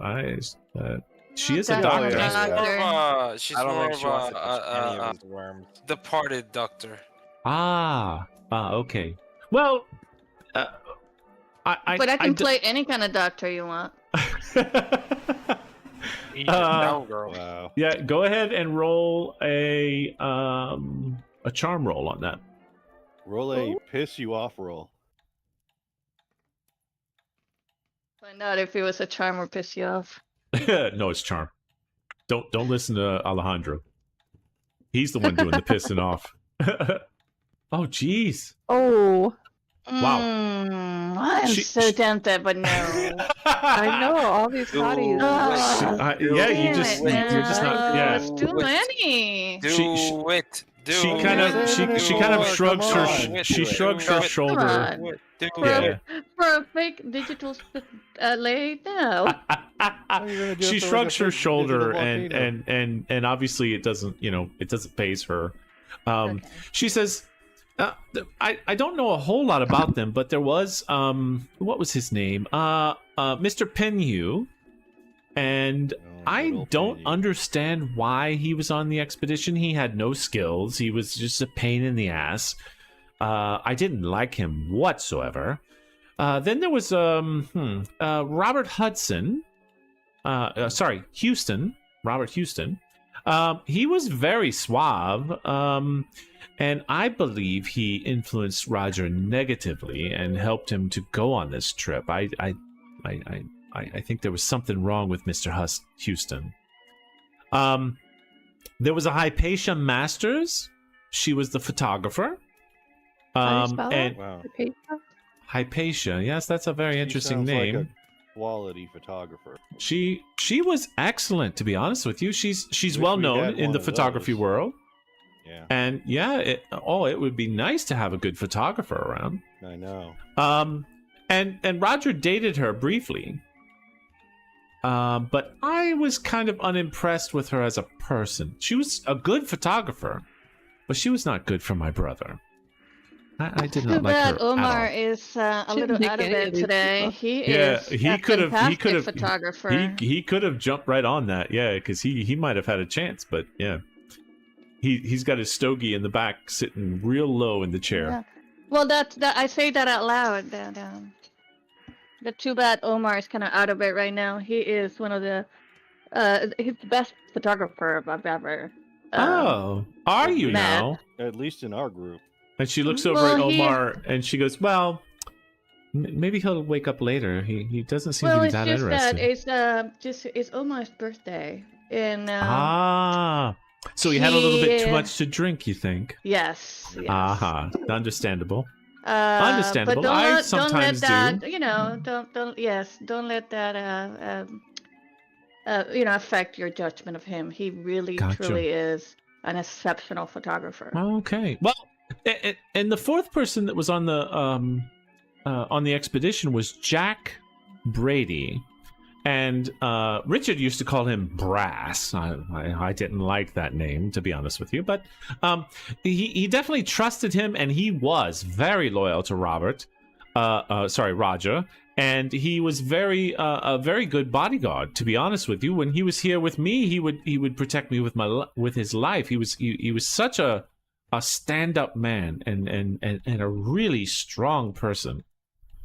She is a Doctor. doctor. She's I don't more think of she wants to touch any a of his worms. departed doctor. Okay. Well, But I can play any kind of doctor you want. Down, girl. Wow. Yeah, go ahead and roll a charm roll on that. Roll a piss you off roll. Find out if it was a charm or piss you off. No, it's charm. Don't listen to Alejandro. He's the one doing the pissing off. Oh, jeez. Oh, Wow. I'm so tempted, but no. I know all these hotties. Yeah, you're just not. Yeah, It's too many. Do it. She kind of shrugs her shoulder. Yeah. For a fake digital lady, no. She shrugs her shoulder, and obviously it doesn't phase her. Okay. She says, I don't know a whole lot about them, but there was what was his name? Mr. Penhu, and I don't understand why he was on the expedition. He had no skills. He was just a pain in the ass. I didn't like him whatsoever. Then there was Robert Hudson. Houston. Robert Houston. He was very suave, and I believe he influenced Roger negatively and helped him to go on this trip. I think there was something wrong with Mr. Houston. There was a Hypatia Masters. She was the photographer. Hypatia, yes, that's a very interesting name. Like a quality photographer. She was excellent, to be honest with you. She's well known in the photography world. Yeah. And yeah, it would be nice to have a good photographer around. I know. And Roger dated her briefly. But I was kind of unimpressed with her as a person. She was a good photographer, but she was not good for my brother. I did not like her Omar at all. is a little out of it today. He could have photographer. He could have jumped right on that, yeah, because he might have had a chance, but yeah. He's got his stogie in the back, sitting real low in the chair. Yeah. Well, that I say that out loud. The too bad Omar is kind of out of it right now. He is one of the he's the best photographer I've ever. Are you met. now? At least in our group. And she looks over at Omar and she goes, "Well, maybe he'll wake up later. He doesn't seem to be that interested." It's Omar's birthday, and so he had a little bit too much to drink, you think? Yes. Understandable. Understandable. But I don't sometimes let that, do. Don't let that affect your judgment of him. He really truly is an exceptional photographer. Okay. Well, and the fourth person that was on the expedition was Jack Brady. And Richard used to call him Brass. I didn't like that name, to be honest with you. But he definitely trusted him, and he was very loyal to Roger. And he was a very good bodyguard, to be honest with you. When he was here with me, he would protect me with his life. He was such a stand-up man and a really strong person.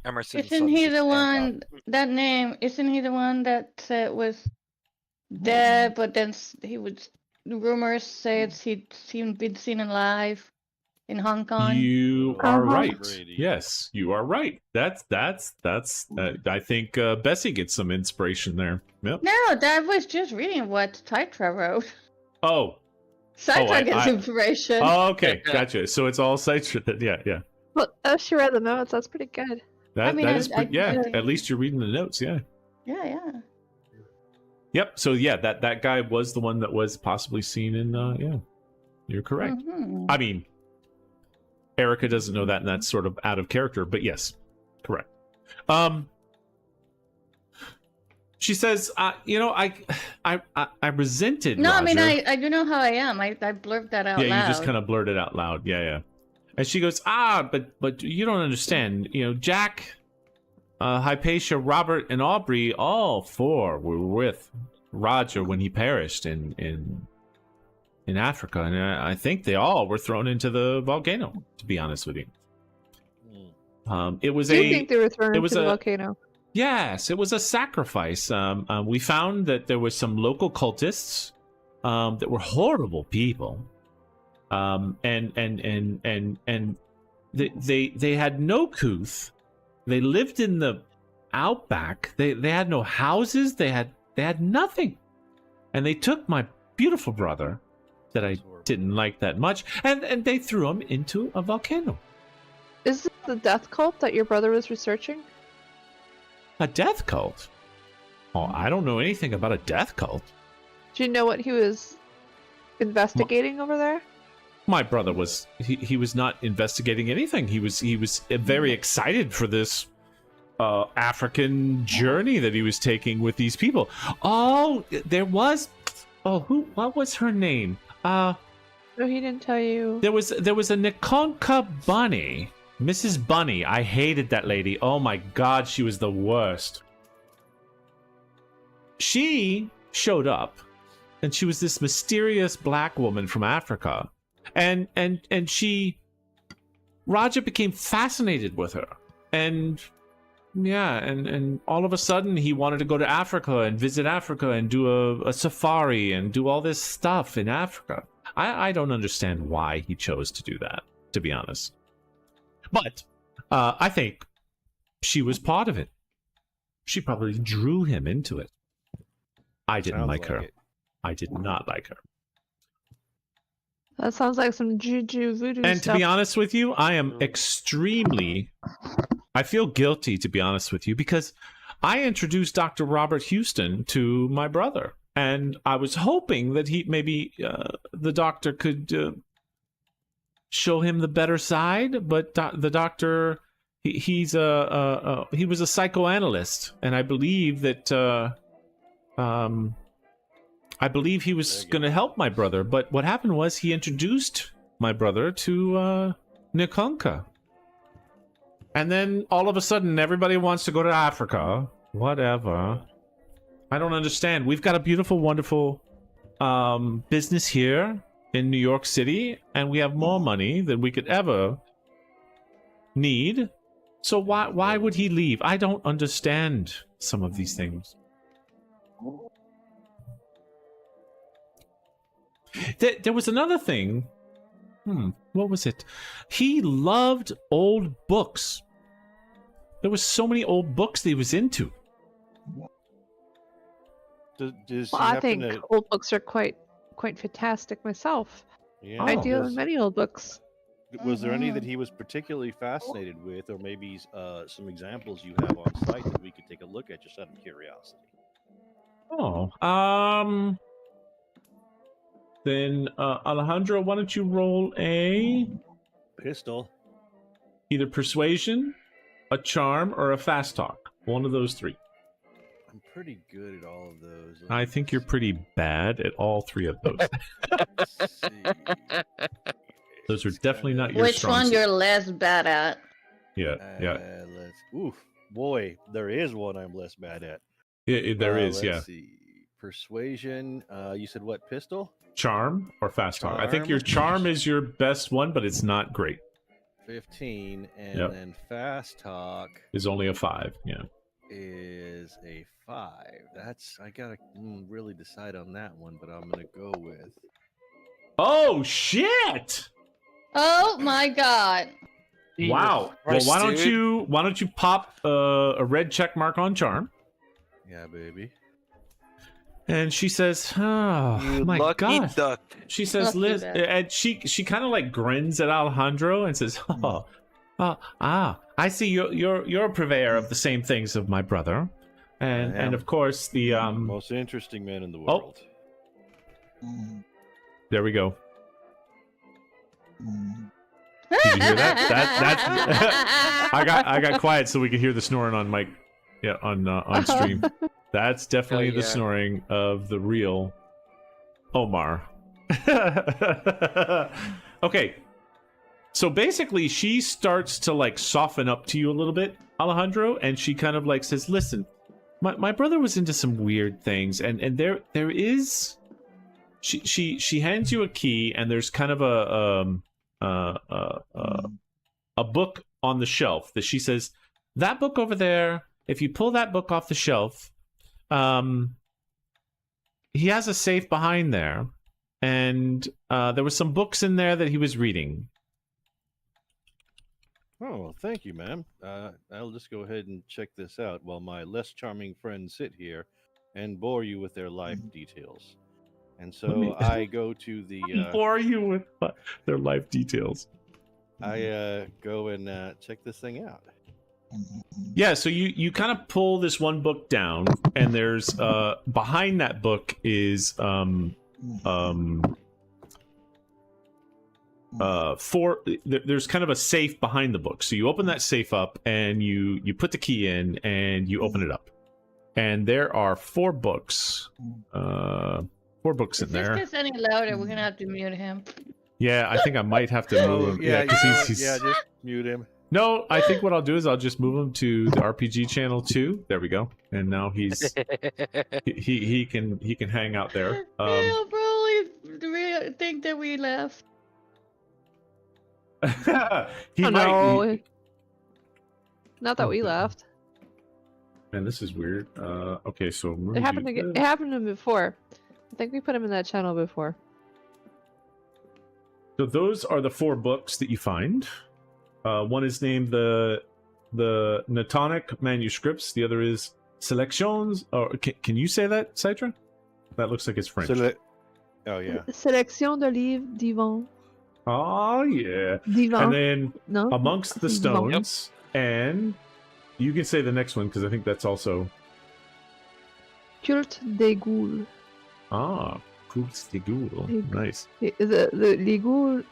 Emerson. Isn't he the one? That name? Isn't he the one that was dead? But then rumors say he'd been seen alive in Hong Kong. You are right. Yes, you are right. That's. I think Bessie gets some inspiration there. Yep. No, that was just reading what Citra wrote. Oh. Citra gets inspiration. Oh, okay, gotcha. So it's all Citra. Yeah. Well, she read the notes. That's pretty good. That is at least you're reading the notes, yeah. Yeah. Yep. So yeah, that guy was the one that was possibly seen in You're correct. Mm-hmm. I mean, Erica doesn't know that, and that's sort of out of character, but yes, correct. She says, I resented No, Roger. I mean, I do know how I am. I blurted that out loud. Yeah, you just kind of blurted out loud. Yeah. And she goes, but you don't understand. Jack, Hypatia, Robert, and Aubrey, all four were with Roger when he perished in Africa, and I think they all were thrown into the volcano. To be honest with you, it was Do you think they were thrown into the volcano? Yes, it was a sacrifice. We found that there were some local cultists that were horrible people. And they had no couth. They lived in the outback. They had no houses. They had nothing. And they took my beautiful brother that I didn't like that much, and they threw him into a volcano. Is this the death cult that your brother was researching? A death cult? Oh, I don't know anything about a death cult. Do you know what he was investigating over there? My brother was he was not investigating anything. He was very excited for this African journey that he was taking with these people. Oh, there was what was her name? No, he didn't tell you. There was a Nikonka Bunny. Mrs. Bunny. I hated that lady. Oh my god, she was the worst. She showed up, and she was this mysterious black woman from Africa. And Raja became fascinated with her. And yeah, and all of a sudden he wanted to go to Africa and visit Africa and do a safari and do all this stuff in Africa. I don't understand why he chose to do that, to be honest. But I think she was part of it. She probably drew him into it. I didn't like her. I did not like her. That sounds like some juju voodoo and stuff. To be honest with you, I am extremely... I feel guilty, to be honest with you, because I introduced Dr. Robert Houston to my brother. And I was hoping that the doctor could show him the better side. But the doctor, he was a psychoanalyst. And I believe that... I believe he was going to help my brother, but what happened was he introduced my brother to Nikonka. And then all of a sudden, everybody wants to go to Africa. Whatever. I don't understand. We've got a beautiful, wonderful business here in New York City, and we have more money than we could ever need. So why would he leave? I don't understand some of these things. There was another thing. What was it? He loved old books. There was so many old books that he was into. I think old books are quite fantastic myself. Yeah. I deal in many old books. Was there any that he was particularly fascinated with, or maybe some examples you have on site that we could take a look at just out of curiosity? Then, Alejandro, why don't you roll a... Pistol. Either persuasion, a charm, or a fast talk. One of those three. I'm pretty good at all of those. I think you're pretty bad at all three of those. Let's see. Those are definitely not your Which strong one suit. you're less bad at? Yeah. Oof. Boy, there is one I'm less bad at. Yeah, there is, let's see. Persuasion. You said what, pistol? Charm or fast talk? I think your charm is your best one, but it's not great. 15, and then fast talk is only a 5. Yeah, is a 5. I gotta really decide on that one, but I'm gonna go with. Oh shit! Oh my god! Wow. Well, why don't you pop a red check mark on charm? Yeah, baby. And she says, "Oh my god!" Duck. She says, "Liz," and she kind of like grins at Alejandro and says, I see you're a purveyor of the same things of my brother, and of course the most interesting man in the world." There we go. Did you hear that? I got quiet so we could hear the snoring on mic. Yeah, on stream. That's definitely the snoring of the real Omar. Okay. So basically she starts to like soften up to you a little bit, Alejandro, and she kind of like says, "Listen, my brother was into some weird things, and there is." She hands you a key, and there's kind of a book on the shelf that she says, "That book over there, if you pull that book off the shelf, he has a safe behind there, and there were some books in there that he was reading." Oh, thank you, ma'am. I'll just go ahead and check this out while my less charming friends sit here and bore you with their life details. And so I go to the. Bore you with their life details. I go and check this thing out. Yeah, so you kind of pull this one book down, and there's behind that book is there's kind of a safe behind the book. So you open that safe up, and you put the key in, and you open it up, and there are 4 books. 4 books in there. If this gets any louder, we're gonna have to mute him. Yeah, I think I might have to move him. Yeah, because he's just mute him. No, I think what I'll do is I'll just move him to the RPG channel 2. There we go. And now he's he can hang out there. He'll probably think that we left. He Oh, might. no. Not that we left. Man, this is weird. Okay, so It happened to him before. I think we put him in that channel before. So those are the 4 books that you find. One is named the Nyarlathotep manuscripts. The other is Selections. Or can you say that, Citra? That looks like it's French. Oh yeah. Sélection de livres divans. Oh yeah. Divans. And then No? Amongst the Stones, and you can say the next one because I think that's also Culte des Ghouls. Culte des Ghouls. Nice. The les Ghouls,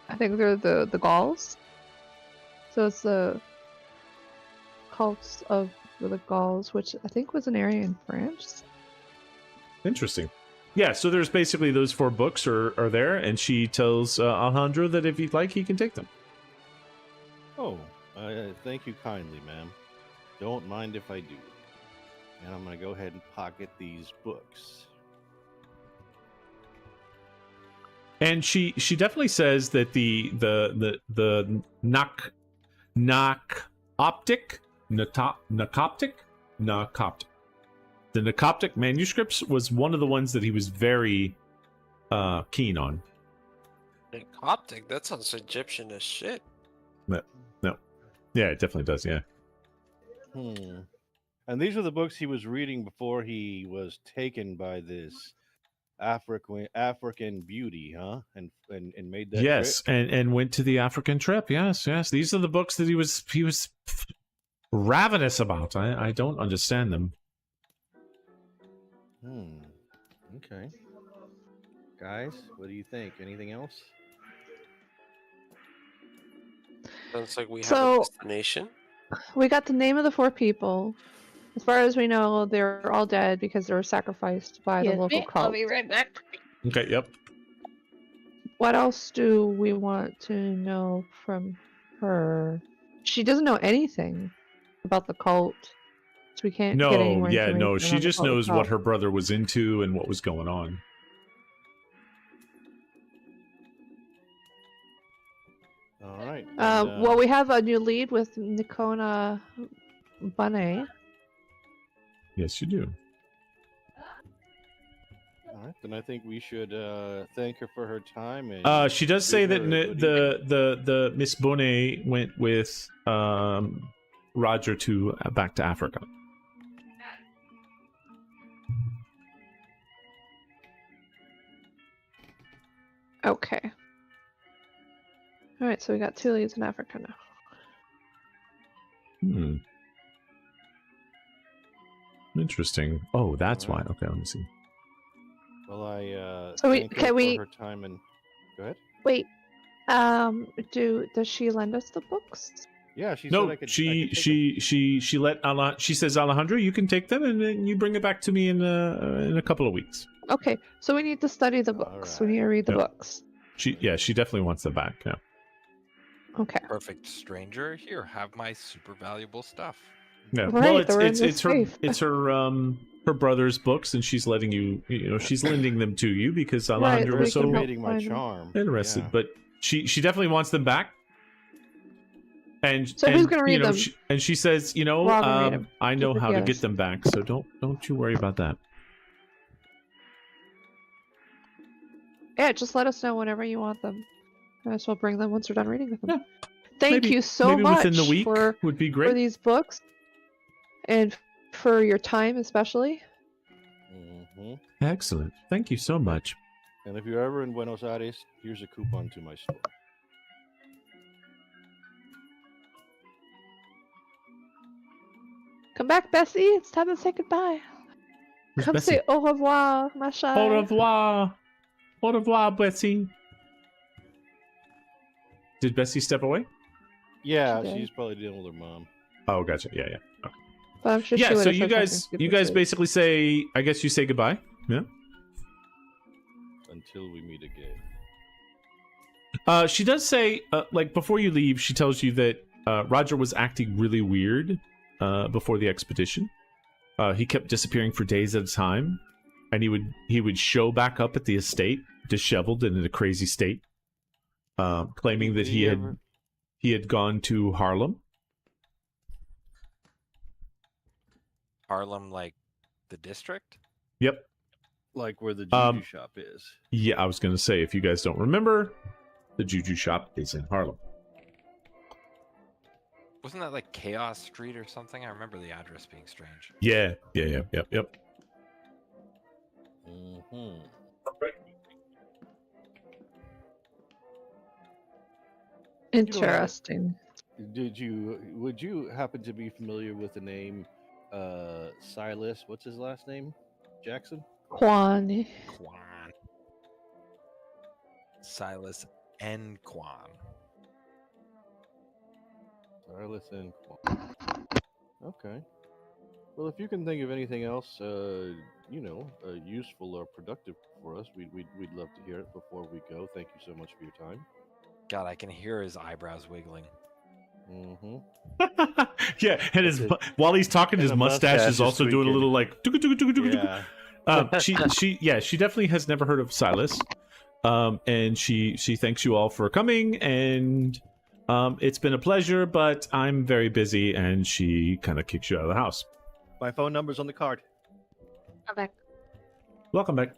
I think they're the Gauls. So it's the cults of the Gauls, which I think was an area in France. Interesting. Yeah, so there's basically those 4 books are there, and she tells Alejandro that if he'd like, he can take them. Oh, thank you kindly, ma'am. Don't mind if I do. And I'm going to go ahead and pocket these books. And she definitely says that the Nakoptic, the Nakoptic manuscripts was one of the ones that he was very keen on. Coptic? That sounds Egyptian as shit. No. Yeah, it definitely does, yeah. And these are the books he was reading before he was taken by this African beauty, huh? And made that trip? and went to the African trip. Yes. These are the books that he was ravenous about. I don't understand them. Okay. Guys, what do you think? Anything else? Sounds like we have a destination. We got the name of the 4 people. As far as we know, they're all dead because they were sacrificed by the local cult. I'll be right back. Okay, yep. What else do we want to know from her? She doesn't know anything about the cult. So we can't get any more information she on just the knows cult. what her brother was into and what was going on. All right. Well, we have a new lead with Nikona Bane. Yes, you do. All right, then I think we should thank her for her time. And she does say that the Miss Bonet went with Roger to back to Africa. Okay. All right, so we got 2 leads in Africa now. Interesting. Oh, that's why. Okay, let me see. Well, I So thank her for her time and go ahead. Wait. Does she lend us the books? Yeah, she no. said I could. She let she says, Alejandro, you can take them and then you bring it back to me in a couple of weeks. Okay, so we need to study the books. Right. We need to read the books. She definitely wants them back. Yeah. Okay. Perfect stranger. Here, have my super valuable stuff. Yeah. Right, well, it's her brother's books, and she's letting she's lending them to you because Alejandro was so my charm. interested. Yeah. But she definitely wants them back. And so who's gonna read them? And she says, I know how to get them back, so don't you worry about that. Yeah, just let us know whenever you want them. So we'll bring them once we're done reading them. Yeah. Thank you so much within the week would be great. For these books and for your time especially. Excellent. Thank you so much. And if you're ever in Buenos Aires, here's a coupon to my store. Come back, Bessie. It's time to say goodbye. Where's Come Bessie? say au revoir, ma chère. Au revoir. Au revoir, Bessie. Did Bessie step away? Yeah, She did. she's probably dealing with her mom. Oh, gotcha. Yeah, yeah. Okay. But I'm sure she Yeah, would so have you said guys something you super guys sweet. basically say, I guess you say goodbye. Yeah. Until we meet again. She does say, like, before you leave, she tells you that Roger was acting really weird before the expedition. He kept disappearing for days at a time, and he would show back up at the estate, disheveled and in a crazy state, claiming that he had gone to Harlem. Harlem, like the district? Yep. Like where the juju shop is. Yeah, I was going to say, if you guys don't remember, the juju shop is in Harlem. Wasn't that like Chaos Street or something? I remember the address being strange. Yeah. Yep. Mm-hmm. Interesting. Would you happen to be familiar with the name Silas? What's his last name? Jackson? Quan. Silas N. Quan. Silas N. Quan. Okay. Well, if you can think of anything else, useful or productive for us, we'd love to hear it before we go. Thank you so much for your time. God, I can hear his eyebrows wiggling. Mm-hmm. Yeah, and while he's talking, his mustache is also doing a little like. Yeah. She definitely has never heard of Silas, and she thanks you all for coming, and it's been a pleasure, but I'm very busy, and she kind of kicks you out of the house. My phone number's on the card. I'm back. Welcome back.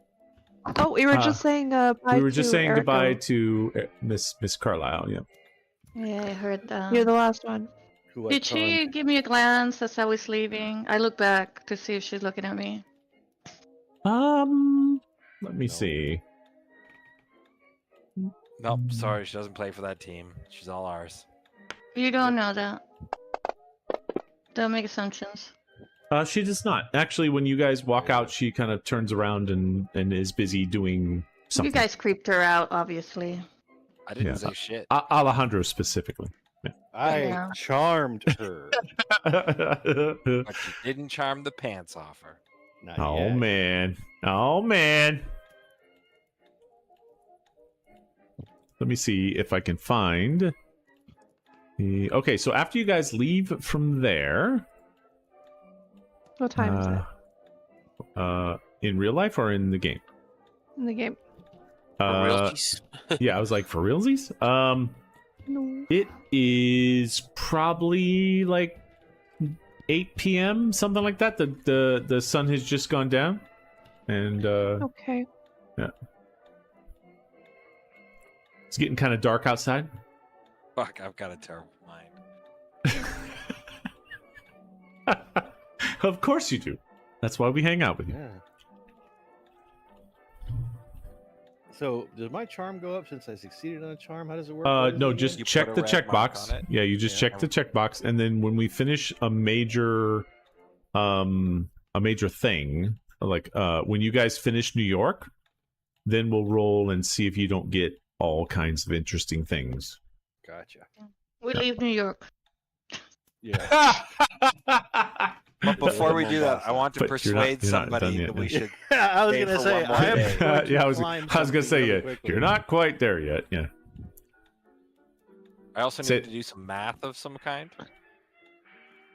Oh, we were just saying bye. We were just saying Erica. goodbye to Miss Carlisle. Yeah. Yeah, I heard that. You're the last one. Did she give me a glance as I was leaving? I looked back to see if she's looking at me. Let me see. Nope, sorry, she doesn't play for that team. She's all ours. You don't know that. Don't make assumptions. She does not. Actually, when you guys walk out, she kind of turns around and is busy doing something. You guys creeped her out, obviously. I didn't say shit. Alejandro specifically. Yeah. I charmed her. But you didn't charm the pants off her. Not Oh yet. man. Oh man. Let me see if I can find the. Okay, so after you guys leave from there. What time is it? In real life or in the game? In the game. For realsies? Yeah, I was like, for realsies? No. It is probably like 8 p.m., something like that. The sun has just gone down. And Okay. yeah. It's getting kind of dark outside. Fuck, I've got a terrible mind. Of course you do. That's why we hang out with you. Yeah. So, does my charm go up since I succeeded on a charm? How does it work? What is No, it just again? You check put the a red mark checkbox. on it? Yeah, you just check the checkbox, and then when we finish a major thing, like when you guys finish New York, then we'll roll and see if you don't get all kinds of interesting things. Gotcha. We leave New York. Yeah. But before we do that, I want to But you're not persuade done somebody yet, that we yeah. should. I was stay gonna for say one more I am day. going to Yeah, I was climb gonna say something really yeah, quickly. you're not quite there yet. Yeah. I also Say- need to do some math of some kind.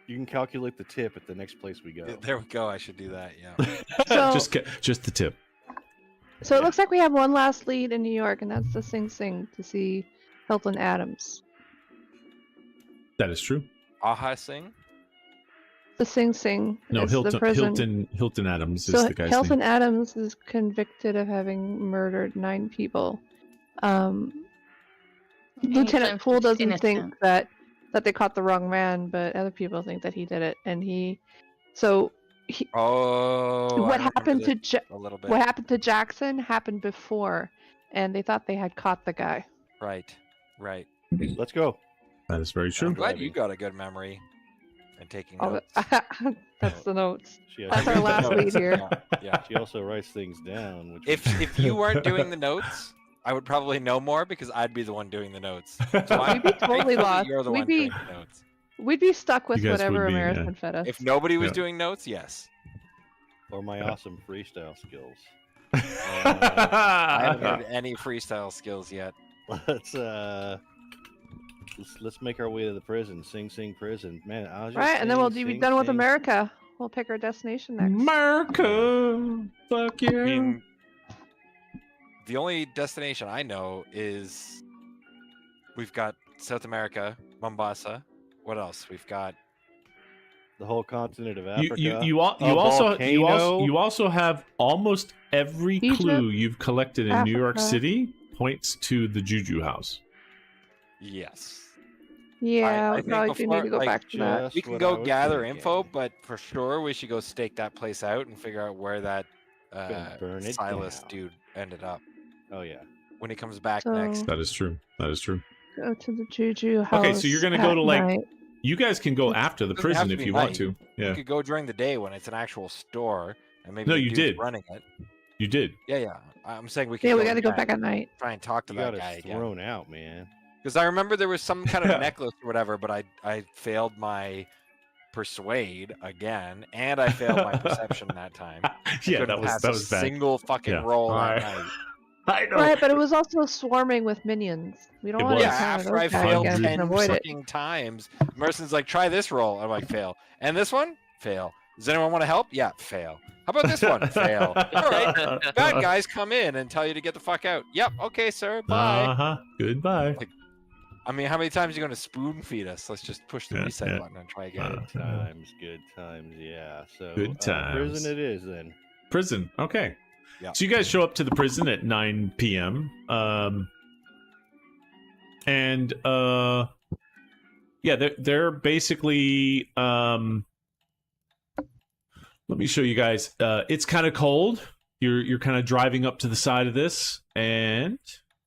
You can calculate the tip at the next place we go. There we go. I should do that. Yeah. So- just the tip. So it looks like we have one last lead in New York, and that's the Sing Sing to see Hilton Adams. That is true. Aha Sing. The Sing Sing. No, is the prison. Hilton Adams is So the guy's Hilton name. Adams is convicted of having murdered 9 people. Lieutenant Poole doesn't think that they caught the wrong man, but other people think that he did it. And What happened to a little bit. what happened to Jackson happened before, and they thought they had caught the guy. Right. Let's go. That is very true. I'm glad you got a good memory and taking notes. That's the notes. That's our last lead here. Yeah, she also writes things down. Which If you weren't doing the notes, I would probably know more because I'd be the one doing the notes. So We'd be totally lost. You're the one doing the notes. We'd be stuck with You guys whatever would be, American fed us. If nobody was doing notes, yes. Or my awesome freestyle skills. I haven't heard any freestyle skills yet. Let's make our way to the prison. Sing prison, man. And then we'll be done with America. We'll pick our destination next. America, fuck yeah. I mean, the only destination I know is we've got South America, Mombasa. What else? We've got the whole continent of Africa. You also have almost every clue you've collected in New York City points to the Juju house. Yes. Yeah, I we probably do need to go back to that. We can go gather info, but for sure we should go stake that place out and figure out where that Silas dude ended up. Oh yeah. When he comes back next. That is true. Go to the Juju house. Okay, so you're gonna go to night. You guys can go after the prison if you want to. Yeah. You could go during the day when it's an actual store and maybe you did running it. You did. Yeah. I'm saying we can. Yeah, we got to go back at night. Try and talk to that guy again. Thrown out, man. Because I remember there was some kind of necklace or whatever, but I failed my persuade again, and I failed my perception that time. Yeah, that was bad. Single fucking roll that night. I know. Right, but it was also swarming with minions. We don't want to after I failed 10 fucking times, Merson's like, try this roll. I'm like, fail. And this one? Fail. Does anyone want to help? Yeah, fail. How about this one? Fail. All right. Bad guys come in and tell you to get the fuck out. Yep. Okay, sir. Bye. Goodbye. Like, I mean, how many times are you going to spoon feed us? Let's just push the reset button and try again. Good times, yeah. So good times. Prison it is then. Prison. Okay. Yeah. So you guys show up to the prison at 9 p.m. They're basically let me show you guys. It's kind of cold. You're kind of driving up to the side of this, and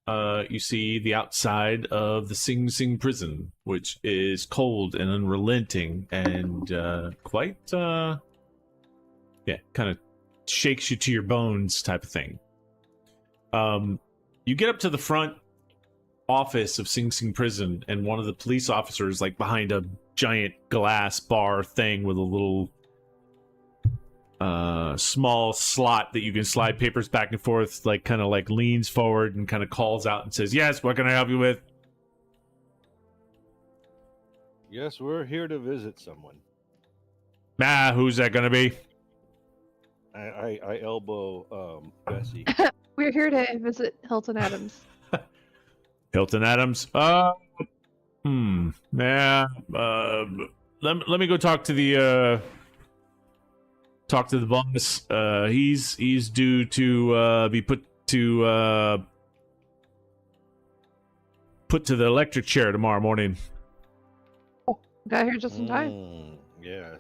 you see the outside of the Sing Sing prison, which is cold and unrelenting and quite kind of shakes you to your bones type of thing. You get up to the front office of Sing Sing prison, and one of the police officers, like behind a giant glass bar thing with a little small slot that you can slide papers back and forth, like kind of like leans forward and kind of calls out and says, "Yes, what can I help you with?" Yes, we're here to visit someone. Who's that gonna be? I elbow Bessie. We're here to visit Hilton Adams. Hilton Adams? Let me go talk to the boss. He's due to be put to the electric chair tomorrow morning. Oh, got here just in time. Yes.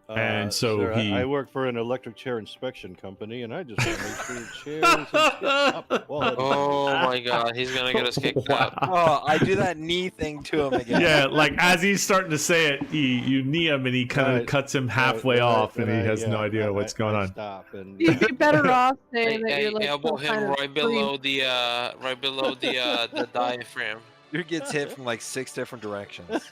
And so sir, I work for an electric chair inspection company, and I just want to make sure the chairs are top quality. Oh my god, he's gonna get us kicked out. Oh, I do that knee thing to him again. Yeah, like as he's starting to say it, you knee him, and he kind of cuts him halfway off, and he has no idea what's going on. Stop and You'd be better off saying that you're like elbow him right below the diaphragm. You gets hit from like 6 different directions.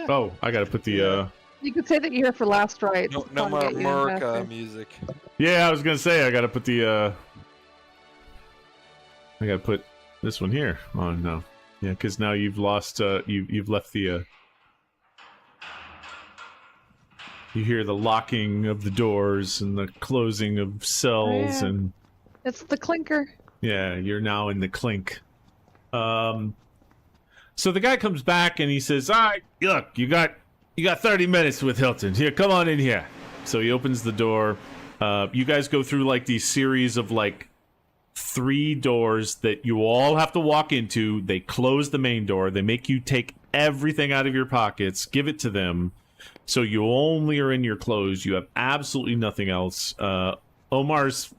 Oh, I gotta put the. You could say that you're here for last rites. No more America music. Yeah, I was gonna say I gotta put the. I gotta put this one here. Oh no, yeah, because now you've lost. You've left the. You hear the locking of the doors and the closing of cells and. It's the clinker. Yeah, you're now in the clink. So the guy comes back and he says, "All right, look, you got 30 minutes with Hilton. Here, come on in here." So he opens the door. You guys go through like these series of like 3 doors that you all have to walk into. They close the main door. They make you take everything out of your pockets, give it to them. So you only are in your clothes. You have absolutely nothing else. Omar's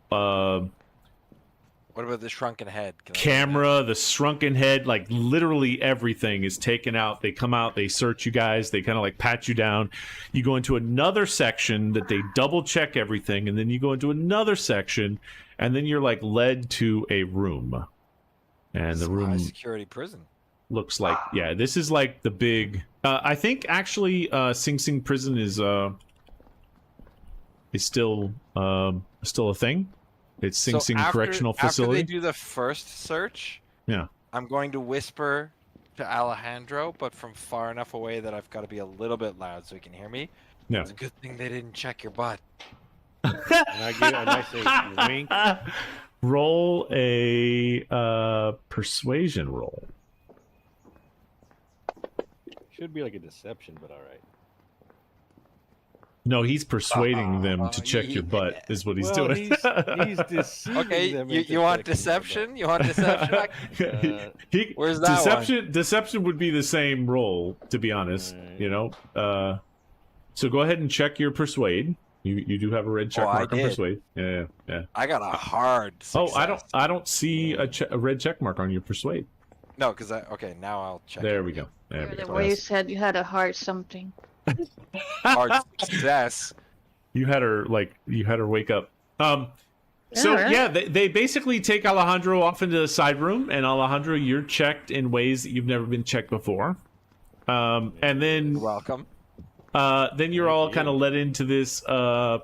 What about the shrunken head? Camera, the shrunken head, like literally everything is taken out. They come out, they search you guys, they kind of like pat you down. You go into another section that they double check everything, and then you go into another section, and then you're like led to a room. And the room, high security prison. Looks like, yeah, this is like the big I think actually Sing Sing prison is still a thing. It's Sing Sing Correctional Facility. After they do the first search, yeah, I'm going to whisper to Alejandro, but from far enough away that I've got to be a little bit loud so he can hear me. Yeah. It's a good thing they didn't check your butt. And I say, wink. Roll a persuasion roll. Should be like a deception, but all right. No, he's persuading them to check your butt, is what he's doing. He's deceiving Okay, them. you want deception? You want deception? Where's that deception? Deception would be the same roll, to be honest. Right. You know. So go ahead and check your persuade. You do have a red check mark on persuade. Yeah. I got a hard success. Oh, I don't see a red check mark on your persuade. No, because okay, now I'll check. There we go. There we The go. way you said you had a hard something. Hard success. You had her wake up. So right. yeah, they basically take Alejandro off into the side room, and Alejandro, you're checked in ways that you've never been checked before. And then You're welcome. then you're all kind of led into this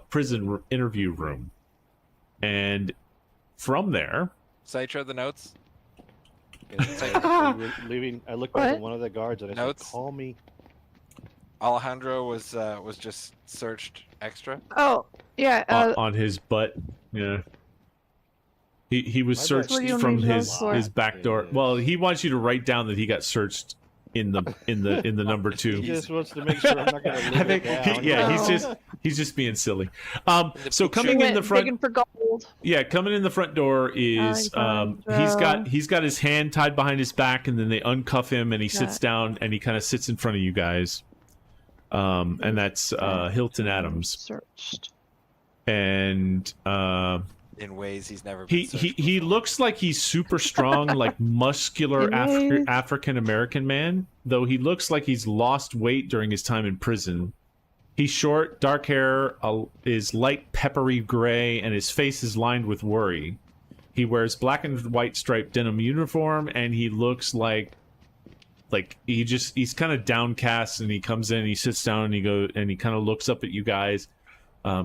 prison interview room, and from there, Citra, the notes. Leaving, I looked back at one of the guards and I said, Notes? "Call me." Alejandro was just searched extra. Oh, yeah. on his butt, yeah. He was My searched butt. What do you from need those for? his back door. Well, he wants you to write down that he got searched in the number 2. He just wants to make sure I'm not going to live it down. He's just being silly. So coming in the front, digging for gold. yeah, coming in the front door is he's got his hand tied behind his back, and then they uncuff him, and he sits down, and he kind of sits in front of you guys. And that's Hilton Adams. Searched. And In ways he's never been searched he before. looks like he's super strong, like muscular African American man, though he looks like he's lost weight during his time in prison. He's short, dark hair, is light peppery gray, and his face is lined with worry. He wears black and white striped denim uniform, and he looks like he's kind of downcast, and he comes in, he sits down, and he kind of looks up at you guys.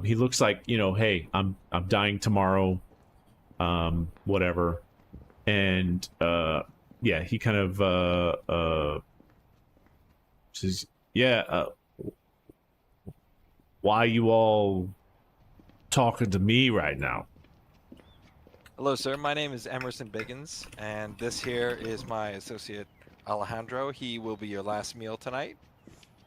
He looks like, hey, I'm dying tomorrow, whatever. And yeah, he kind of says, yeah, why you all talking to me right now? Hello, sir. My name is Emerson Biggins, and this here is my associate Alejandro. He will be your last meal tonight.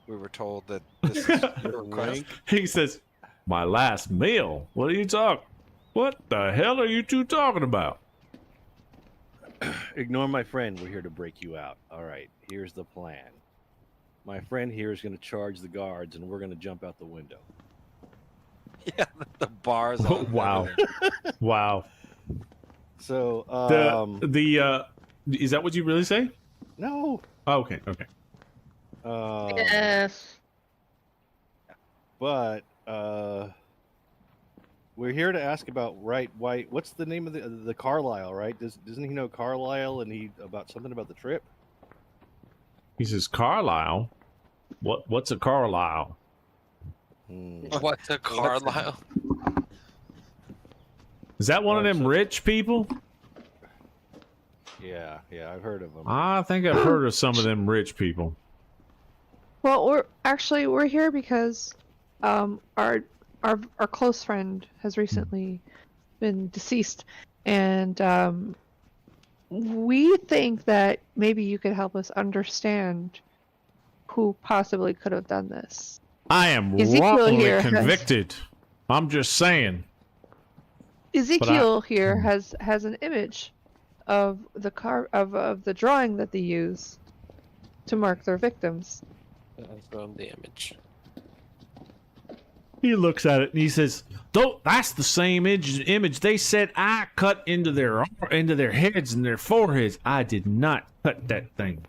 We were told that this is your request. He says, my last meal? What are you talking? What the hell are you two talking about? Ignore my friend. We're here to break you out. All right, here's the plan. My friend here is going to charge the guards, and we're going to jump out the window. Yeah, the bars. On Wow. Wow. So, is that what you really say? no. Oh, okay. Yes. But we're here to ask about why. What's the name of the Carlisle? Right? Doesn't he know Carlisle and about something about the trip? He says, Carlisle? What's a Carlisle? What's a Carlisle? Is that one of them rich people? Yeah, I've heard of them. I think I've heard of some of them rich people. Well, we're here because our close friend has recently been deceased, and we think that maybe you could help us understand who possibly could have done this. I am Ezekiel wrongly here convicted. I'm just saying. Ezekiel here has an image of the the drawing that they use to mark their victims. From the image. He looks at it and he says, that's the same image they said I cut into their heads and their foreheads. I did not cut that thing.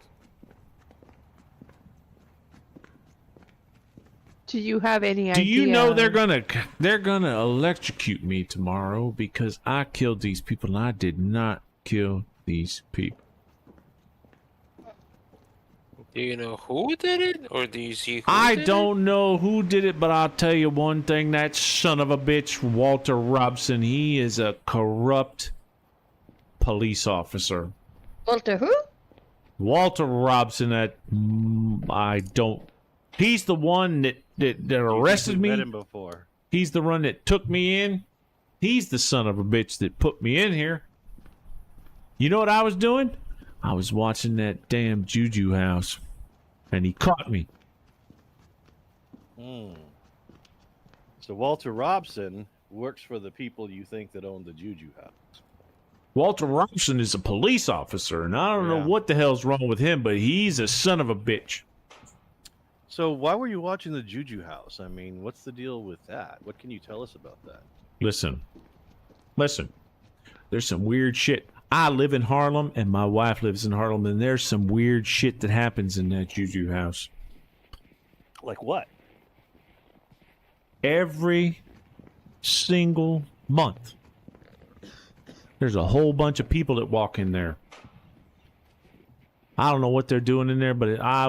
Do you have any idea? Do you know they're gonna electrocute me tomorrow because I killed these people and I did not kill these people. Do you know who did it, or do you see who I did don't know who did it, but I'll tell you one thing: that son of a bitch, Walter Robson, he is a corrupt police officer. Walter who? Walter Robson. He's the one that arrested me. Met him before. He's the one that took me in. He's the son of a bitch that put me in here. You know what I was doing? I was watching that damn Juju House, and he caught me. So Walter Robson works for the people you think that own the Juju House. Walter Robson is a police officer, and I don't know what the hell's wrong with him, but he's a son of a bitch. So why were you watching the Juju House? I mean, what's the deal with that? What can you tell us about that? Listen. There's some weird shit. I live in Harlem, and my wife lives in Harlem, and there's some weird shit that happens in that Juju House. Like what? Every single month, there's a whole bunch of people that walk in there. I don't know what they're doing in there, but I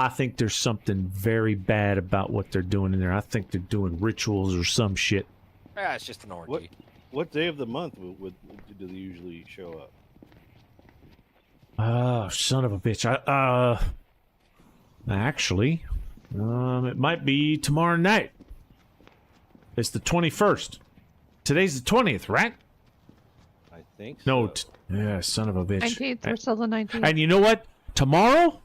think there's something very bad about what they're doing in there. I think they're doing rituals or some shit. Yeah, it's just an orgy. What day of the month do they usually show up? Oh, son of a bitch. Actually, it might be tomorrow night. It's the 21st. Today's the 20th, right? I think so. No, son of a bitch. 19th, we're still the 19th. And you know what? Tomorrow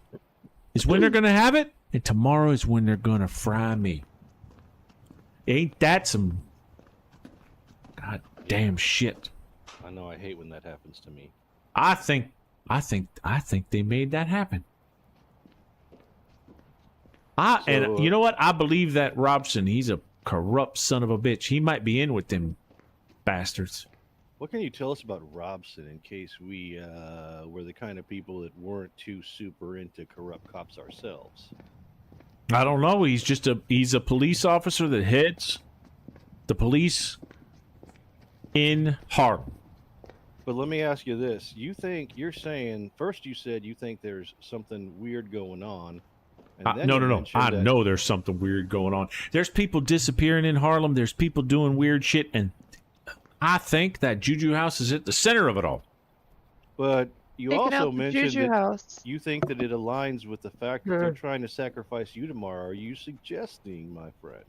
is when they're going to have it, and tomorrow is when they're going to fry me. Ain't that some goddamn shit? I know, I hate when that happens to me. I think they made that happen. And you know what? I believe that Robson, he's a corrupt son of a bitch. He might be in with them bastards. What can you tell us about Robson in case we were the kind of people that weren't too super into corrupt cops ourselves? I don't know. He's a police officer that heads the police in Harlem. But let me ask you this. You said you said you think there's something weird going on. And then no. I know there's something weird going on. There's people disappearing in Harlem. There's people doing weird shit. And I think that Juju House is at the center of it all. But you also mentioned that you think that it aligns with the fact that they're trying to sacrifice you tomorrow. Are you suggesting, my friend,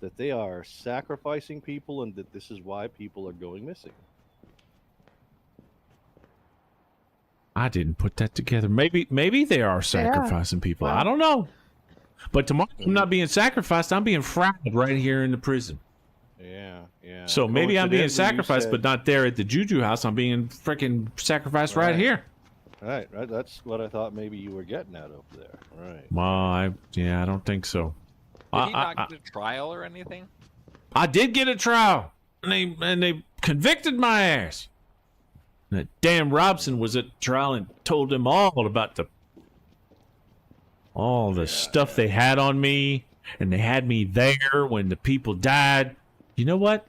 that they are sacrificing people and that this is why people are going missing? I didn't put that together. Maybe they are sacrificing people. I don't know. But tomorrow I'm not being sacrificed. I'm being fried right here in the prison. Yeah. So maybe I'm being sacrificed, but not there at the Juju House. I'm being freaking sacrificed right here. Right. That's what I thought maybe you were getting at over there. Right. Well, I don't think so. Did he not get a trial or anything? I did get a trial, and they convicted my ass. That damn Robson was at trial and told them all about the stuff they had on me, and they had me there when the people died. You know what?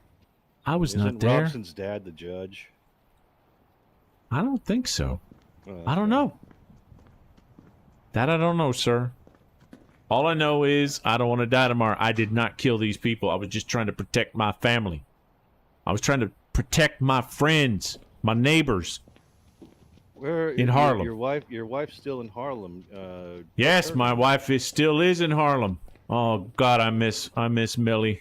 I was not there. Robson's dad the judge? I don't think so. I don't know. That I don't know, sir. All I know is I don't want to die tomorrow. I did not kill these people. I was just trying to protect my family. I was trying to protect my friends, my neighbors. In Harlem. Your wife's still in Harlem. Yes, my wife still is in Harlem. Oh God, I miss Millie.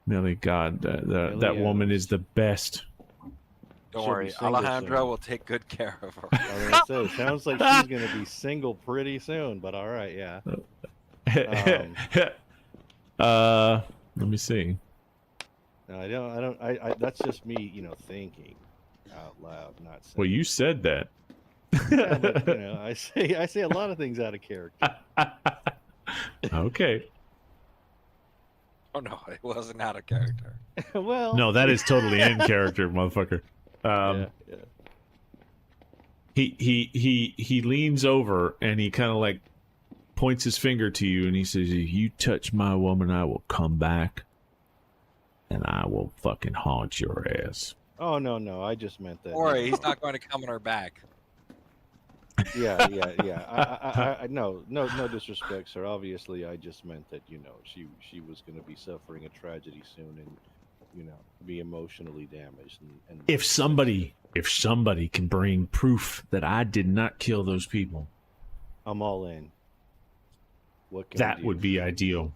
Millie, God, that woman is the best. Don't worry, Alejandro will take good care of her. I was gonna say, sounds like she's gonna be single pretty soon. But all right, yeah. Let me see. No, I don't. That's just me, thinking out loud, not saying. Well, you said that. Yeah, but, I say a lot of things out of character. Okay. Oh no, it wasn't out of character. Well, No, that is totally in character, motherfucker. yeah. He leans over and he kind of like points his finger to you and he says, "If you touch my woman, I will come back and I will fucking haunt your ass." Oh no, I just meant that. Or he's not going to come on her back. Yeah. I no disrespect, sir. Obviously, I just meant that she was going to be suffering a tragedy soon, and be emotionally damaged. And If somebody can bring proof that I did not kill those people, I'm all in. What can that we do? would be ideal.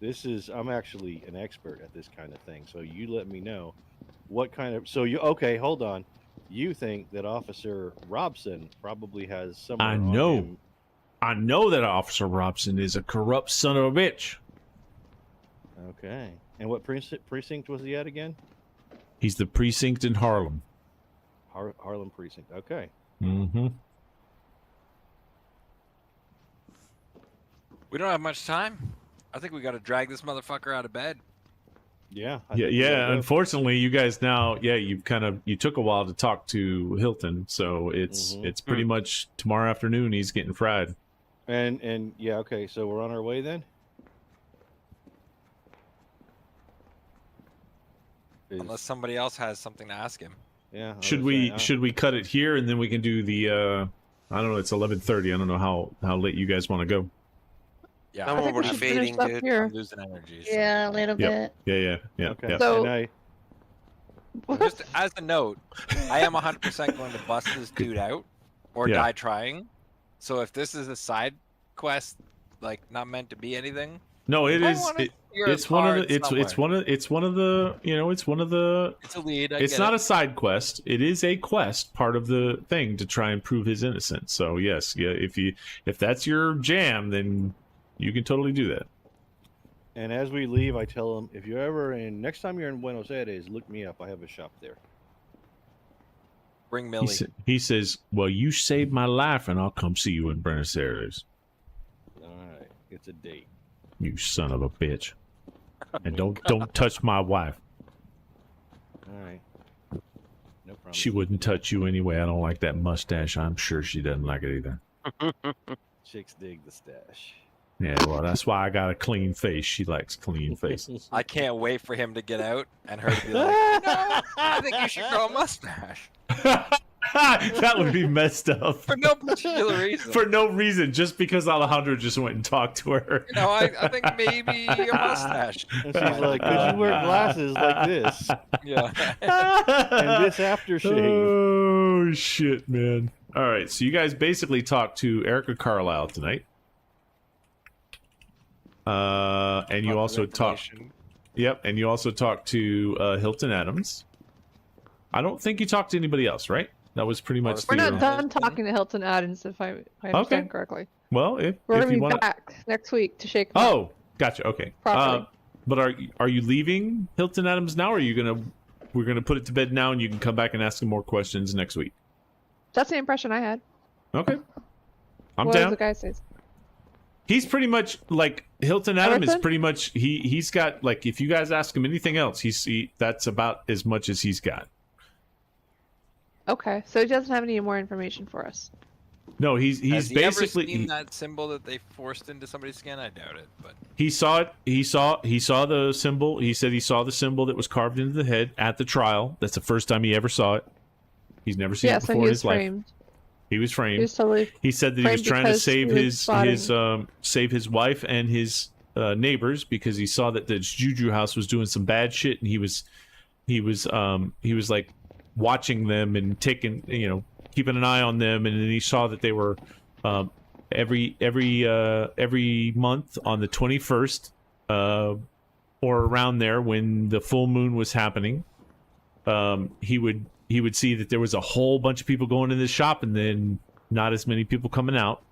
I'm actually an expert at this kind of thing. So you let me know what kind of. Okay, hold on. You think that Officer Robson probably has someone? I on know. him. I know that Officer Robson is a corrupt son of a bitch. Okay. And what precinct was he at again? He's the precinct in Harlem. Harlem precinct. Okay. Mm-hmm. We don't have much time. I think we got to drag this motherfucker out of bed. Yeah. Yeah. Unfortunately, you guys now, you took a while to talk to Hilton, so it's pretty much tomorrow afternoon. He's getting fried. And yeah, okay. So we're on our way then. Unless somebody else has something to ask him. Yeah. Should we cut it here and then we can do the? I don't know. It's 11:30. I don't know how late you guys want to go. Yeah, I'm already fading, dude. I'm losing energy. So. Yeah, a little bit. Yeah. Okay. Yep. So, just as a note, I am 100% going to bust this dude out or die trying. So if this is a side quest, like not meant to be anything. No, it is. It's one of the. It's one of the. It's a lead. It's not a side quest. It is a quest, part of the thing to try and prove his innocence. So yes, if that's your jam, then you can totally do that. And as we leave, I tell him, if you're ever next time you're in Buenos Aires, look me up. I have a shop there. Bring Millie. He says, "Well, you saved my life, and I'll come see you in Buenos Aires." All right, it's a date. You son of a bitch! And don't touch my wife. All right. No problem. She wouldn't touch you anyway. I don't like that mustache. I'm sure she doesn't like it either. Chicks dig the stash. Yeah, well, that's why I got a clean face. She likes clean faces. I can't wait for him to get out and her to be like, "No, I think you should grow a mustache." That would be messed up. For no particular reason. For no reason, just because Alejandro just went and talked to her. I think maybe a mustache. And she's like, "Could you wear glasses like this?" Yeah. And this aftershave. Oh, shit, man. All right, so you guys basically talked to Erica Carlisle tonight. And you also talked. Yep, and you also talked to Hilton Adams. I don't think you talked to anybody else, right? That was pretty much. We're not done talking to Hilton Adams, if I understand correctly. Well, we're if gonna you be want back next week to shake. Them Oh, up gotcha. Okay. properly. But are you leaving Hilton Adams now, or are you we're gonna put it to bed now, and you can come back and ask him more questions next week? That's the impression I had. Okay. I'm what down. Does the guy says? He's pretty much like Hilton Adam is Everton? pretty much he's got like if you guys ask him anything else, that's about as much as he's got. Okay, so he doesn't have any more information for us. No, he's Has he basically ever seen that symbol that they forced into somebody's skin? I doubt it, but he saw it. He saw the symbol. He said he saw the symbol that was carved into the head at the trial. That's the first time he ever saw it. He's never seen it So before he in was his life. framed. He was framed. He was totally He said that he was framed trying to because save he was save his wife and his neighbors because he saw that the Juju House was doing some bad shit, and he was like watching them and taking keeping an eye on them, and then he saw that they were every month on the 21st or around there when the full moon was happening, he would see that there was a whole bunch of people going in this shop and then not as many people coming out.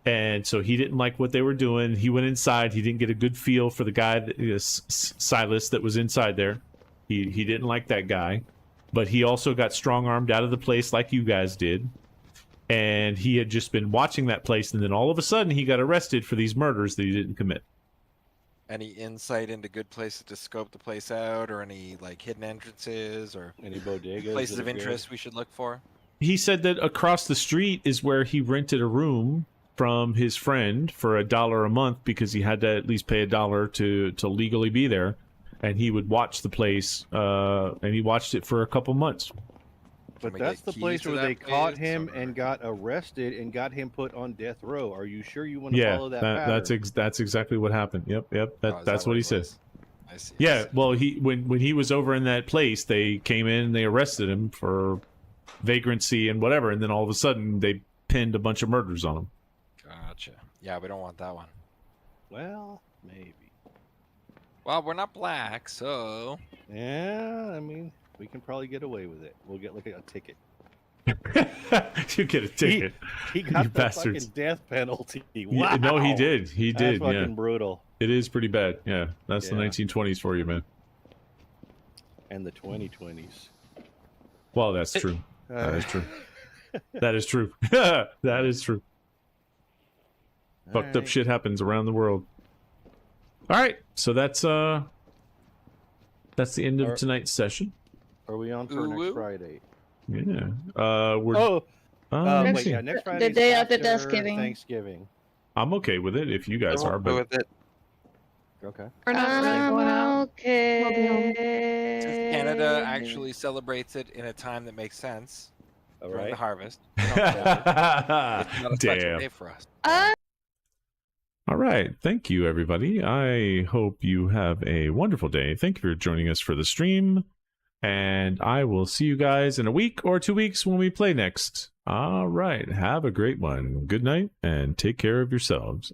And so he didn't like what they were doing. He went inside. He didn't get a good feel for the guy, Silas, that was inside there. He didn't like that guy. but he also got strong-armed out of the place like you guys did. And he had just been watching that place, and then all of a sudden he got arrested for these murders that he didn't commit. Any insight into good places to scope the place out, or any like hidden entrances, or any bodegas, places of interest we should look for? He said that across the street is where he rented a room from his friend for $1 a month because he had to at least pay $1 to legally be there, and he would watch the place, and he watched it for a couple months. But that's the place where they caught him and got arrested and got him put on death row. Are you sure you want to follow that pattern? That's exactly what happened. Yep. That's what he says. I see. Yeah, well, when he was over in that place, they came in and they arrested him for vagrancy and whatever, and then all of a sudden they pinned a bunch of murders on him. Gotcha. Yeah, we don't want that one. Well, maybe. Well, we're not black, so... Yeah, I mean, we can probably get away with it. We'll get like a ticket. You get a ticket. He got you the bastards. fucking death penalty. Wow. No, he did. He did. That's fucking yeah. brutal. It is pretty bad. Yeah, that's the 1920s for you, man. And the 2020s. Well, that's true. That is true. That is true. That is true. Fucked up shit happens around the world. All right, so that's the end of tonight's session. Are we on for next Friday? Yeah. We're. Wait, yeah, next Friday. The day after Thanksgiving. Thanksgiving. I'm okay with it if you guys are, but with it. Okay. We're not really going out. Okay. Since Canada actually celebrates it in a time that makes sense during the harvest. It's not a special day for us. All right. Thank you, everybody. I hope you have a wonderful day. Thank you for joining us for the stream. And I will see you guys in a week or 2 weeks when we play next. All right. Have a great one. Good night and take care of yourselves.